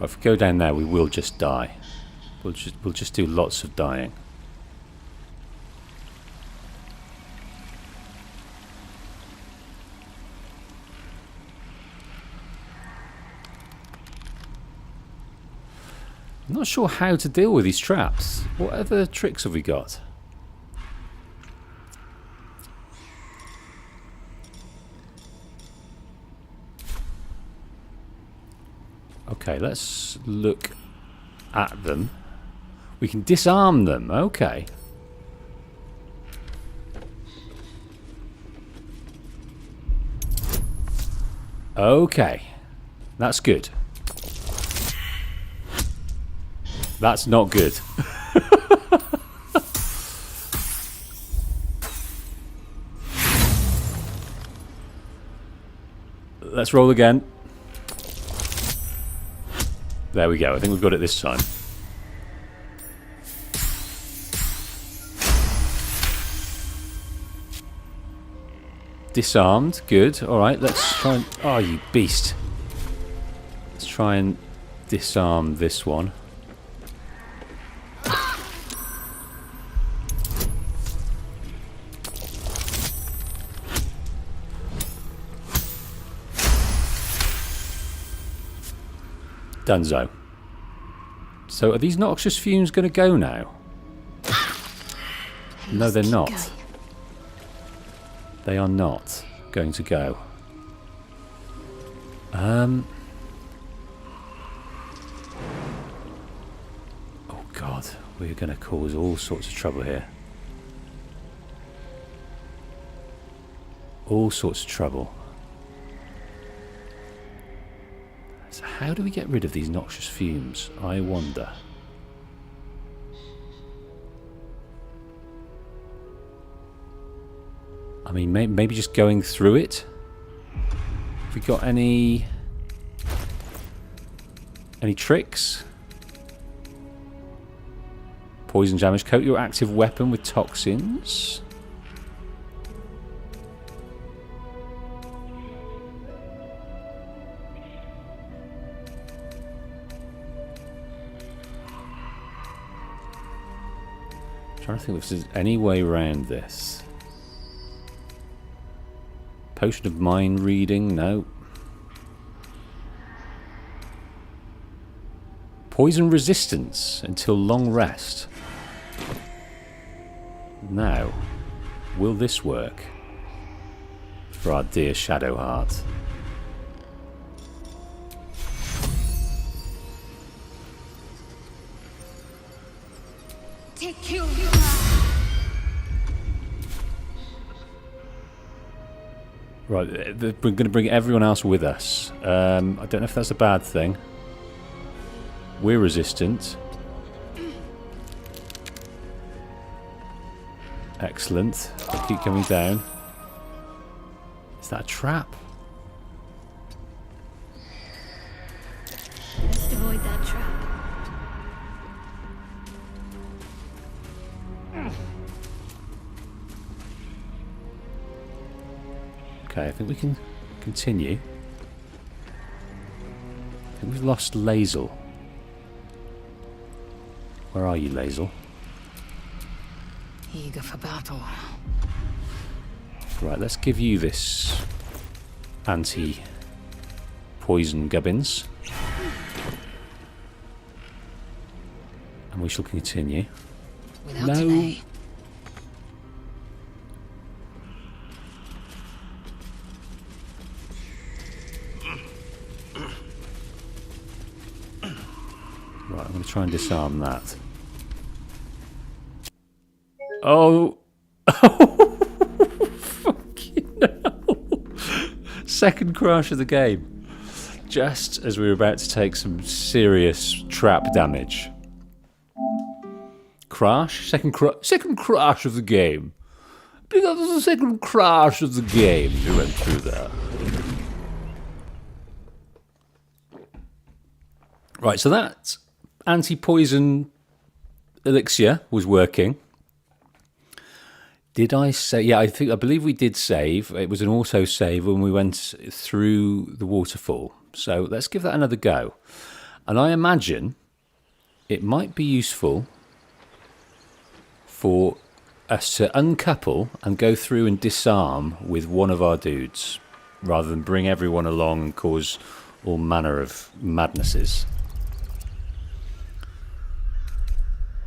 If we go down there, we will just die. We'll just do lots of dying. I'm not sure how to deal with these traps. What other tricks have we got? Okay, let's look at them. We can disarm them. Okay. Okay. That's good. That's not good. Let's roll again. There we go. I think we've got it this time. Disarmed. Good. Alright, let's try and... Oh, you beast. Let's try and disarm this one. Dunzo. So are these noxious fumes going to go now? No, they're not. They are not going to go. Oh God, we're going to cause all sorts of trouble here. All sorts of trouble. So how do we get rid of these noxious fumes? I wonder. I mean, maybe just going through it? Have we got any tricks? Poison damage. Coat your active weapon with toxins. Trying to think if there's any way around this. Potion of mind reading, no. Poison resistance until long rest. Now, will this work for our dear Shadowheart? Take you. Right, we're going to bring everyone else with us. I don't know if that's a bad thing. We're resistant. Excellent. They keep coming down. Is that a trap? Let's avoid that trap. Okay, I think we can continue. I think we've lost Lazel. Where are you, Lazel? Eager for battle. Right, let's give you this anti-poison gubbins. And we shall continue. Without no. delay. Right, I'm going to try and disarm that. Oh! Fucking hell! Second crash of the game. Just as we were about to take some serious trap damage. crash? Second crash of the game. Because of the second crash of the game. You went through there. Right, so that anti-poison elixir was working. Did I say? Yeah, I believe we did save. It was an auto save when we went through the waterfall. So let's give that another go. And I imagine it might be useful for us to uncouple and go through and disarm with one of our dudes, rather than bring everyone along and cause all manner of madnesses.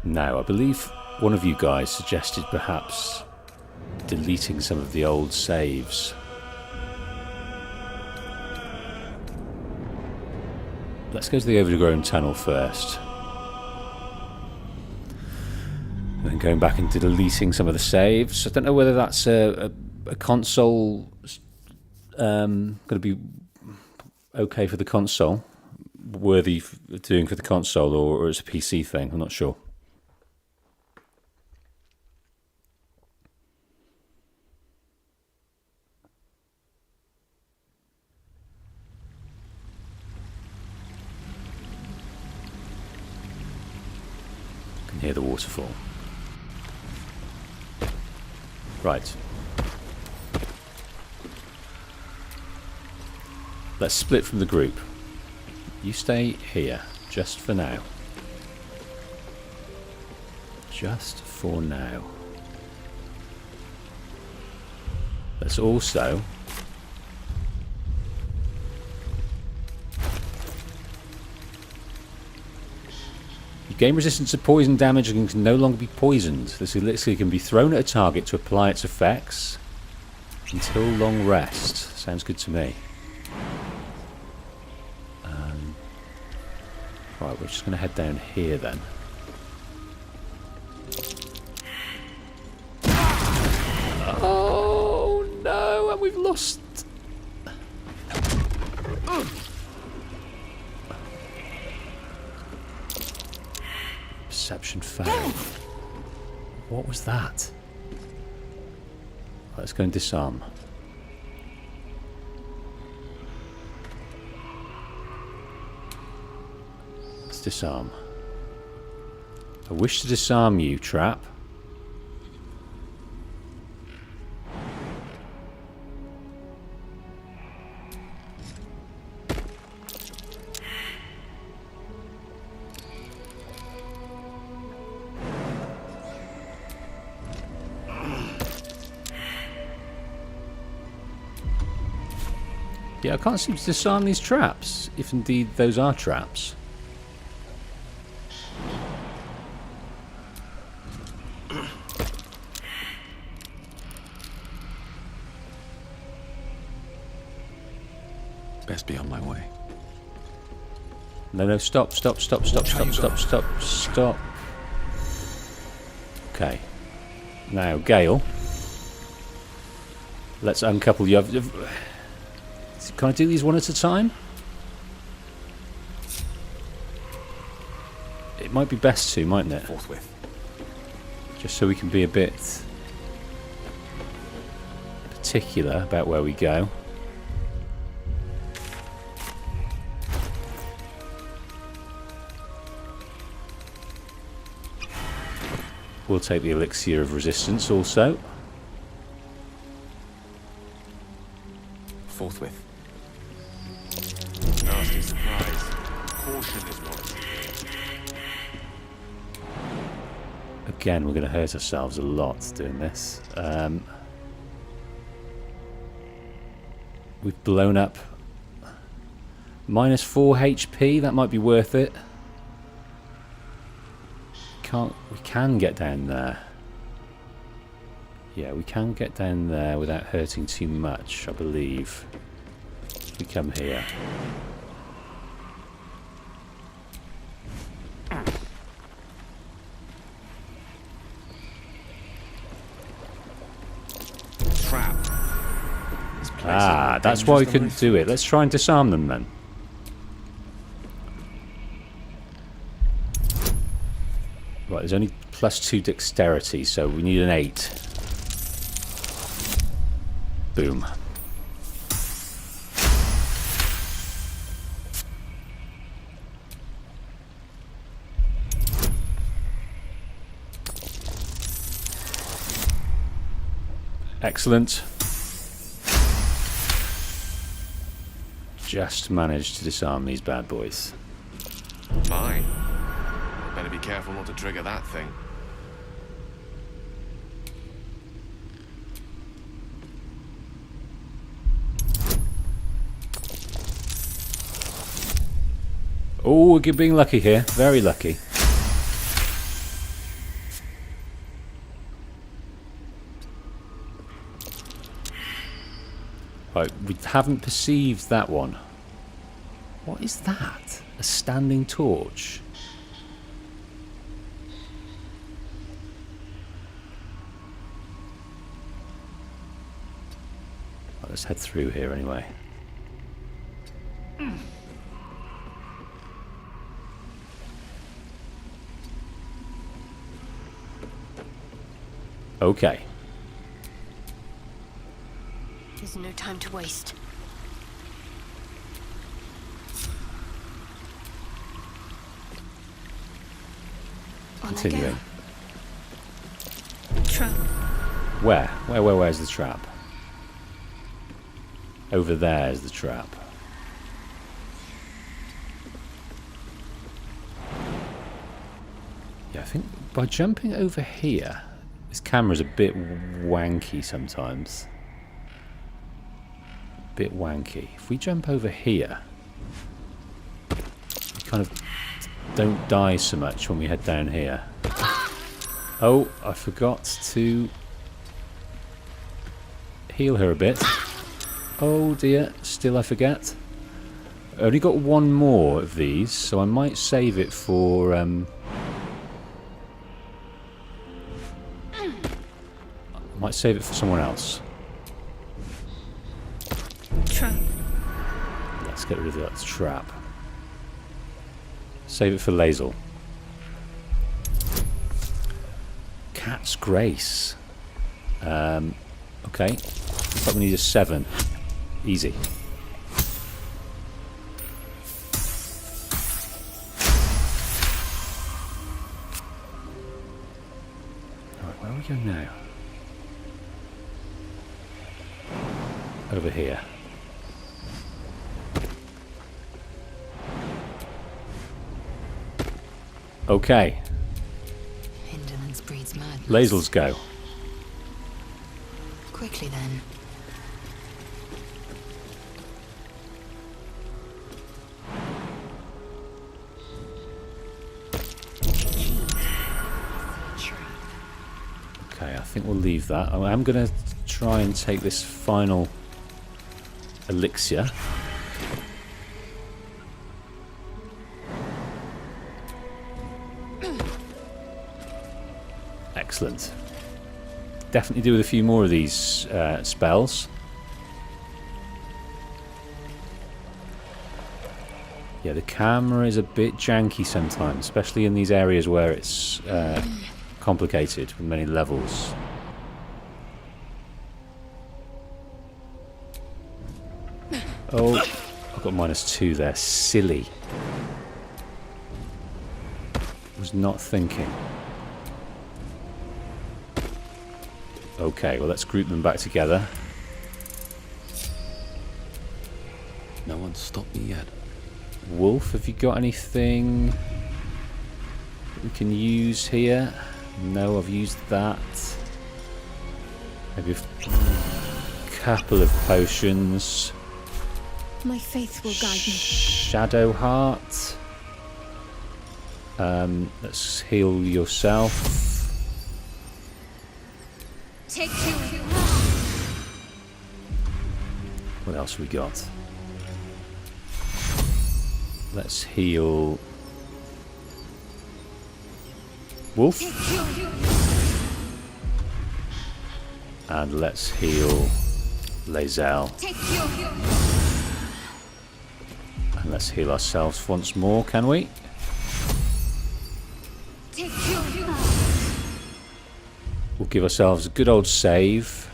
Now, I believe one of you guys suggested perhaps deleting some of the old saves. Let's go to the overgrown tunnel first. And then going back into deleting some of the saves. I don't know whether that's a console going to be okay for the console, worthy of doing for the console, or it's a PC thing. I'm not sure. Near the waterfall. Right. Let's split from the group. You stay here, just for now. Just for now. Let's also gain resistance to poison damage and can no longer be poisoned. This elixir can be thrown at a target to apply its effects until long rest. Sounds good to me. Right, we're just going to head down here then. Oh no, and we've lost. Perception failed. What was that? Let's go and disarm. Let's disarm. I wish to disarm you, trap. Yeah, I can't seem to disarm these traps, if indeed those are traps. Best be on my way. No, stop. Okay. Now, Gale. Let's uncouple you. Can I do these one at a time? It might be best to, mightn't it? Forthwith. Just so we can be a bit particular about where we go. We'll take the elixir of resistance also. Forthwith. Nasty surprise. Caution is warranted. Again, we're going to hurt ourselves a lot doing this. We've blown up -4 HP. That might be worth it. We can get down there. Yeah, we can get down there without hurting too much, I believe. If we come here. Trap. Ah, that's why we couldn't do it. Let's try and disarm them then. Right, there's only +2 dexterity, so we need an 8. Boom. Excellent. Just managed to disarm these bad boys. Fine. Better be careful not to trigger that thing. Oh, we're being lucky here. Very lucky. Right, we haven't perceived that one. What is that? A standing torch? Right, let's head through here anyway. Okay. There's no time to waste. Continuing. Trap. Where's the trap? Over there is the trap. Yeah, I think by jumping over here, this camera's a bit wanky sometimes. Bit wanky. If we jump over here, we kind of don't die so much when we head down here. Oh, I forgot to heal her a bit. Oh dear, still I forget. I only got one more of these, so I might save it for someone else. Trap. Let's get rid of that trap. Save it for Lae'zel. Cat's Grace. Okay. Looks like we need a 7. Easy. Alright, where are we going now? Over here. Okay. Indolence breeds madness. Lae'zel's go. Quickly then. Okay, I think we'll leave that. I am going to try and take this final elixir. Excellent. Definitely do with a few more of these spells. Yeah, the camera is a bit janky sometimes, especially in these areas where it's complicated with many levels. Oh, I've got -2 there. Silly. Was not thinking. Okay, well let's group them back together. No one's stopped me yet. Wolf, have you got anything that we can use here? No, I've used that. Maybe a couple of potions. My faith will guide me. Shadow Heart. Let's heal yourself. Take you. What else have we got? Let's heal Wolf. And let's heal Lae'zel. And let's heal ourselves once more, can we? give ourselves a good old save.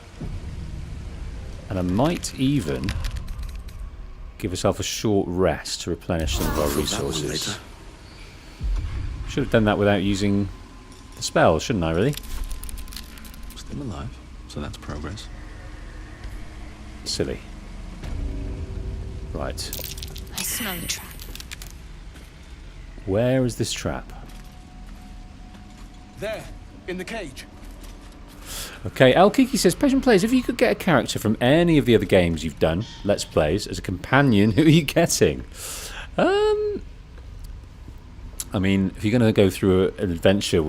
And I might even give ourselves a short rest to replenish some of our resources. Should have done that without using the spell, shouldn't I, really? Still alive, so that's progress. Silly. Right. I smell the trap. Where is this trap? There, in the cage. Okay, Al Kiki says, Patient Players, if you could get a character from any of the other games you've done, Let's Plays, as a companion, who are you getting? I mean, if you're going to go through an adventure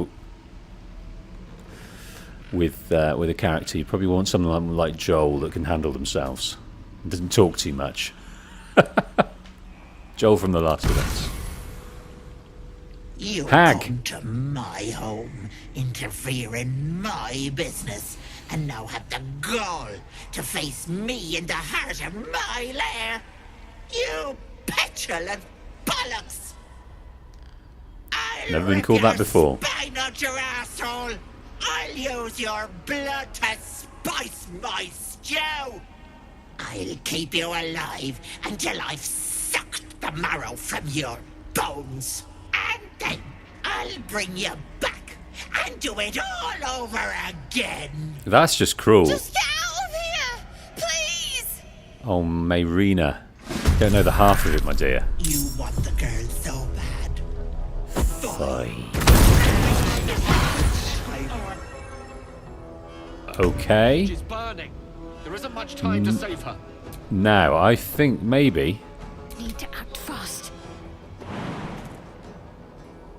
with a character, you probably want someone like Joel that can handle themselves. Doesn't talk too much. Joel from The Last of Us. You Hag. come to my home, interfere in my business, and now have the gall to face me in the heart of my lair. You petulant bollocks! Never been called that before. Spine out your asshole! I'll use your blood to spice my stew! I'll keep you alive until I've sucked the marrow from your bones. And then I'll bring you back and do it all over again. That's just cruel. Just get out of here! Please! Oh, Mayrina. Don't know the half of it, my dear. You want the girl so bad. Fine. Okay. She's burning. There isn't much time to save her. Now, I think maybe... Need to act fast.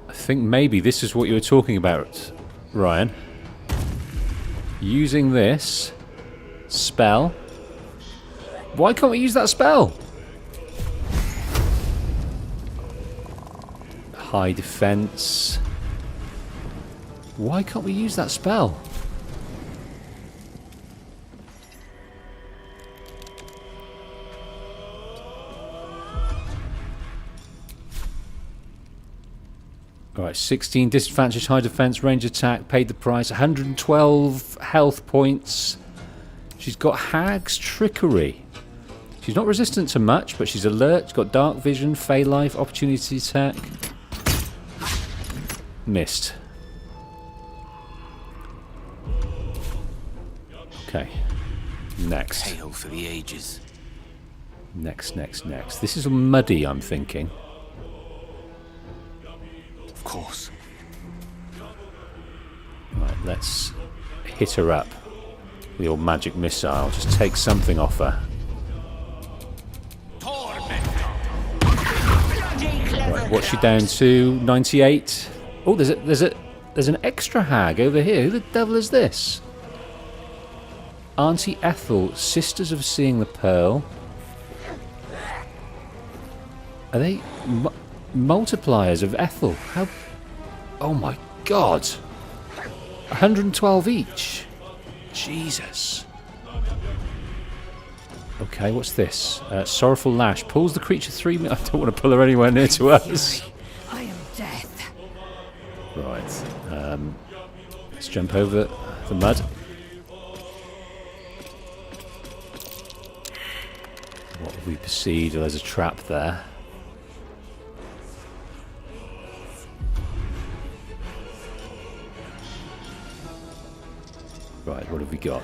I think maybe this is what you were talking about, Ryan. Using this spell. Why can't we use that spell? High defense. Why can't we use that spell? Alright, 16 disadvantage, high defense, range attack, paid the price, 112 health points. She's got Hag's Trickery. She's not resistant to much, but she's alert. She's got dark vision, fey life, opportunity attack. Missed. Okay. Next. Hail for the ages. Next. This is muddy, I'm thinking. Of course. Right, let's hit her up with your magic missile. Just take something off her. Right, what's she down to? 98. Oh, there's an extra hag over here. Who the devil is this? Auntie Ethel, Sisters of Seeing the Pearl. Are they multipliers of Ethel? How? Oh my God! 112 each. Jesus. Okay, what's this? Sorrowful Lash pulls the creature 3 minutes. I don't want to pull her anywhere near to us. I am death. Right. Let's jump over the mud. What have we perceived? Oh, there's a trap there. Right, what have we got?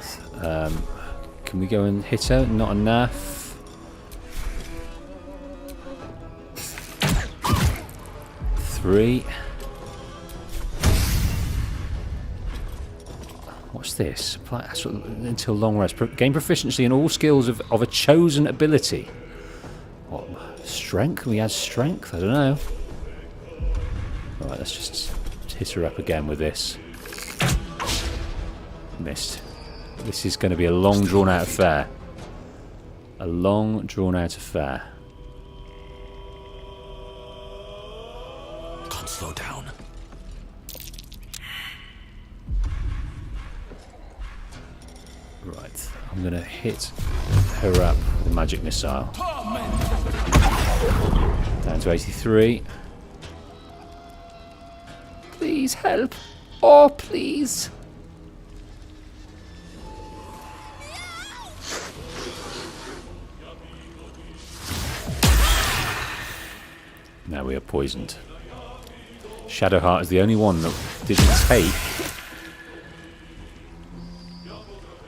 Can we go and hit her? Not enough. Three. What's this? Until long rest. Gain proficiency in all skills of a chosen ability. What? Strength? Can we add strength? I don't know. Alright, let's just hit her up again with this. Missed. This is going to be a long drawn out affair. A long drawn out affair. Can't slow down. Right, I'm going to hit her up with a magic missile. Down to 83. Please help. Oh, please. Now we are poisoned. Shadowheart is the only one that didn't take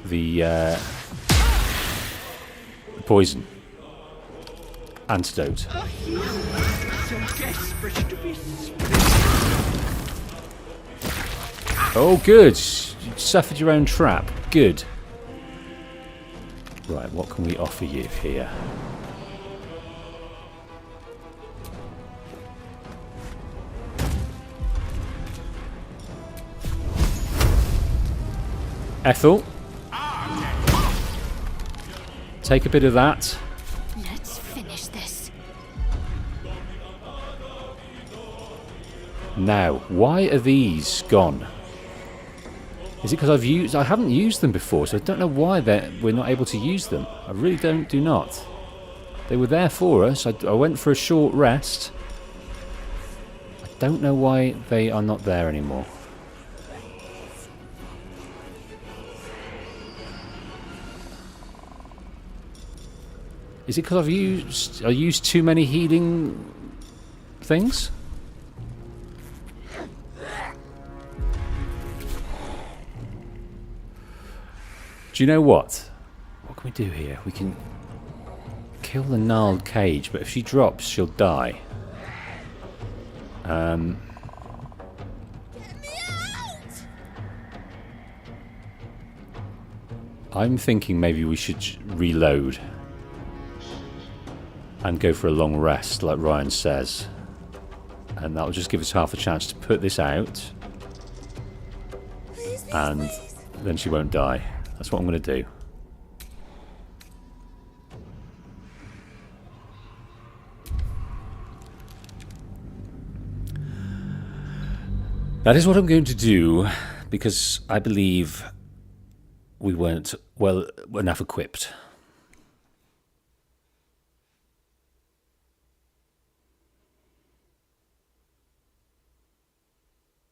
the poison antidote. Oh, good. You suffered your own trap. Good. Right, what can we offer you here? Ethel. Take a bit of that. Let's finish this. Now, why are these gone? Is it because I haven't used them before, so I don't know why we're not able to use them. I really do not. They were there for us. I went for a short rest. I don't know why they are not there anymore. Is it because I used too many healing things? Do you know what? What can we do here? We can kill the gnarled cage, but if she drops, she'll die. I'm thinking maybe we should reload and go for a long rest, like Ryan says. And that'll just give us half a chance to put this out. And then she won't die. That's what I'm going to do. That is what I'm going to do, because I believe we weren't well enough equipped.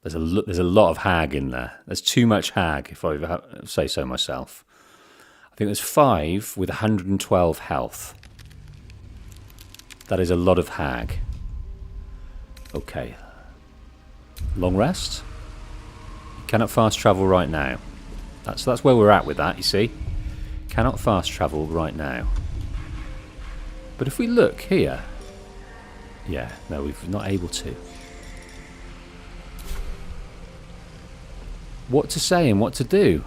There's a lot of hag in there. There's too much hag, if I say so myself. I think there's 5 with 112 health. That is a lot of hag. Okay. Long rest. Cannot fast travel right now. That's where we're at with that, you see. Cannot fast travel right now. But if we look here... Yeah, no, we're not able to. What to say and what to do?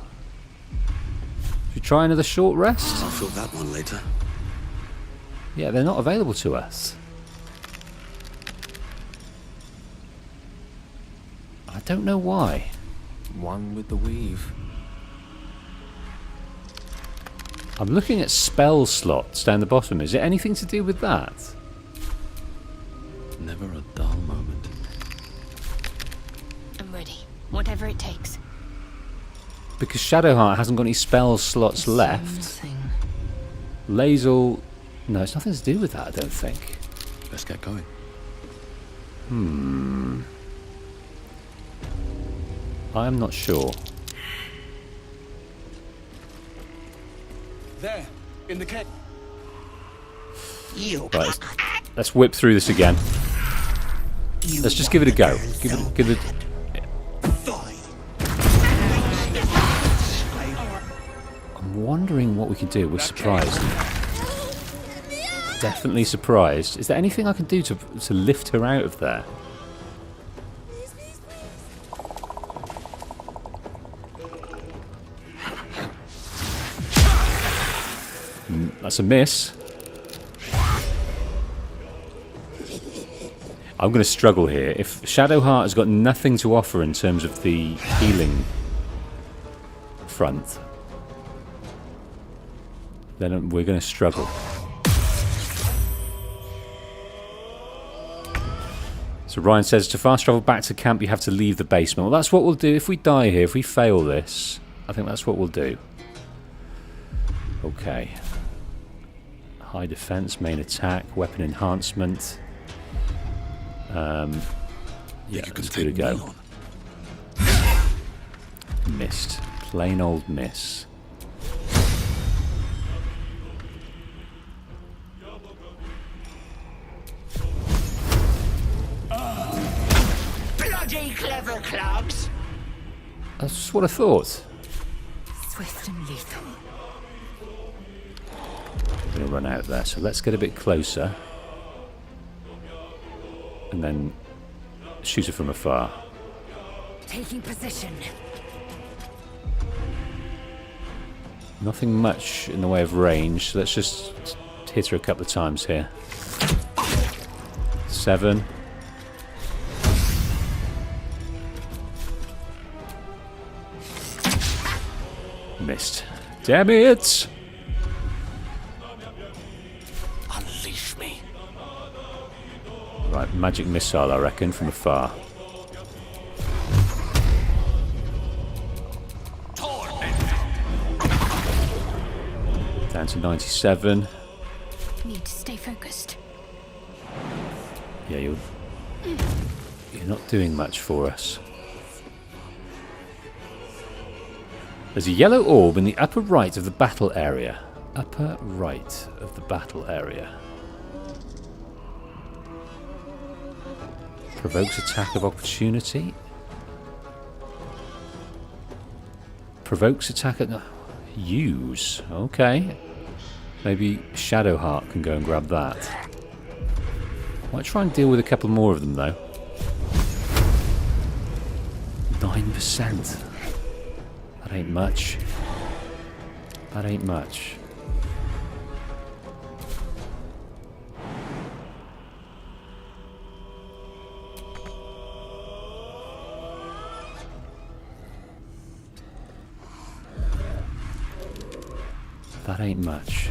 Should we try another short rest? I'll fill that one later. Yeah, they're not available to us. I don't know why. One with the weave. I'm looking at spell slots down the bottom. Is it anything to do with that? Never a dull moment. I'm ready. Whatever it takes. Because Shadowheart hasn't got any spell slots left. Lazel... No, it's nothing to do with that, I don't think. Let's get going. I'm not sure. There, in the cave. Right, let's whip through this again. Let's just give it a go. Give it. I'm wondering what we can do. We're surprised. Definitely surprised. Is there anything I can do to lift her out of there? That's a miss. I'm going to struggle here. If Shadowheart has got nothing to offer in terms of the healing front, then we're going to struggle. So Ryan says, to fast travel back to camp, you have to leave the basement. Well, that's what we'll do. If we die here, if we fail this, I think that's what we'll do. Okay. High defense, main attack, weapon enhancement. Yeah, let's give it a go. Missed. Plain old miss. your clogs. That's what I thought. Swift and lethal. I'm going to run out there, so let's get a bit closer. And then shoot her from afar. Taking position. Nothing much in the way of range, so let's just hit her a couple of times here. 7. Missed. Damn it! Unleash me. Right, magic missile, I reckon, from afar. Down to 97. Need to stay focused. Yeah, you're not doing much for us. There's a yellow orb in the upper right of the battle area. Upper right of the battle area. Provokes attack of opportunity. Provokes attack at... Use. Okay. Maybe Shadowheart can go and grab that. Might try and deal with a couple more of them, though. 9%. That ain't much. That ain't much. That ain't much.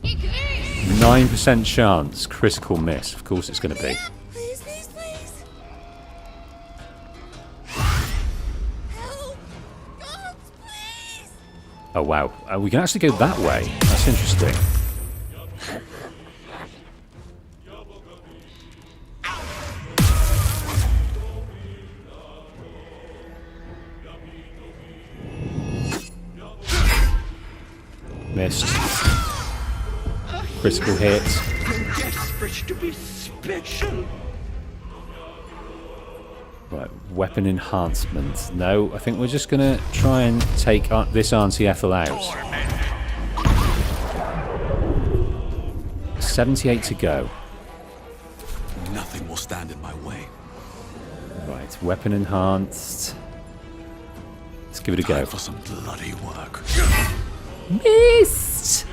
9% chance. Critical miss. Of course it's going to be. Please, please, please. Oh wow. We can actually go that way. That's interesting. Missed. Critical hit. You're desperate to be special. Right, weapon enhancement. No, I think we're just going to try and take this Auntie Ethel out. 78 to go. Nothing will stand in my way. Right, weapon enhanced. Let's give it a go. Time for some bloody work. Missed!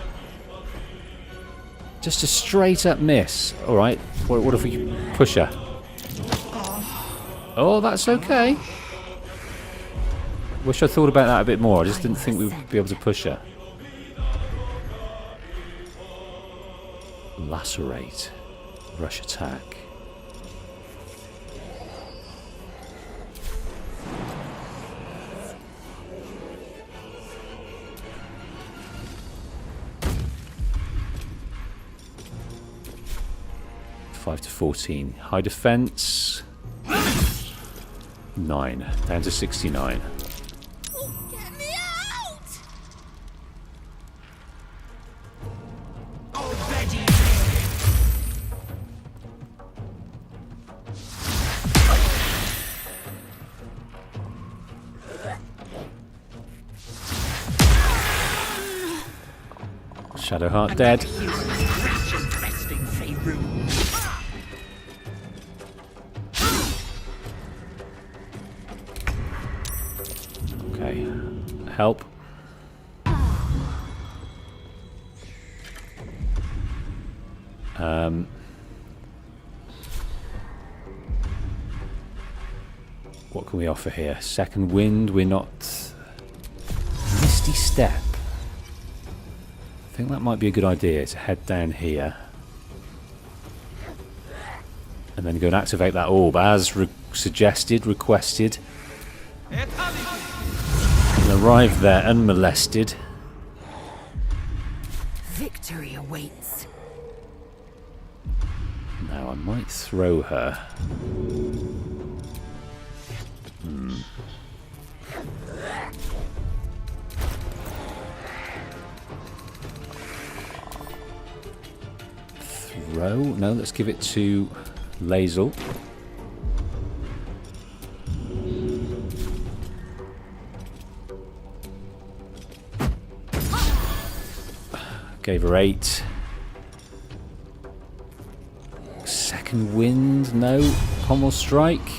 Just a straight up miss. Alright, what if we push her? Oh, that's okay. Wish I thought about that a bit more. I just didn't think we would be able to push her. Lacerate. Rush attack. Five to 14. High defense. 9. Down to 69. Get me out! Already. Shadowheart dead. Okay. Help. What can we offer here? Second wind, we're not... Misty Step. I think that might be a good idea to head down here. And then go and activate that orb as requested. And arrive there unmolested. Victory awaits. Now I might throw her. Throw? No, let's give it to Lae'zel. Gave her 8. Second wind, no. Pommel strike.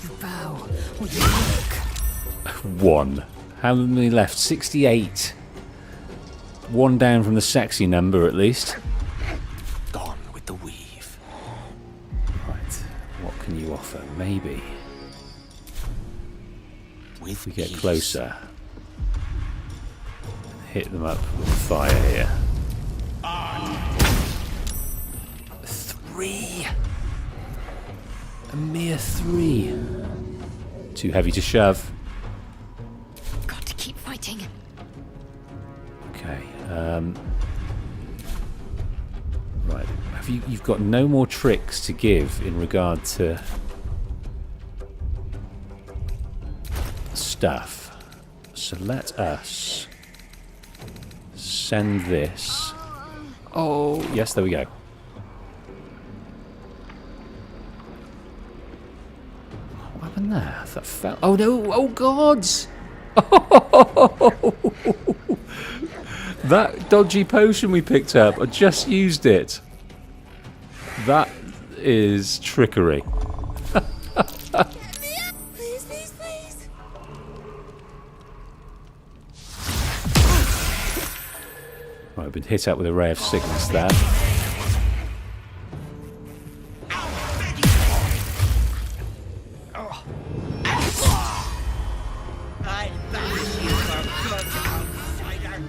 You bow, or you look. 1. How many left? 68. 1 down from the sexy number, at least. Gone with the weave. Right. What can you offer? Maybe. If we get closer. Hit them up with fire here. 3. A mere 3. Too heavy to shove. Got to keep fighting. Okay. Right. You've got no more tricks to give in regard to stuff. So let us send this. Oh, yes, there we go. What happened there? That fell. Oh no! Oh gods! That dodgy potion we picked up, I just used it. That is trickery. Please, please, please. Right, I've been hit out with a ray of sickness there. I'll bash you for good, outsider.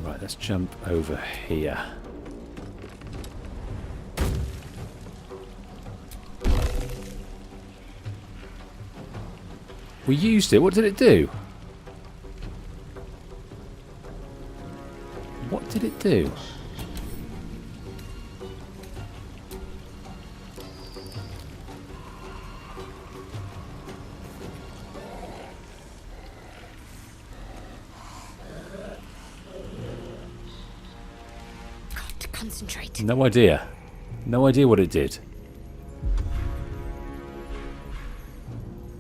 Right, let's jump over here. We used it. What did it do? What did it do? Got to concentrate. No idea. No idea what it did.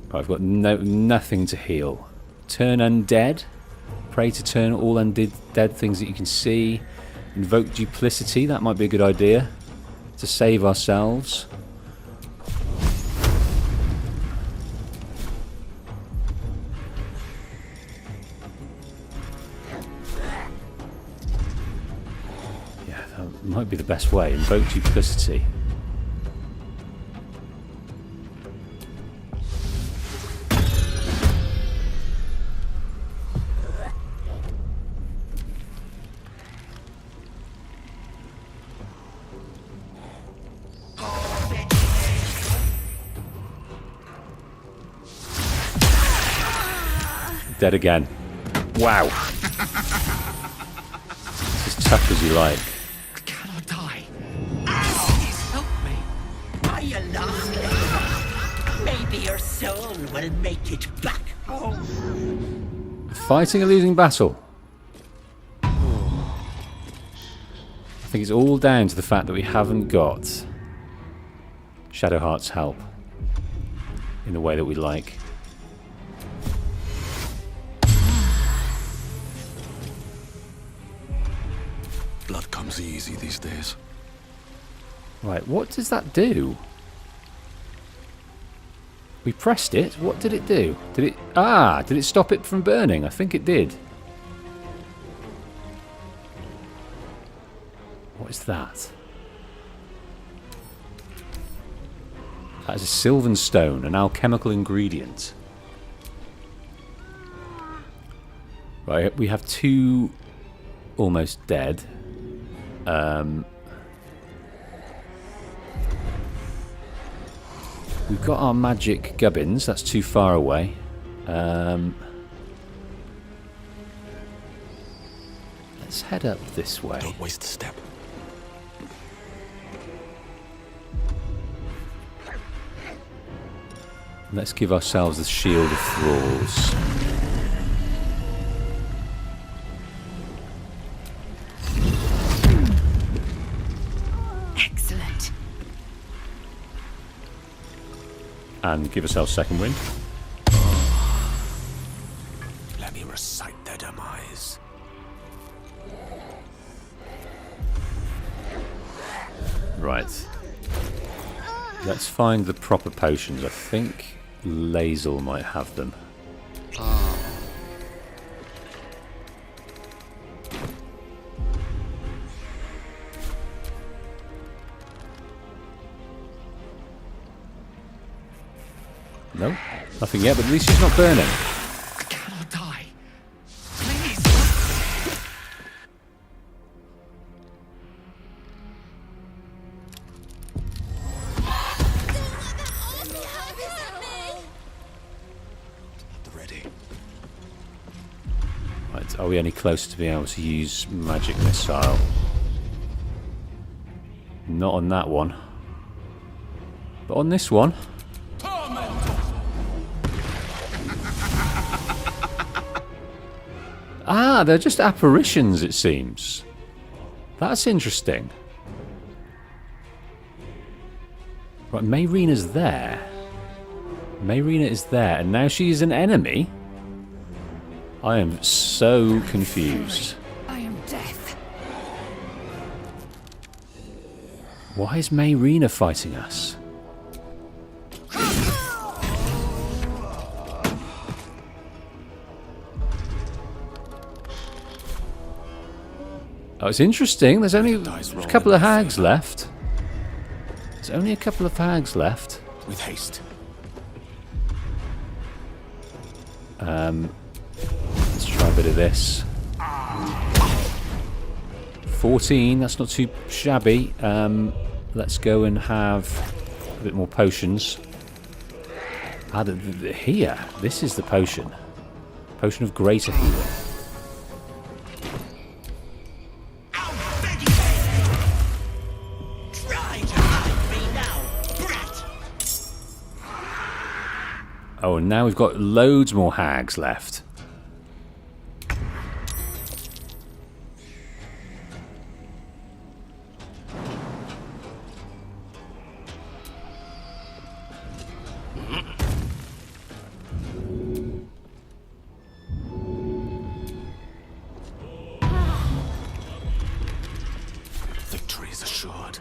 Right, I've got nothing to heal. Turn undead. Pray to turn all undead things that you can see. Invoke duplicity. That might be a good idea to save ourselves. Yeah, that might be the best way. Invoke duplicity. Dead again. Wow. It's as tough as you like. I cannot die. Please help me. Are you lost? Maybe your soul will make it back home. Fighting a losing battle. I think it's all down to the fact that we haven't got Shadowheart's help in the way that we like. Blood comes easy these days. Right, what does that do? We pressed it. What did it do? Did it stop it from burning? I think it did. What is that? That is a sylvan stone, an alchemical ingredient. Right, we have 2 almost dead. We've got our magic gubbins. That's too far away. Let's head up this way. Don't waste a step. Let's give ourselves the Shield of Thralls. Excellent. And give ourselves second wind. Let me sight their demise. Right. Let's find the proper potions. I think Lae'zel might have them. No, nothing yet, but at least she's not burning. I cannot die. Please. Ready. Right, are we any closer to being able to use magic missile? Not on that one. But on this one. Ah, they're just apparitions, it seems. That's interesting. Right, Mayrina's there. Mayrina is there, and now she's an enemy? I am so confused. I am death. Why is Mayrina fighting us? Oh, it's interesting. There's only a couple of hags left. There's only a couple of hags left. With haste. Let's try a bit of this. 14, that's not too shabby. Let's go and have a bit more potions. Ah, here. This is the potion. Potion of greater healing. Oh, and now we've got loads more hags left. Victory is assured.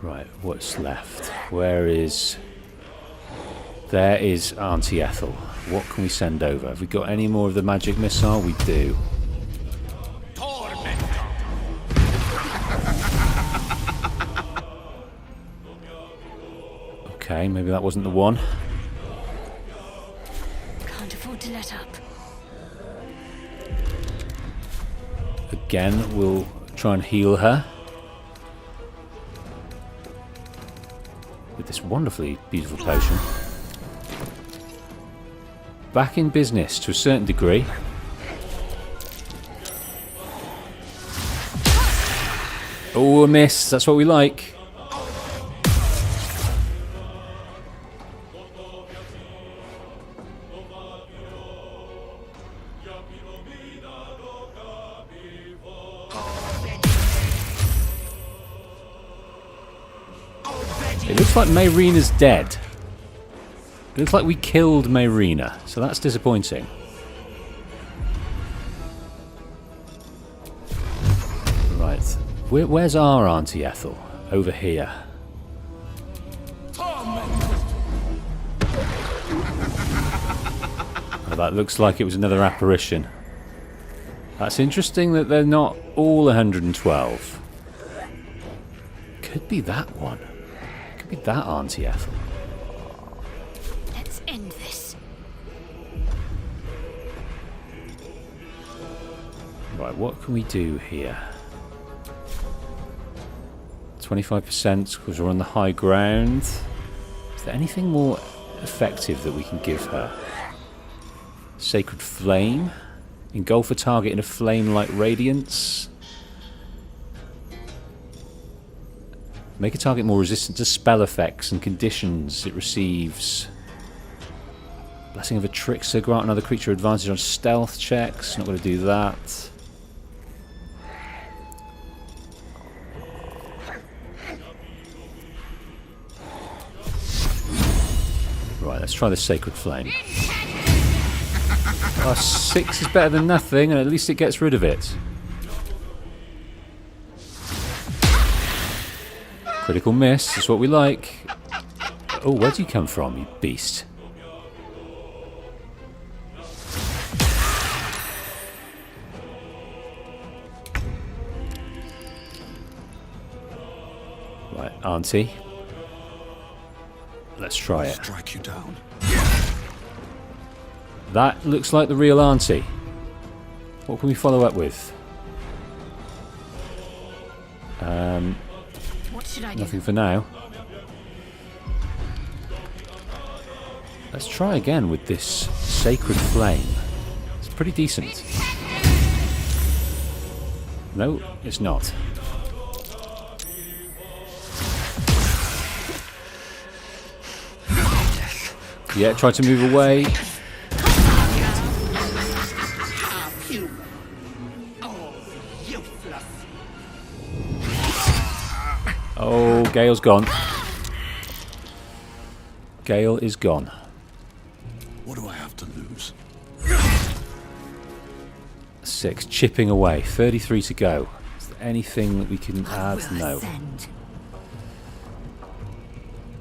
Right, what's left? Where is... There is Auntie Ethel. What can we send over? Have we got any more of the magic missile? We do. Okay, maybe that wasn't the one. Can't afford to let up. Again, we'll try and heal her. With this wonderfully beautiful potion. Back in business to a certain degree. Oh, a miss. That's what we like. It looks like Mayrina's dead. It looks like we killed Mayrina, so that's disappointing. Right. Where's our Auntie Ethel? Over here. Oh, that looks like it was another apparition. That's interesting that they're not all 112. Could be that one. Could be that Auntie Ethel. Let's end this. Right, what can we do here? 25% because we're on the high ground. Is there anything more effective that we can give her? Sacred Flame? Engulf a target in a flame-like radiance? Make a target more resistant to spell effects and conditions it receives. Blessing of a Trickster, grant another creature advantage on stealth checks. Not going to do that. Right, let's try the Sacred Flame. Oh, 6 is better than nothing, and at least it gets rid of it. Critical miss, that's what we like. Oh, where'd you come from, you beast? Right, Auntie. Let's try it. Strike you down. That looks like the real Auntie. What can we follow up with? What should I do? Nothing for now. Let's try again with this sacred flame. It's pretty decent. No, it's not. Yeah, try to move away. Oh, Gale's gone. Gale is gone. What do I have to lose? 6, chipping away. 33 to go. Is there anything that we can add? No.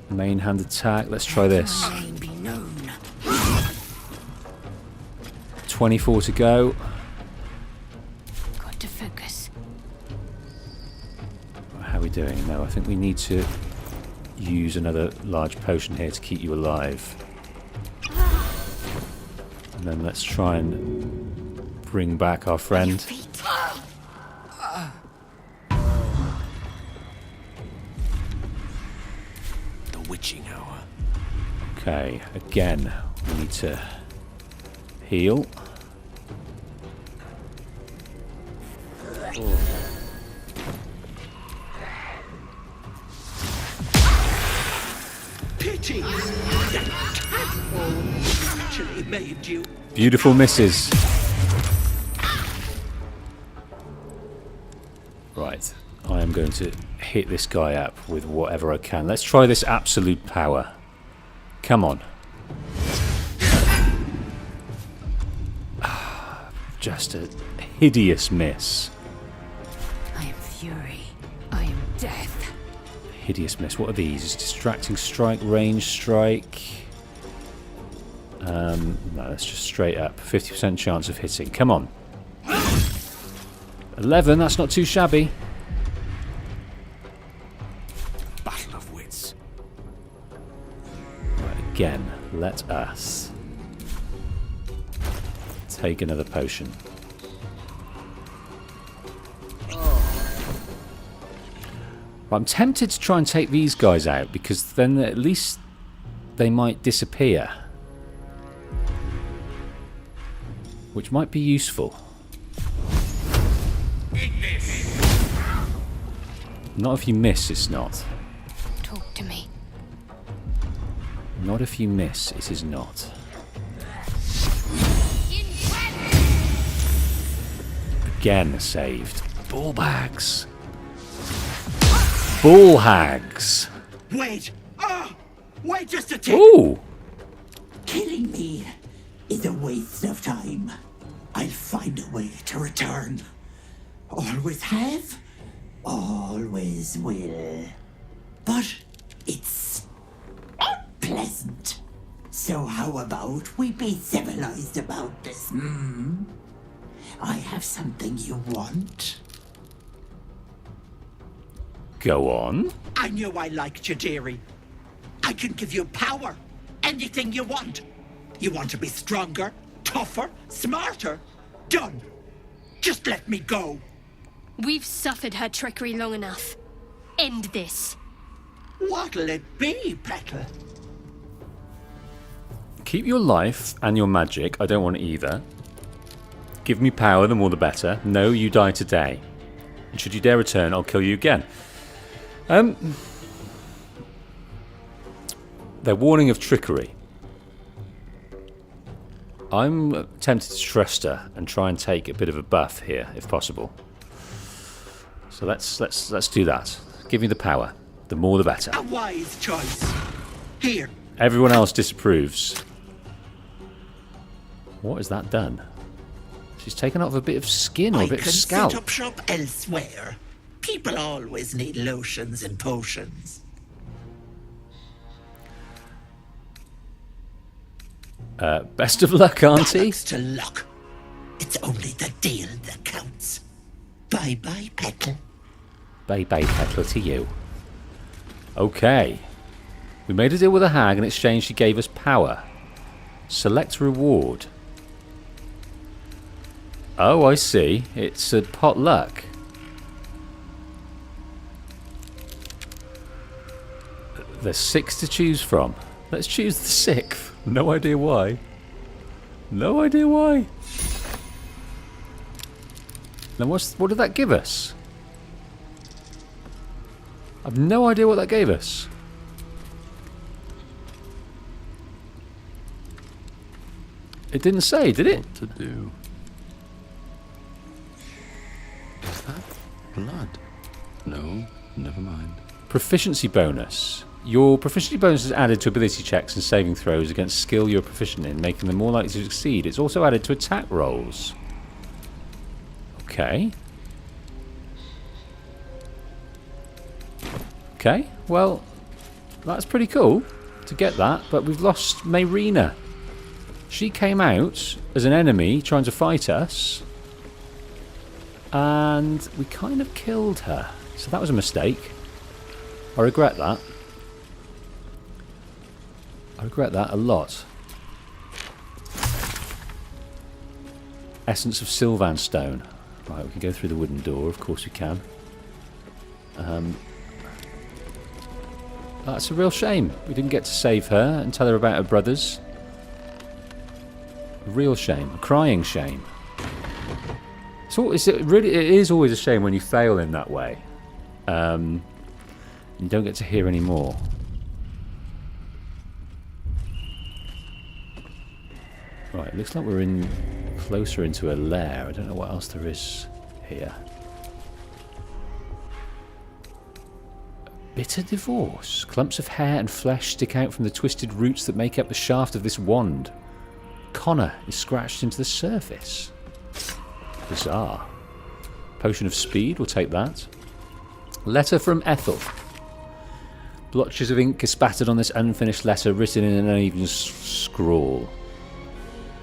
Main hand attack. Let's try this. 24 to go. Got to focus. How are we doing? No, I think we need to use another large potion here to keep you alive. And then let's try and bring back our friend. The witching hour. Okay, again, we need to heal. Pity! Actually made you. Beautiful misses. Right, I am going to hit this guy up with whatever I can. Let's try this absolute power. Come on. Just a hideous miss. I am fury. I am death. Hideous miss. What are these? Is distracting strike, range strike? No, that's just straight up. 50% chance of hitting. Come on. 11, that's not too shabby. Battle of wits. Right, again, let us take another potion. I'm tempted to try and take these guys out because then at least they might disappear, which might be useful. Not if you miss, it's not. Talk to me. Not if you miss, it is not. Again saved. Ball bags. Bull hags. Wait! Wait just a tick! Ooh! Killing me is a waste of time. I'll find a way to return. Always have, always will. But it's unpleasant. So how about we be civilized about this, I have something you want. Go on. I knew I liked you, dearie. I can give you power. Anything you want. You want to be stronger, tougher, smarter? Done. Just let me go. We've suffered her trickery long enough. End this. What'll it be, Petal? Keep your life and your magic. I don't want either. Give me power, the more the better. No, you die today. And should you dare return, I'll kill you again. They're warning of trickery. I'm tempted to trust her and try and take a bit of a buff here, if possible. So let's do that. Give me the power. The more the better. A wise choice. Here. Everyone else disapproves. What has that done? She's taken off a bit of skin or a I bit of can scalp. set up shop elsewhere. People always need lotions and potions. Best of luck, Auntie. Bollocks to luck. It's only the deal that counts. Bye-bye, Petal. Bye-bye, Petal, to you. Okay. We made a deal with a hag. In exchange, she gave us power. Select reward. Oh, I see. It's a potluck. There's 6 to choose from. Let's choose the 6th. No idea why. No idea why. Now, what did that give us? I've no idea what that gave us. It didn't say, did it? What to do? Is that blood? No, never mind. Proficiency bonus. Your proficiency bonus is added to ability checks and saving throws against skill you're proficient in, making them more likely to succeed. It's also added to attack rolls. Okay. Okay, well, that's pretty cool to get that, but we've lost Mayrina. She came out as an enemy trying to fight us, and we kind of killed her. So that was a mistake. I regret that. I regret that a lot. Essence of Sylvan Stone. Right, we can go through the wooden door. Of course we can. That's a real shame. We didn't get to save her and tell her about her brothers. A real shame. A crying shame. It is always a shame when you fail in that way. You don't get to hear any more. Right, looks like we're in closer into a lair. I don't know what else there is here. Bitter divorce. Clumps of hair and flesh stick out from the twisted roots that make up the shaft of this wand. Connor is scratched into the surface. Bizarre. Potion of speed, we'll take that. Letter from Ethel. Blotches of ink are spattered on this unfinished letter, written in an uneven scrawl.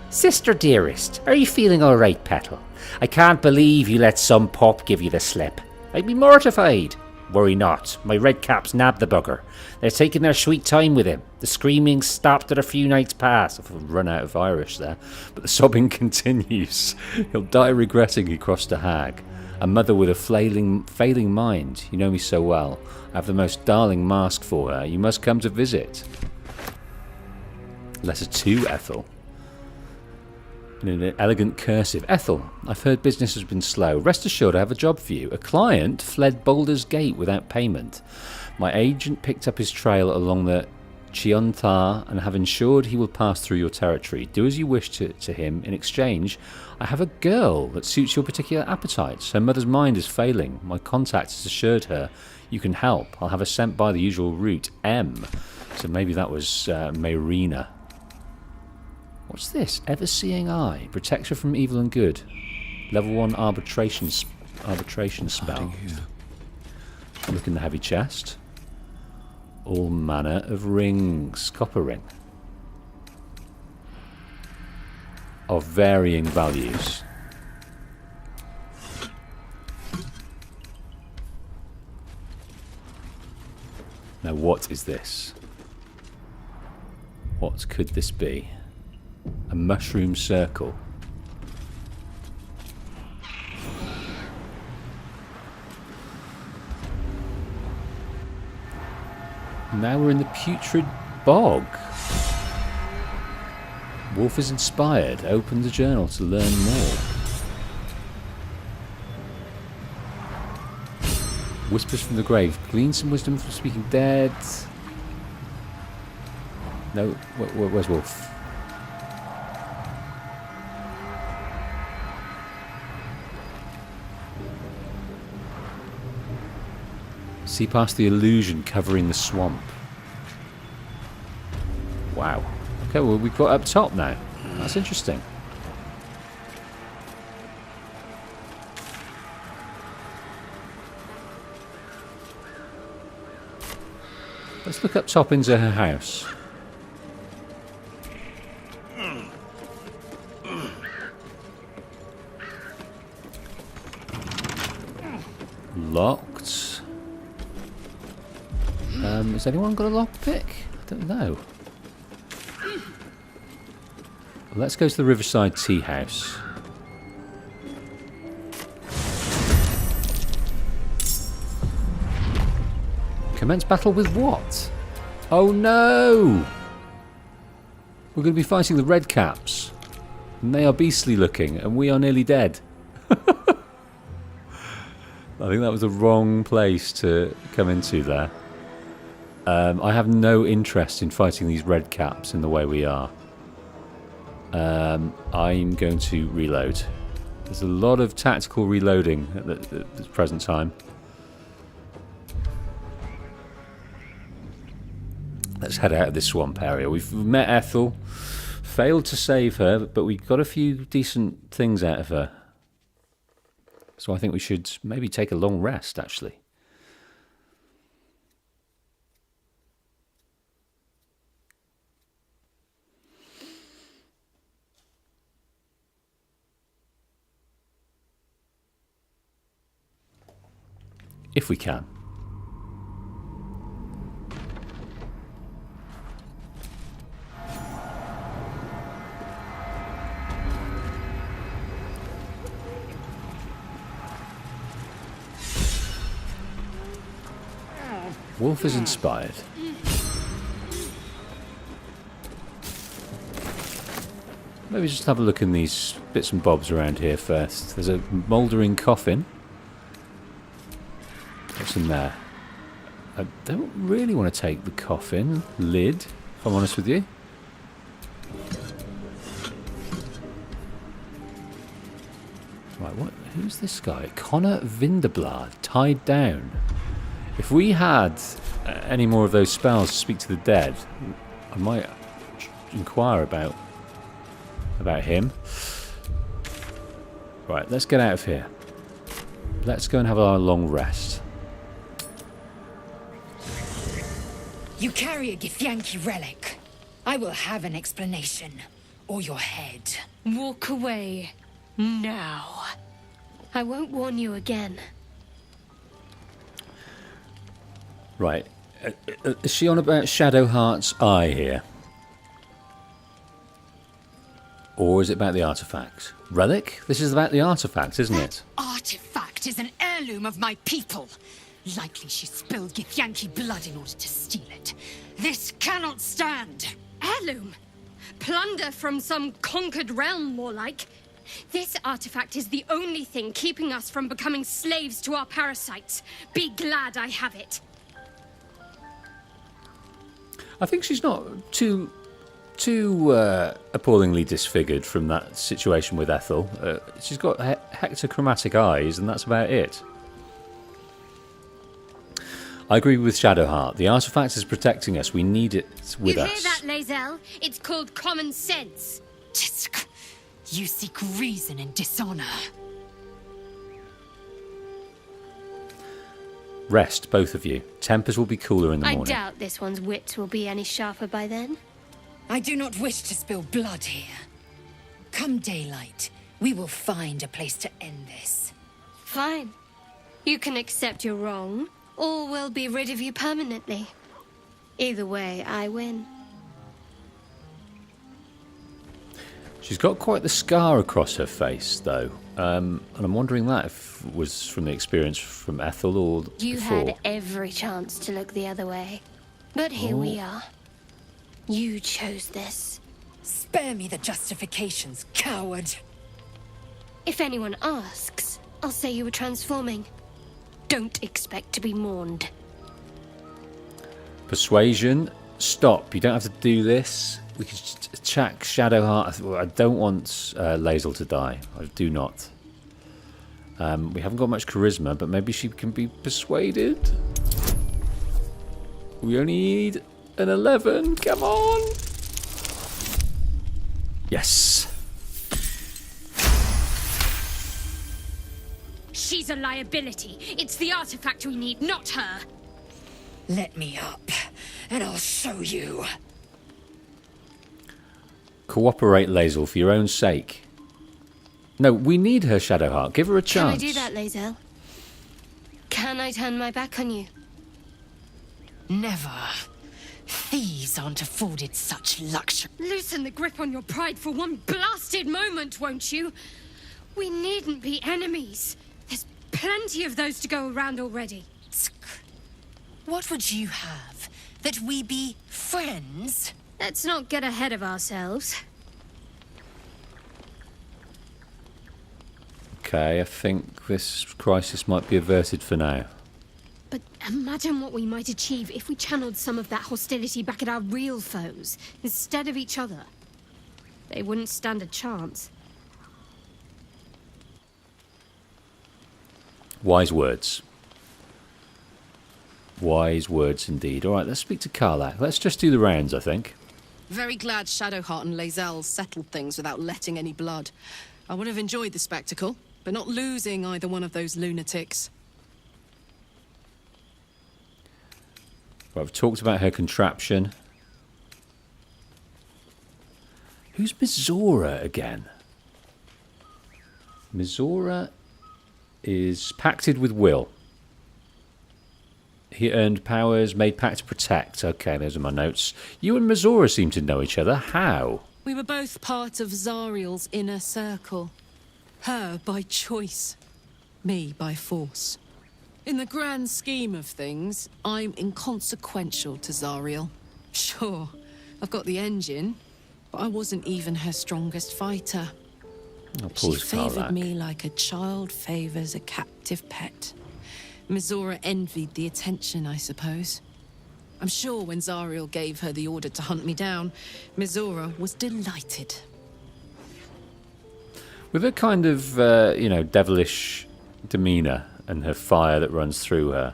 Sister dearest, are you feeling all right, Petal? I can't believe you let some pup give you the slip. I'd be mortified. Worry not, my redcaps nabbed the bugger. They're taking their sweet time with him. The screaming stopped at a few nights past. I've run out of Irish there, but the sobbing continues. He'll die regretting he crossed a hag. A mother with a failing mind. You know me so well. I have the most darling mask for her. You must come to visit. Letter to Ethel. In an elegant cursive. Ethel, I've heard business has been slow. Rest assured I have a job for you. A client fled Baldurs Gate without payment. My agent picked up his trail along the Chiontar and have ensured he will pass through your territory. Do as you wish to him. In exchange, I have a girl that suits your particular appetites. Her mother's mind is failing. My contact has assured her you can help. I'll have her sent by the usual route, M. So maybe that was Mayrina. What's this? Ever-seeing eye. Protects her from evil and good. Level 1 arbitration spell. Look in the heavy chest. All manner of rings. Copper ring. Of varying values. Now what is this? What could this be? A mushroom circle. Now we're in the putrid bog. Wolf is inspired. Open the journal to learn more. Whispers from the grave. Glean some wisdom from speaking dead. No, where's Wolf? See past the illusion covering the swamp. Wow. Okay, well we've got up top now. That's interesting. Let's look up top into her house. Locked. Has anyone got a lockpick? I don't know. Let's go to the Riverside Tea House. Commence battle with what? Oh no! We're going to be fighting the Red Caps. And they are beastly looking, and we are nearly dead. I think that was the wrong place to come into there. I have no interest in fighting these Red Caps in the way we are. I'm going to reload. There's a lot of tactical reloading at the present time. Let's head out of this swamp area. We've met Ethel, failed to save her, but we got a few decent things out of her. So I think we should maybe take a long rest, actually. If we can. Wolf is inspired. Maybe just have a look in these bits and bobs around here first. There's a mouldering coffin. What's in there? I don't really want to take the coffin lid, if I'm honest with you. Right, what? Who's this guy? Connor Vinderblad, tied down. If we had any more of those spells to speak to the dead, I might inquire about him. Right, let's get out of here. Let's go and have our long rest. You carry a Githyanki relic. I will have an explanation. Or your head. Walk away. Now. I won't warn you again. Right. Is she on about Shadowheart's eye here? Or is it about the artifact? Relic? This is about the artifact, isn't it? Artifact is an heirloom of my people. Likely she spilled Githyanki blood in order to steal it. This cannot stand. Heirloom? Plunder from some conquered realm, more like. This artifact is the only thing keeping us from becoming slaves to our parasites. Be glad I have it. I think she's not too appallingly disfigured from that situation with Ethel. She's got hectochromatic eyes, and that's about it. I agree with Shadowheart. The artifact is protecting us. We need it with us. You hear that, Lae'zel? It's called common sense. Tisk. You seek reason and dishonor. Rest, both of you. Tempers will be cooler in the morning. I doubt this one's wits will be any sharper by then. I do not wish to spill blood here. Come daylight, we will find a place to end this. Fine. You can accept you're wrong, or we'll be rid of you permanently. Either way, I win. She's got quite the scar across her face, though. And I'm wondering that if it was from the experience from Ethel or You before. had every chance to look the other way. But here we are. You chose this. Spare me the justifications, coward. If anyone asks, I'll say you were transforming. Don't expect to be mourned. Persuasion. Stop. You don't have to do this. We could attack Shadowheart. I don't want Lae'zel to die. I do not. We haven't got much charisma, but maybe she can be persuaded. We only need an 11. Come on. Yes. She's a liability. It's the artifact we need, not her. Let me up. and I'll show you. Cooperate, Lae'zel, for your own sake. No, we need her, Shadowheart. Give her a chance. Can I do that, Lae'zel? Can I turn my back on you? Never. Thieves aren't afforded such luxury. Loosen the grip on your pride for one blasted moment, won't you? We needn't be enemies. There's plenty of those to go around already. What would you have? That we be friends? Let's not get ahead of ourselves. Okay, I think this crisis might be averted for now. But imagine what we might achieve if we channeled some of that hostility back at our real foes, instead of each other. They wouldn't stand a chance. Wise words. Wise words indeed. Alright, let's speak to Karlach. Let's just do the rounds, I think. Very glad Shadowheart and Lae'zel settled things without letting any blood. I would have enjoyed the spectacle, but not losing either one of those lunatics. Well, I've talked about her contraption. Who's Mizora again? Mizora is pacted with Will. He earned powers, made pact to protect. Okay, those are my notes. You and Mizora seem to know each other. How? We were both part of Zariel's inner circle. Her by choice, me by force. In the grand scheme of things, I'm inconsequential to Zariel. Sure, I've got the engine, but I wasn't even her strongest fighter. Oh, She poor favoured Karlach. me like a child favours a captive pet. Mizora envied the attention, I suppose. I'm sure when Zariel gave her the order to hunt me down, Mizora was delighted. With her kind of, devilish demeanour and her fire that runs through her,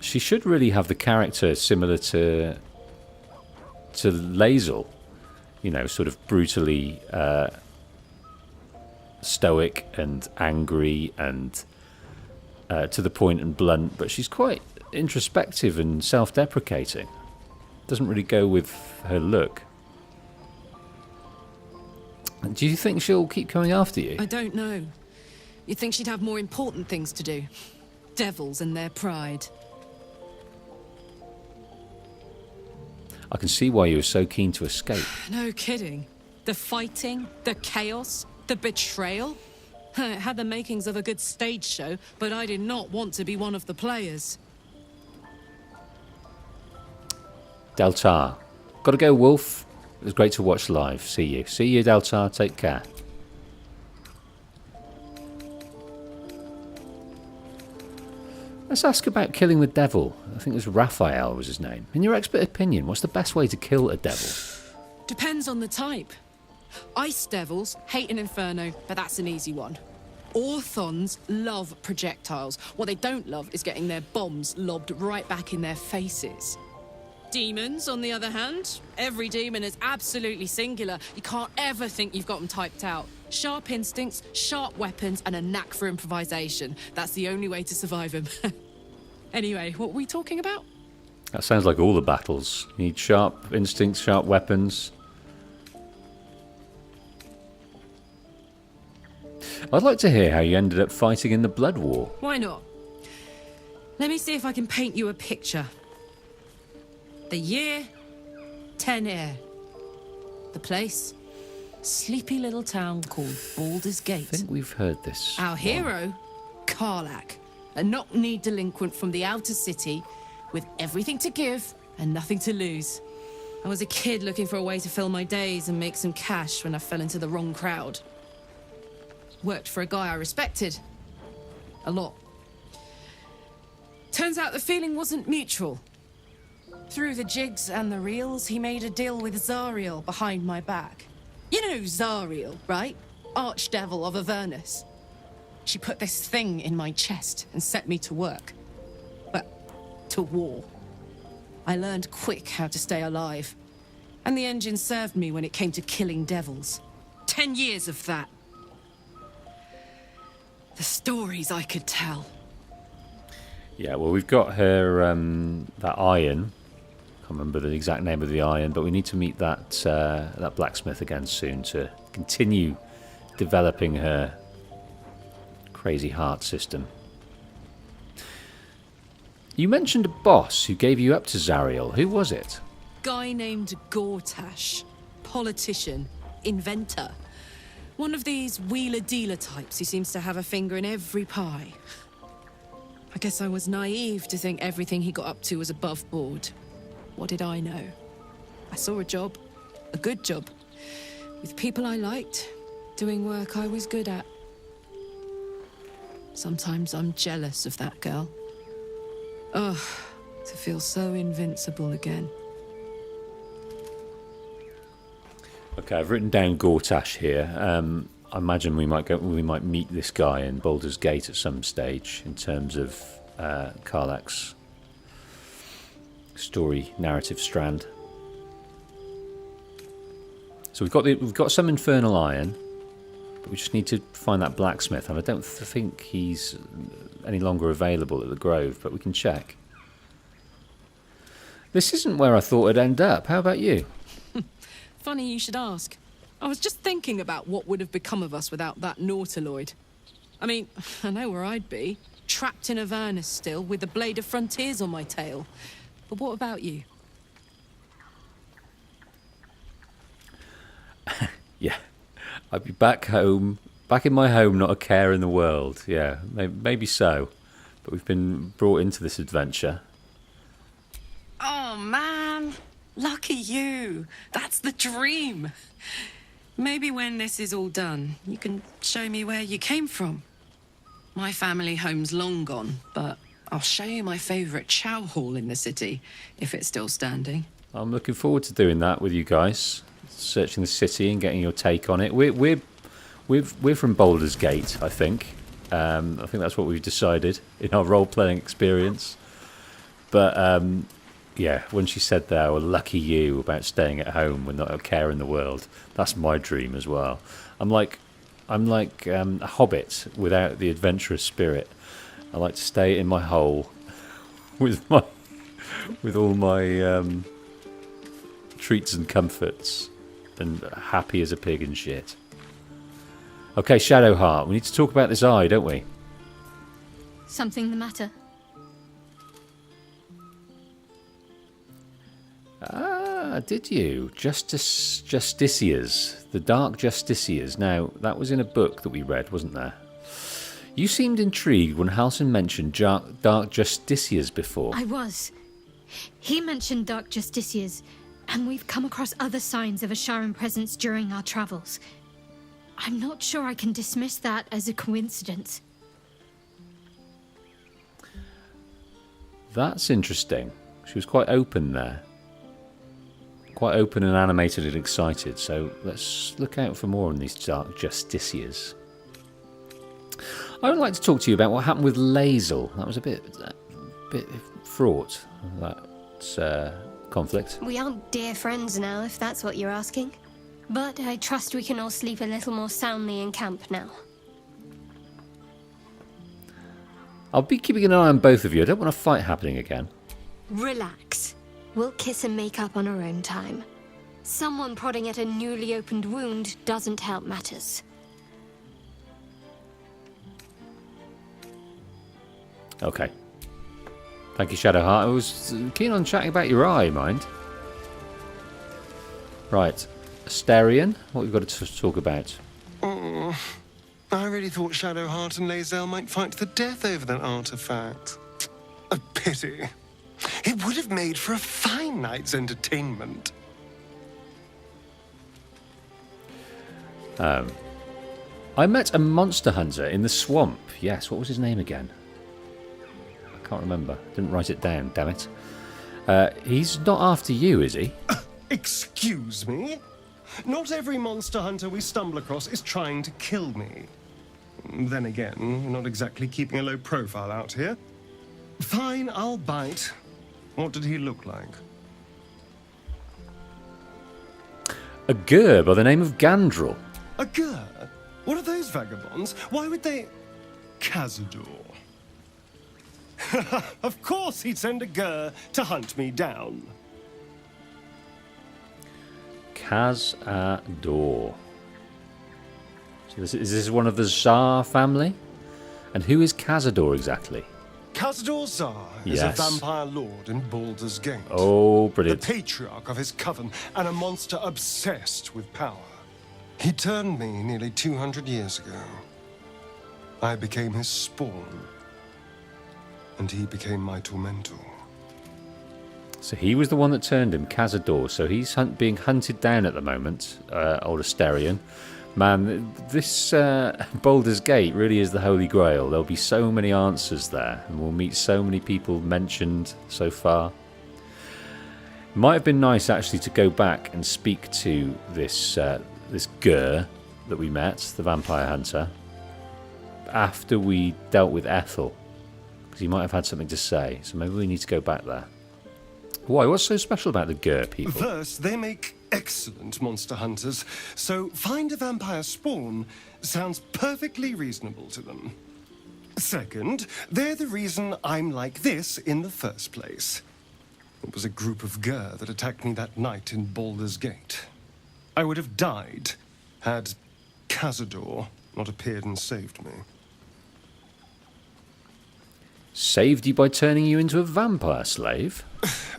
she should really have the character similar to Lae'zel. You know, sort of brutally stoic and angry and to the point and blunt, but she's quite introspective and self-deprecating. Doesn't really go with her look. Do you think she'll keep coming after you? I don't know. You'd think she'd have more important things to do. Devils and their pride. I can see why you were so keen to escape. No kidding. The fighting, the chaos, the betrayal. It had the makings of a good stage show, but I did not want to be one of the players. Deltar. Gotta go, Wolf. It was great to watch live. See you. See you, Deltar. Take care. Let's ask about killing the devil. I think it was Raphael was his name. In your expert opinion, what's the best way to kill a devil? Depends on the type. Ice devils hate an inferno, but that's an easy one. Orthons love projectiles. What they don't love is getting their bombs lobbed right back in their faces. Demons, on the other hand, every demon is absolutely singular. You can't ever think you've got them typed out. Sharp instincts, sharp weapons, and a knack for improvisation. That's the only way to survive them. Anyway, what were we talking about? That sounds like all the battles. You need sharp instincts, sharp weapons. I'd like to hear how you ended up fighting in the Blood War. Why not? Let me see if I can paint you a picture. The year, Tenere. The place, sleepy little town called Baldurs Gate. I think we've heard this. Our hero, Karlach, a knock-kneed delinquent from the outer city with everything to give and nothing to lose. I was a kid looking for a way to fill my days and make some cash when I fell into the wrong crowd. Worked for a guy I respected. A lot. Turns out the feeling wasn't mutual. Through the jigs and the reels, he made a deal with Zariel behind my back. You know Zariel, right? Archdevil of Avernus. She put this thing in my chest and set me to work. Well, to war. I learned quick how to stay alive. And the engine served me when it came to killing devils. 10 years of that. The stories I could tell. Yeah, well, we've got her, that iron. Can't remember the exact name of the iron, but we need to meet that that blacksmith again soon to continue developing her crazy heart system. You mentioned a boss who gave you up to Zariel. Who was it? Guy named Gortash. Politician. Inventor. One of these wheeler-dealer types who seems to have a finger in every pie. I guess I was naive to think everything he got up to was above board. What did I know? I saw a job. A good job. With people I liked. Doing work I was good at. Sometimes I'm jealous of that girl. Ugh, to feel so invincible again. Okay, I've written down Gortash here. I imagine we might meet this guy in Baldurs Gate at some stage in terms of Karlach's story narrative strand. So we've got some infernal iron, but we just need to find that blacksmith, and I don't think he's any longer available at the Grove, but we can check. This isn't where I thought it'd end up. How about you? Funny you should ask. I was just thinking about what would have become of us without that Nautiloid. I mean, I know where I'd be. Trapped in Avernus still, with the Blade of Frontiers on my tail. But what about you? Yeah. I'd be back home, back in my home, not a care in the world. Yeah, maybe so. But we've been brought into this adventure. Oh, man. Lucky you. That's the dream. Maybe when this is all done, you can show me where you came from. My family home's long gone, but I'll show you my favourite chow hall in the city, if it's still standing. I'm looking forward to doing that with you guys. Searching the city and getting your take on it. We're from Baldurs Gate, I think. I think that's what we've decided in our role-playing experience. But yeah, when she said there, well, lucky you about staying at home with not a care in the world, that's my dream as well. I'm like a hobbit without the adventurous spirit. I like to stay in my hole with all my treats and comforts, and happy as a pig in shit. Okay, Shadowheart, we need to talk about this eye, don't we? Something the matter? Ah, did you? Justiciars. The Dark Justiciars. Now, that was in a book that we read, wasn't there? You seemed intrigued when Halsin mentioned Dark Justiciars before. I was. He mentioned Dark Justiciars, and we've come across other signs of a Sharon presence during our travels. I'm not sure I can dismiss that as a coincidence. That's interesting. She was quite open there. Quite open and animated and excited, so let's look out for more on these Dark Justiciars. I would like to talk to you about what happened with Lae'zel. That was a bit fraught, that conflict. We aren't dear friends now, if that's what you're asking. But I trust we can all sleep a little more soundly in camp now. I'll be keeping an eye on both of you. I don't want a fight happening again. Relax. We'll kiss and make up on our own time. Someone prodding at a newly opened wound doesn't help matters. Okay. Thank you, Shadowheart. I was keen on chatting about your eye, mind. Right. Asterion, what we've got to talk about? Oh, I really thought Shadowheart and Lae'zel might fight to the death over that artifact. A pity. It would have made for a fine night's entertainment. I met a monster hunter in the swamp. Yes, what was his name again? I can't remember. Didn't write it down, damn it. He's not after you, is he? Excuse me? Not every monster hunter we stumble across is trying to kill me. Then again, we're not exactly keeping a low profile out here. Fine, I'll bite. What did he look like? A Gur by the name of Gandrel. A Gur? What are those vagabonds? Why would they... Cazador. Of course he'd send a Gur to hunt me down. Cazador. So is this one of the Tsar family? And who is Cazador exactly? Cazador Zar is a vampire lord in Baldurs Gate. Oh, brilliant. The patriarch of his coven and a monster obsessed with power. He turned me nearly 200 years ago. I became his spawn, and he became my tormentor. So he was the one that turned him, Cazador. So he's being hunted down at the moment, old Asterion. Man, this Baldur's Gate really is the Holy Grail. There'll be so many answers there, and we'll meet so many people mentioned so far. It might have been nice actually to go back and speak to this this Gur that we met, the vampire hunter, after we dealt with Ethel, because he might have had something to say. So maybe we need to go back there. Why? What's so special about the Gur people? First, they make excellent monster hunters, so find a vampire spawn sounds perfectly reasonable to them. Second, they're the reason I'm like this in the first place. It was a group of Gur that attacked me that night in Baldur's Gate. I would have died had Cazador not appeared and saved me. Saved you by turning you into a vampire slave?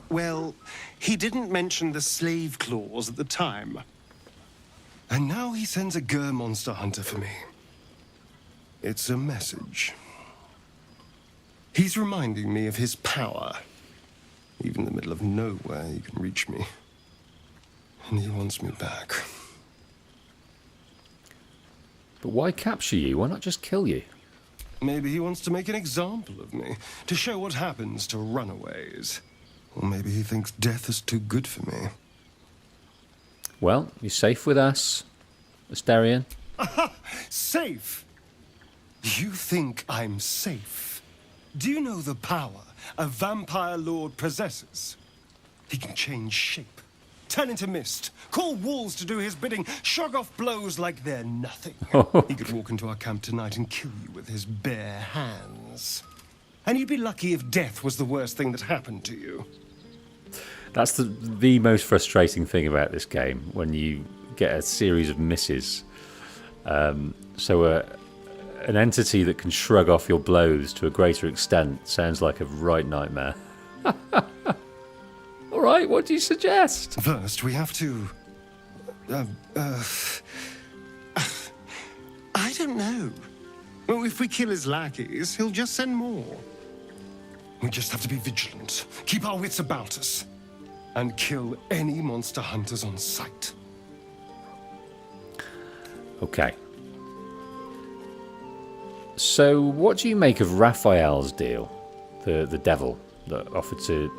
Well, he didn't mention the slave clause at the time. And now he sends a Gur monster hunter for me. It's a message. He's reminding me of his power. Even in the middle of nowhere, he can reach me. And he wants me back. But why capture you? Why not just kill you? Maybe he wants to make an example of me, to show what happens to runaways. Or maybe he thinks death is too good for me. Well, you're safe with us, Asterion. Aha! Safe! You think I'm safe? Do you know the power a vampire lord possesses? He can change shape, turn into mist, call wolves to do his bidding, shrug off blows like they're nothing. He could walk into our camp tonight and kill you with his bare hands. And you'd be lucky if death was the worst thing that happened to you. That's the most frustrating thing about this game, when you get a series of misses. So an entity that can shrug off your blows to a greater extent sounds like a right nightmare. All right, what do you suggest? First, we have to... I don't know. Well, if we kill his lackeys, he'll just send more. We just have to be vigilant, keep our wits about us, and kill any monster hunters on sight. Okay. So, what do you make of Raphael's deal? The devil that offered to...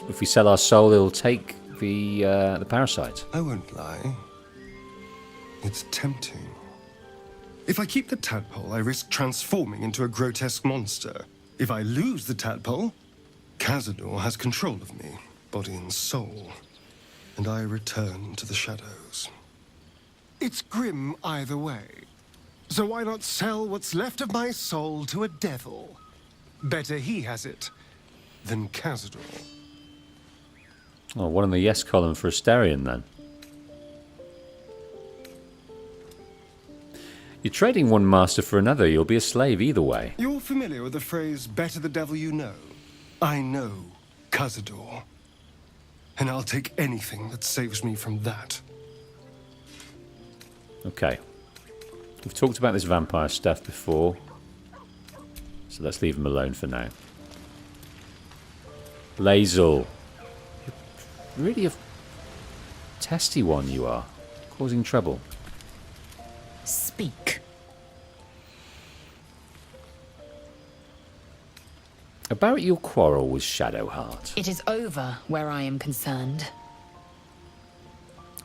If we sell our soul, he'll take the parasite. I won't lie. It's tempting. If I keep the tadpole, I risk transforming into a grotesque monster. If I lose the tadpole, Cazador has control of me, body and soul, and I return to the shadows. It's grim either way. So why not sell what's left of my soul to a devil? Better he has it than Cazador. Oh, one in the yes column for Asterion, then. You're trading one master for another. You'll be a slave either way. You're familiar with the phrase, better the devil you know? I know Cazador. And I'll take anything that saves me from that. Okay. We've talked about this vampire stuff before, so let's leave him alone for now. Lae'zel. You're really a testy one, you are. Causing trouble. Speak. About your quarrel with Shadowheart. It is over where I am concerned.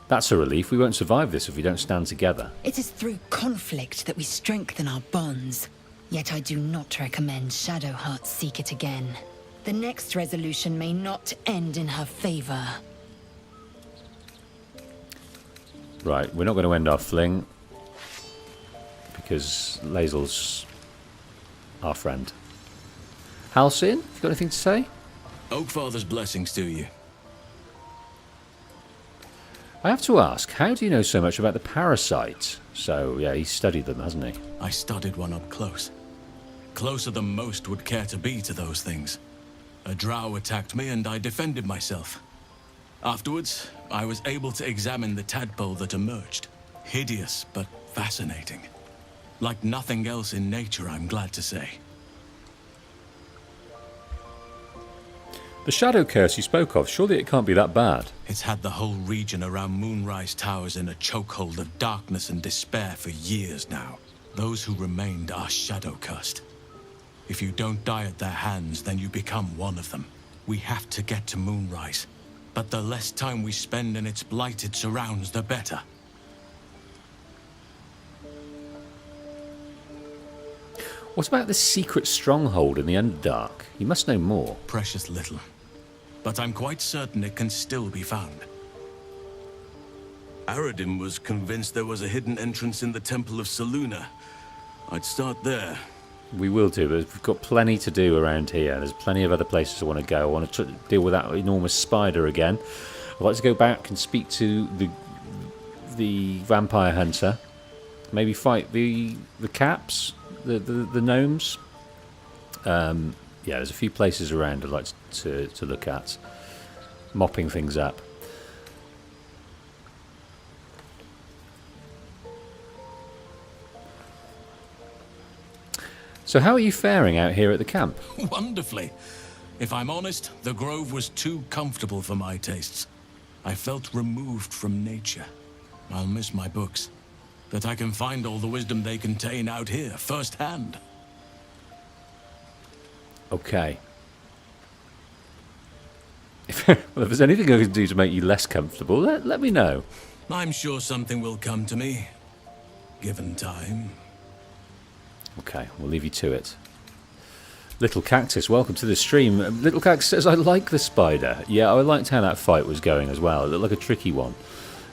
That's a relief. We won't survive this if we don't stand together. It is through conflict that we strengthen our bonds. Yet I do not recommend Shadowheart seek it again. The next resolution may not end in her favor. Right, we're not going to end our fling, because Lae'zel's our friend. Halcyon, you got anything to say? Oakfather's blessings to you. I have to ask, how do you know so much about the parasites? So, yeah, he's studied them, hasn't he? I studied one up close. Closer than most would care to be to those things. A drow attacked me and I defended myself. Afterwards, I was able to examine the tadpole that emerged. Hideous, but fascinating. Like nothing else in nature, I'm glad to say. The shadow curse you spoke of, surely it can't be that bad. It's had the whole region around Moonrise Towers in a chokehold of darkness and despair for years now. Those who remained are shadow cursed. If you don't die at their hands, then you become one of them. We have to get to Moonrise, but the less time we spend in its blighted surrounds, the better. What about the secret stronghold in the Underdark? You must know more. Precious little. But I'm quite certain it can still be found. Aradim was convinced there was a hidden entrance in the Temple of Selûne. I'd start there. We will do, but we've got plenty to do around here. There's plenty of other places I want to go. I want to deal with that enormous spider again. I'd like to go back and speak to the vampire hunter. Maybe fight the caps, the gnomes. Yeah, there's a few places around I'd like to look at. Mopping things up. So how are you faring out here at the camp? Wonderfully. If I'm honest, the grove was too comfortable for my tastes. I felt removed from nature. I'll miss my books. That I can find all the wisdom they contain out here, firsthand. Okay. Well, if there's anything I can do to make you less comfortable, let me know. I'm sure something will come to me, given time. Okay, we'll leave you to it. Little Cactus, welcome to the stream. Little Cactus says, I like the spider. Yeah, I liked how that fight was going as well. It looked like a tricky one.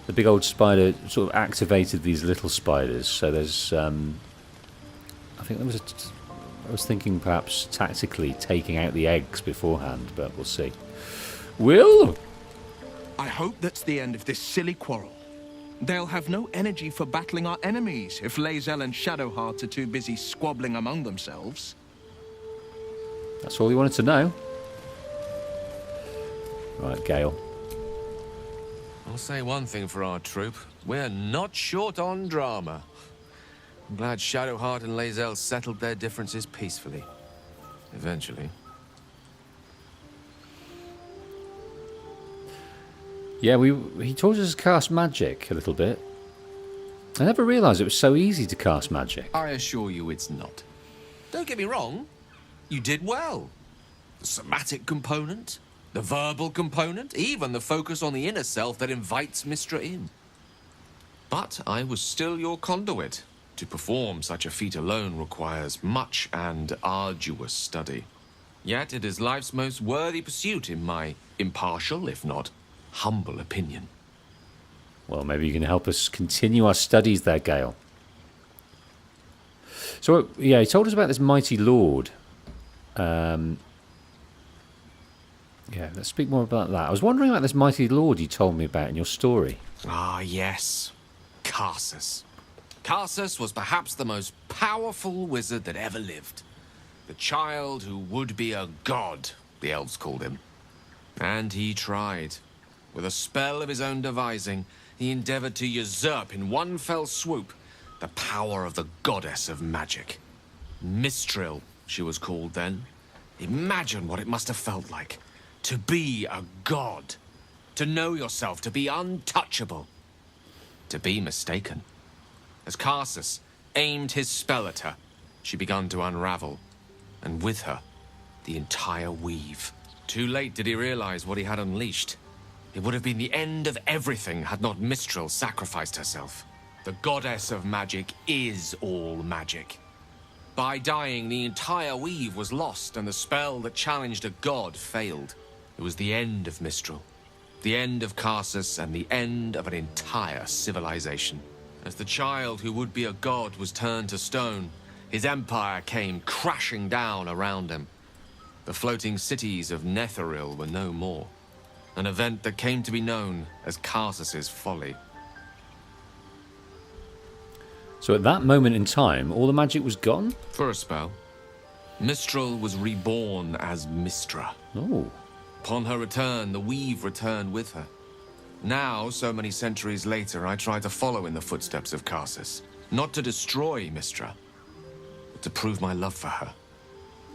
The big old spider sort of activated these little spiders. So there's, I think there was I was thinking perhaps tactically taking out the eggs beforehand, but we'll see. Will? I hope that's the end of this silly quarrel. They'll have no energy for battling our enemies if Lae'zel and Shadowheart are too busy squabbling among themselves. That's all you wanted to know. Right, Gale. I'll say one thing for our troop. We're not short on drama. I'm glad Shadowheart and Lae'zel settled their differences peacefully. Eventually. Yeah, he taught us to cast magic a little bit. I never realised it was so easy to cast magic. I assure you it's not. Don't get me wrong. You did well. The somatic component, the verbal component, even the focus on the inner self that invites Mystra in. But I was still your conduit. To perform such a feat alone requires much and arduous study. Yet it is life's most worthy pursuit in my impartial, if not humble opinion. Well, maybe you can help us continue our studies there, Gale. So, yeah, he told us about this mighty lord. Yeah, let's speak more about that. I was wondering about this mighty lord you told me about in your story. Ah, yes. Karsus. Karsus was perhaps the most powerful wizard that ever lived. The child who would be a god, the elves called him. And he tried. With a spell of his own devising, he endeavored to usurp in one fell swoop the power of the goddess of magic. Mistril, she was called then. Imagine what it must have felt like. To be a god. To know yourself, to be untouchable. To be mistaken. As Karsus aimed his spell at her, she began to unravel. And with her, the entire weave. Too late did he realize what he had unleashed. It would have been the end of everything had not Mistril sacrificed herself. The goddess of magic is all magic. By dying, the entire weave was lost, and the spell that challenged a god failed. It was the end of Mistril, the end of Karsus, and the end of an entire civilization. As the child who would be a god was turned to stone, his empire came crashing down around him. The floating cities of Netheril were no more. An event that came to be known as Karsus's folly. So at that moment in time, all the magic was gone? For a spell. Mistral was reborn as Mistra. Oh. Upon her return, the weave returned with her. Now, so many centuries later, I try to follow in the footsteps of Karsus. Not to destroy Mistra, but to prove my love for her.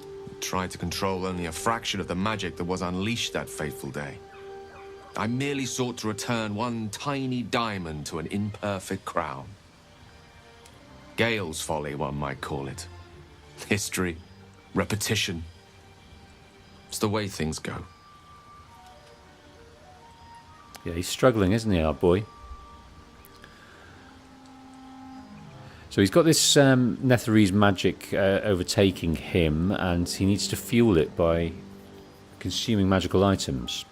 I tried to control only a fraction of the magic that was unleashed that fateful day. I merely sought to return one tiny diamond to an imperfect crown. Gale's folly, one might call it. History, repetition. It's the way things go. Yeah, he's struggling, isn't he, our boy? So he's got this Netherese magic overtaking him, and he needs to fuel it by consuming magical items.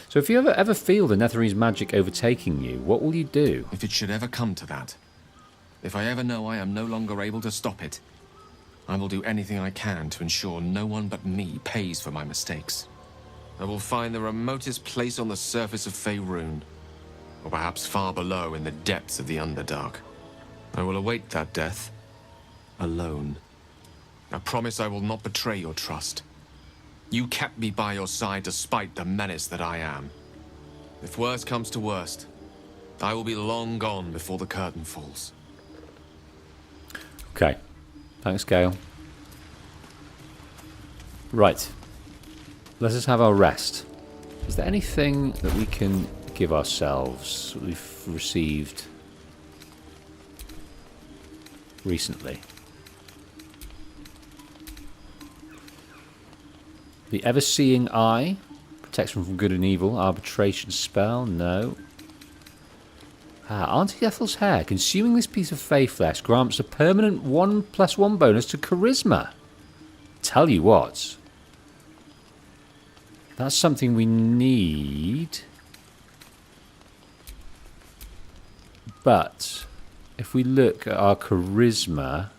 So if you ever feel the Netherese magic overtaking you, what will you do? If it should ever come to that, if I ever know I am no longer able to stop it, I will do anything I can to ensure no one but me pays for my mistakes. I will find the remotest place on the surface of Faerun, or perhaps far below in the depths of the Underdark. I will await that death, alone. I promise I will not betray your trust. You kept me by your side despite the menace that I am. If worst comes to worst, I will be long gone before the curtain falls. Okay. Thanks, Gale. Right. Let us have our rest. Is there anything that we can give ourselves that we've received recently? The Ever-Seeing Eye. Protects from good and evil. Arbitration spell. No. Auntie Ethel's hair. Consuming this piece of fey flesh grants a permanent 1+1 bonus to charisma. Tell you what. That's something we need. But if we look at our charisma,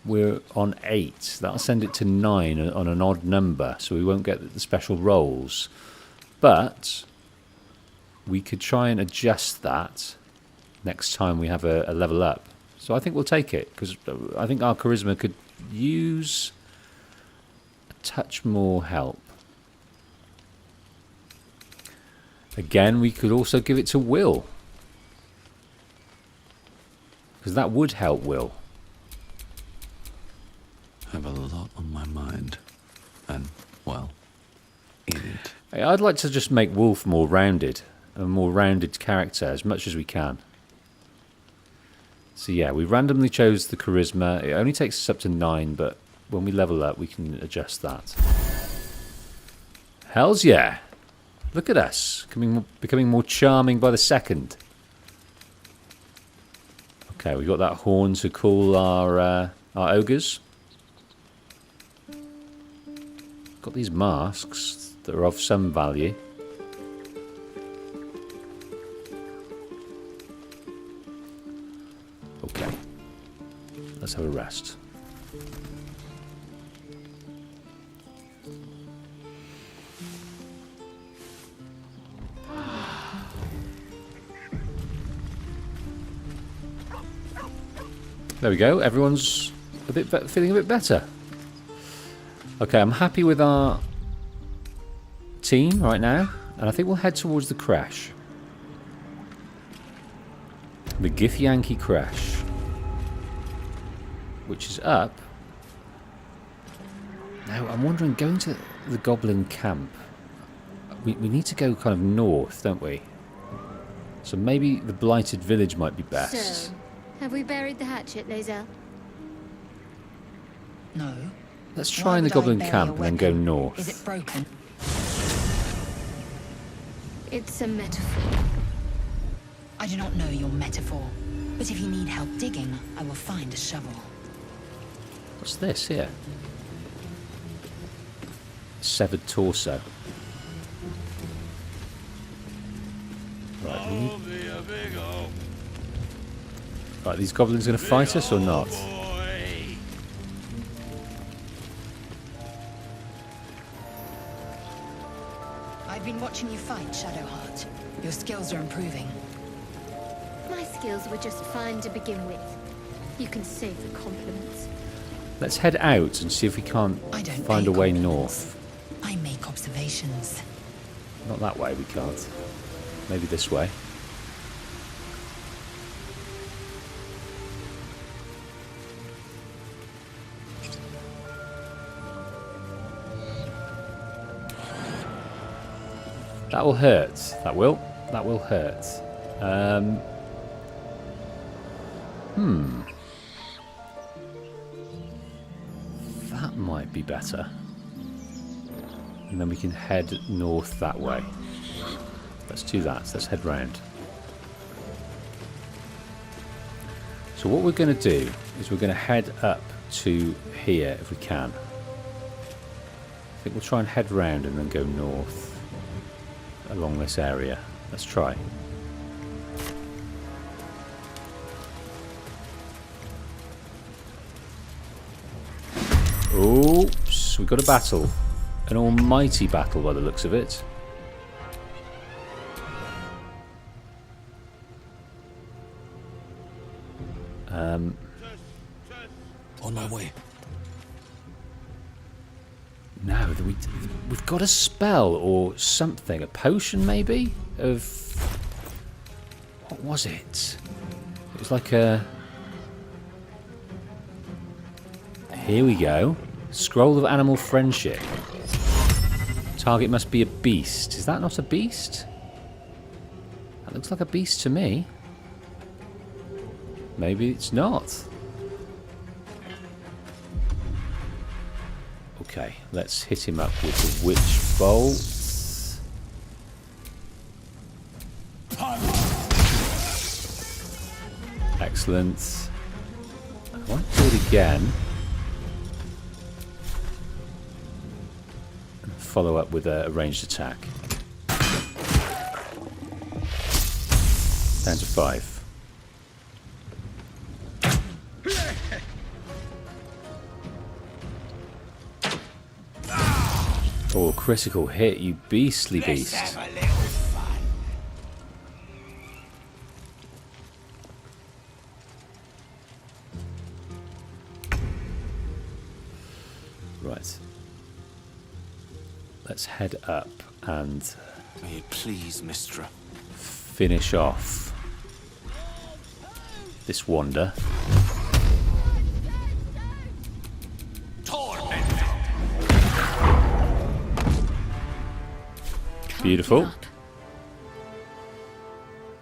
we're on 8. That'll send it to 9 on an odd number, so we won't get the special rolls. But we could try and adjust that next time we have a level up. So I think we'll take it, because I think our charisma could use a touch more help. Again, we could also give it to Will, because that would help Will. I have a lot on my mind, and, well, in it. I'd like to just make Wolf more rounded, a more rounded character as much as we can. So yeah, we randomly chose the charisma. It only takes us up to 9, but when we level up, we can adjust that. Hells yeah! Look at us, becoming more charming by the second. Okay, we got that horn to call our ogres. Got these masks that are of some value. Okay, let's have a rest. There we go. Everyone's feeling a bit better. Okay, I'm happy with our team right now, and I think we'll head towards the crash. The Githyanki crash, which is up. Now, I'm wondering, going to the Goblin camp, we need to go kind of north, don't we? So maybe the Blighted Village might be best. So, have we buried the hatchet, Lae'zel? No. Let's try in the Goblin camp and then go north. Is it broken? It's a metaphor. I do not know your metaphor, but if you need help digging, I will find a shovel. What's this here? Severed torso. Right, right, these goblins going to fight us or not? I been watching you fight, Shadowheart. Your skills are improving. My skills were just fine to begin with. You can save the compliments. Let's head out and see if we can't find a way north. I make observations. Not that way, we can't. Maybe this way. That will hurt. That will hurt. That might be better. And then we can head north that way. Let's do that. Let's head round. So what we're going to do is we're going to head up to here if we can. I think we'll try and head round and then go north along this area. Let's try. Oops, we got a battle. An almighty battle by the looks of it. On my way. No, we've got a spell or something. A potion, maybe? Of... What was it? It was like a... Here we go. Scroll of Animal Friendship. Target must be a beast. Is that not a beast? That looks like a beast to me. Maybe it's not. Okay, let's hit him up with the Witch Bolt. Excellent. I want to do it again. And follow up with a ranged attack. Down to 5. Oh, critical hit, you beastly beast. Let's have a little fun. Right. Let's head up and May it please, Mistra. finish off this wander. Beautiful.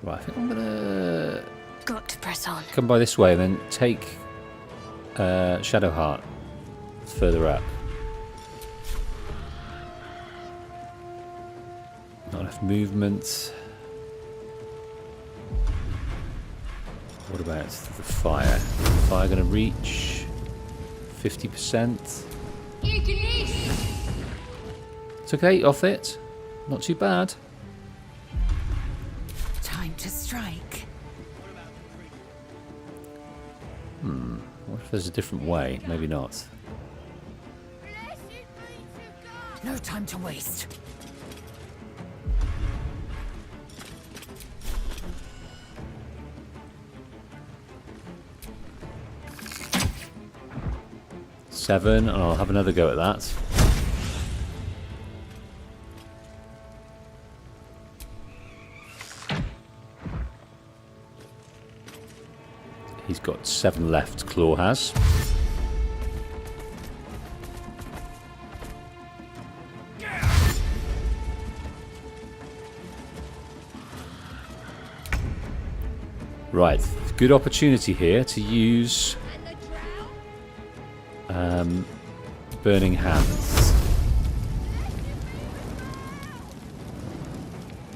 Right, I think I'm gonna Got to press on. come by this way and then take Shadowheart further up. Not enough movement. What about the fire? Is the fire going to reach 50%? Took 8 off it. Not too bad. Time to strike. What if there's a different way? Maybe not. No time to waste. Seven, and I'll have another go at that. He's got 7 left, Claw has. Right, good opportunity here to use Burning Hands.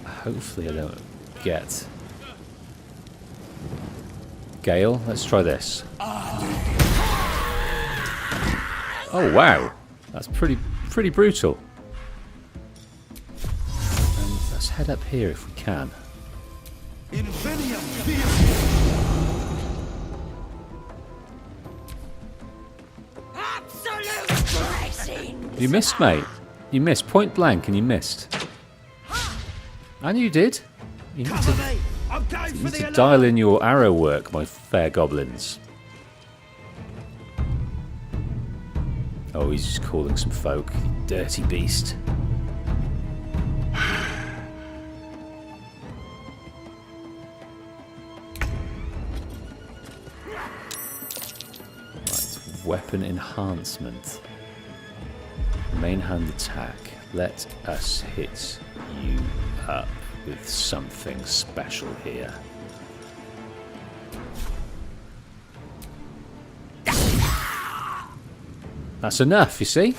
Hopefully I don't get Gale. Let's try this. Oh wow, that's pretty brutal. And let's head up here if we can. You missed, mate. You missed point blank, and you missed. And you did. You need to, I'm going you need to dial in your arrow work, my fair goblins. Oh, he's just calling some folk. Dirty beast. Right, weapon enhancement. Main hand attack. Let us hit you up with something special here. That's enough, you see?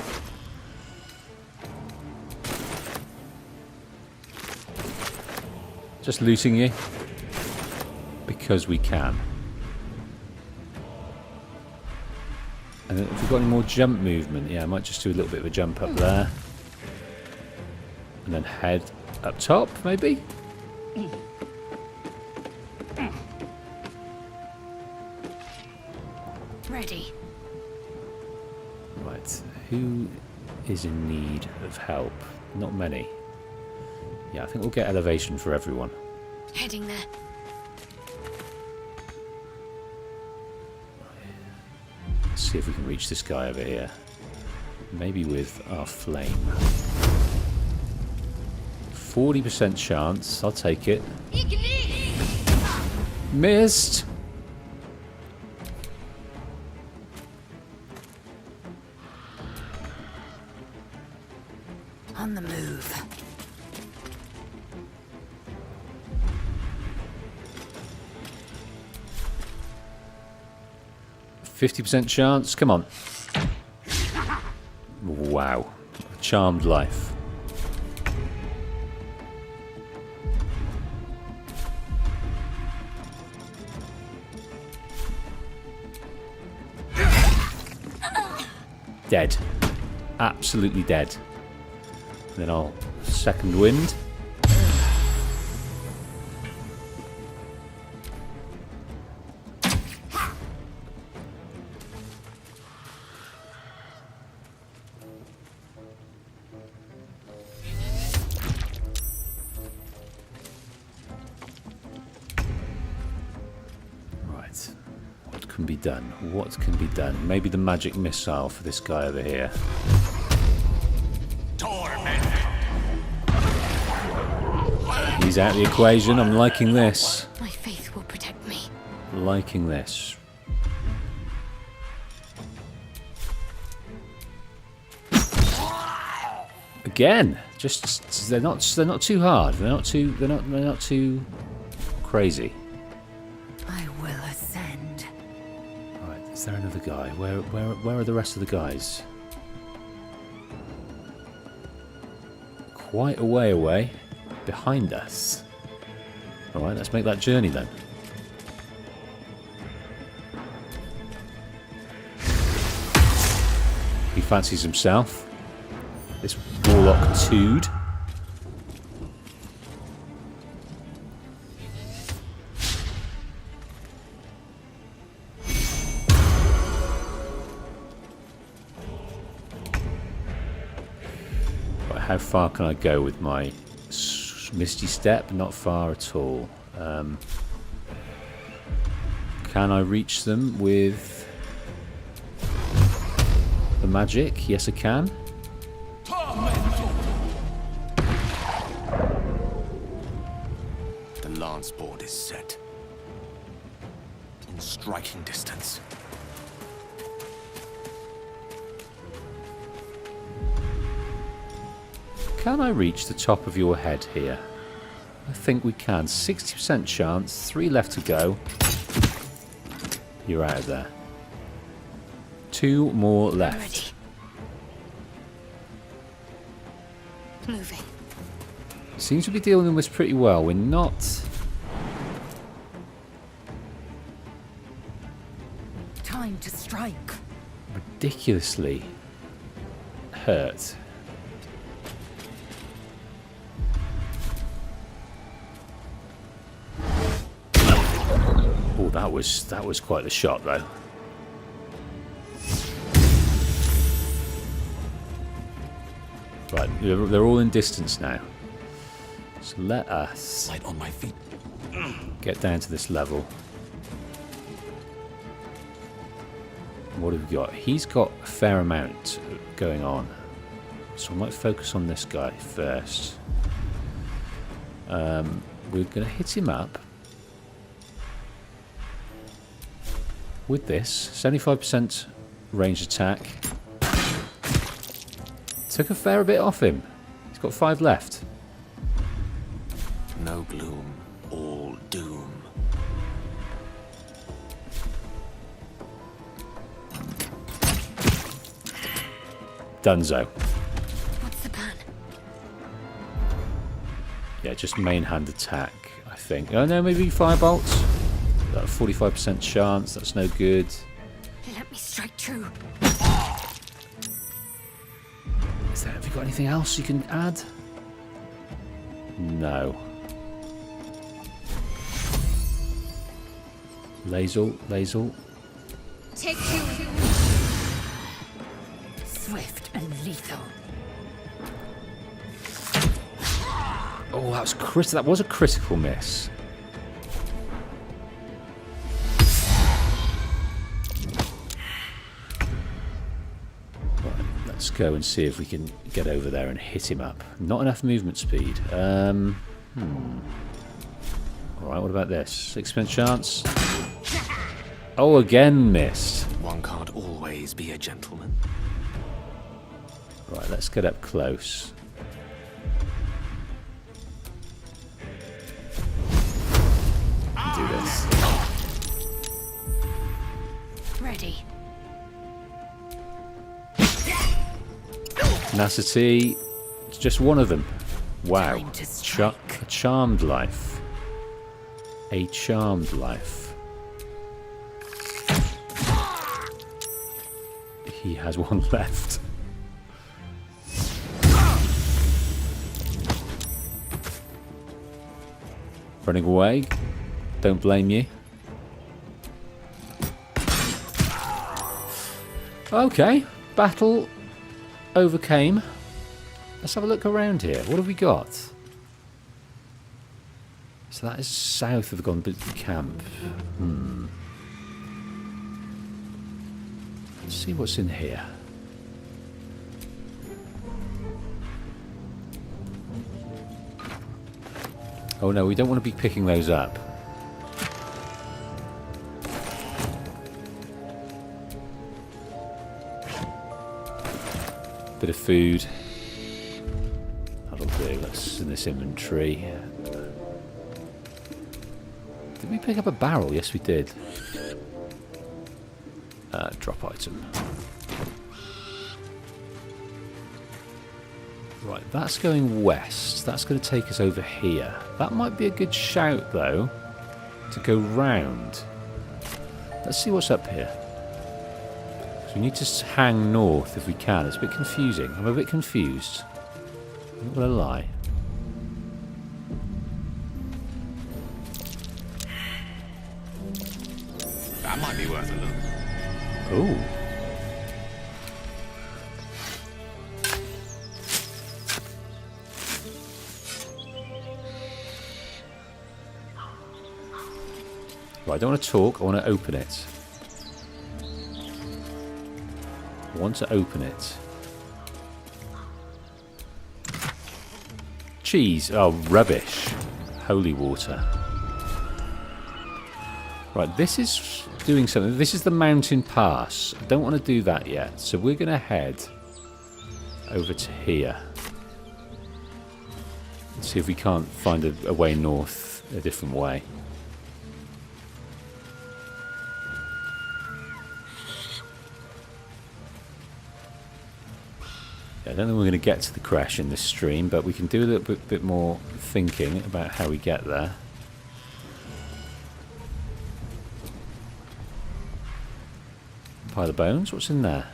Just looting you. Because we can. And if we've got any more jump movement, yeah, I might just do a little bit of a jump up there. And then head up top, maybe? Ready. Right, who is in need of help? Not many. Yeah, I think we'll get elevation for everyone. Heading there. Let's see if we can reach this guy over here. Maybe with our flame. 40% chance, I'll take it. Missed! On the move. %50 chance, come on. Wow. A charmed life. Dead. Absolutely dead. Then I'll second wind. Right. What can be done? What can be done? Maybe the magic missile for this guy over here. He's out of the equation. I'm liking this. My faith will protect me. Liking this. Again, just they're not too hard. They're not too crazy. I will ascend. Right, is there another guy? Where are the rest of the guys? Quite a way away. Behind us. Alright, let's make that journey then. He fancies himself. This warlock Tude. Right, how far can I go with my Misty Step? Not far at all. Can I reach them with the magic? Yes, I can. The lance board is set. In striking distance. Can I reach the top of your head here? I think we can. 60% chance. 3 left to go. You're out of there. 2 more left. Moving. Seems to be dealing with this pretty well. We're not... Time to strike. ridiculously hurt. Oh, that was quite the shot, though. Right, they're all in distance now. So let us Light on my feet. get down to this level. What have we got? He's got a fair amount going on. So I might focus on this guy first. We're going to hit him up with this. 75% range attack. Took a fair bit off him. He's got 5 left. No gloom, all doom. Dunzo. What's the plan? Yeah, just main hand attack, I think. Oh no, maybe firebolts. That 45% chance, that's no good. Let me strike true. Have you got anything else you can add? No. Laser. Take 2. Swift and lethal. Oh, that was that was a critical miss. Let's go and see if we can get over there and hit him up. Not enough movement speed. Alright, what about this? 6% chance. Oh, again missed. One can't always be a gentleman. Right, let's get up close. Do this. Ready. Tenacity. It's just one of them. Wow. Time to A charmed life. A charmed life. He has one left. Running away. Don't blame you. Okay. Battle overcame. Let's have a look around here. What have we got? So that is south of the Gone camp. Let's see what's in here. Oh no, we don't want to be picking those up. Bit of food. That'll do. That's in this inventory. Did we pick up a barrel? Yes, we did. Drop item. Right, that's going west. That's going to take us over here. That might be a good shout, though, to go round. Let's see what's up here. So we need to hang north if we can. It's a bit confusing. I'm a bit confused. I'm not going to lie. That might be worth a look. Ooh. Right, I don't want to talk, I want to open it. I want to open it. Cheese. Oh, rubbish. Holy water. Right, this is doing something. This is the mountain pass. I don't want to do that yet. So we're going to head over to here. Let's see if we can't find a way north a different way. I don't think we're going to get to the crash in this stream, but we can do a little bit more thinking about how we get there. Pile of bones, what's in there?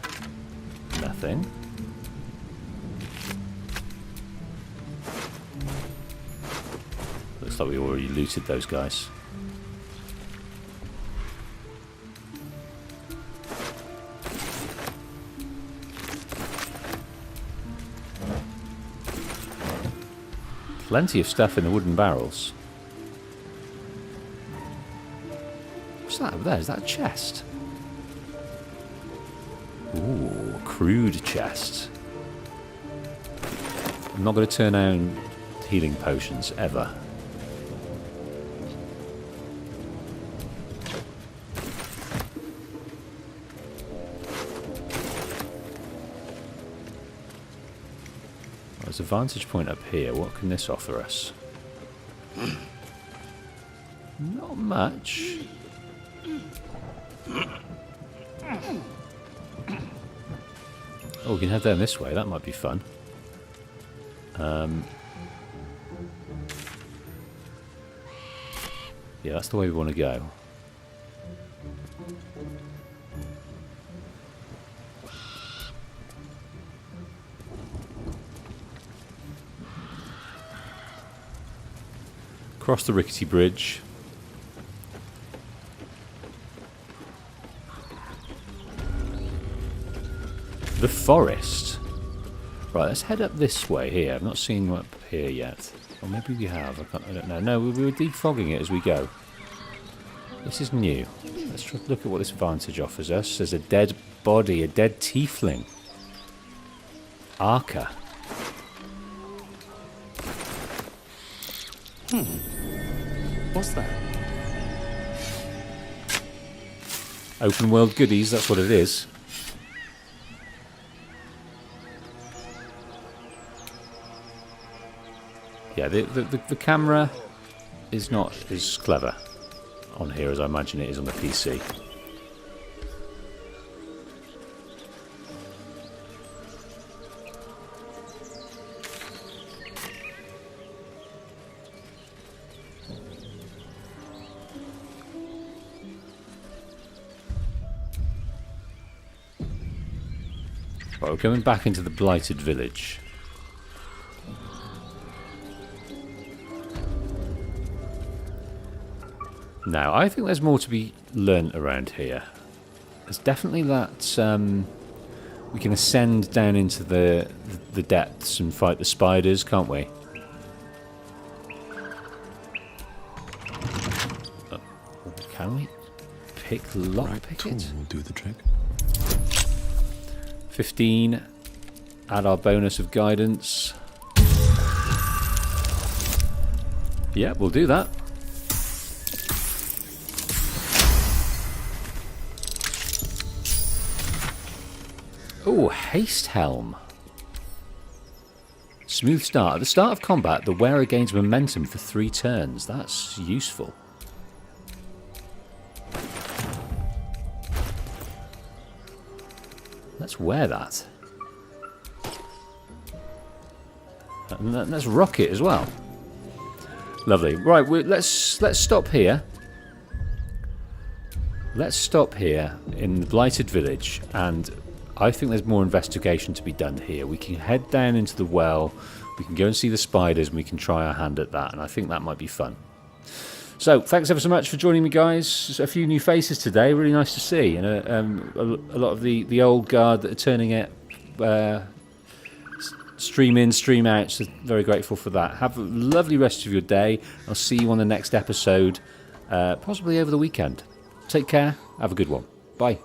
Nothing. Looks like we already looted those guys. Plenty of stuff in the wooden barrels. What's that over there? Is that a chest? Ooh, a crude chest. I'm not going to turn down healing potions, ever. There's a vantage point up here. What can this offer us? Not much. Oh, we can head down this way. That might be fun. Yeah, that's the way we want to go. Cross the rickety bridge. The forest. Right, let's head up this way here. I've not seen up here yet. Or maybe we have. I don't know. No, we were defogging it as we go. This is new. Let's look at what this vantage offers us. There's a dead body, a dead tiefling. Arca. What's that? Open world goodies, that's what it is. Yeah, the camera is not as clever on here as I imagine it is on the PC. Right, we're going back into the blighted village. Now, I think there's more to be learnt around here. There's definitely that we can ascend down into the depths and fight the spiders, can't we? Can we lockpick it? Will do the trick. 15. Add our bonus of guidance. Yeah, we'll do that. Oh, haste helm. Smooth start. At the start of combat, the wearer gains momentum for 3 turns. That's useful. Let's wear that. And let's rock it as well. Lovely. Right, let's stop here. Let's stop here in the blighted village, and I think there's more investigation to be done here. We can head down into the well, we can go and see the spiders, and we can try our hand at that, and I think that might be fun. So, thanks ever so much for joining me, guys. A few new faces today, really nice to see, and a lot of the old guard that are turning it stream in, stream out, so very grateful for that. Have a lovely rest of your day. I'll see you on the next episode, possibly over the weekend. Take care, have a good one. Bye.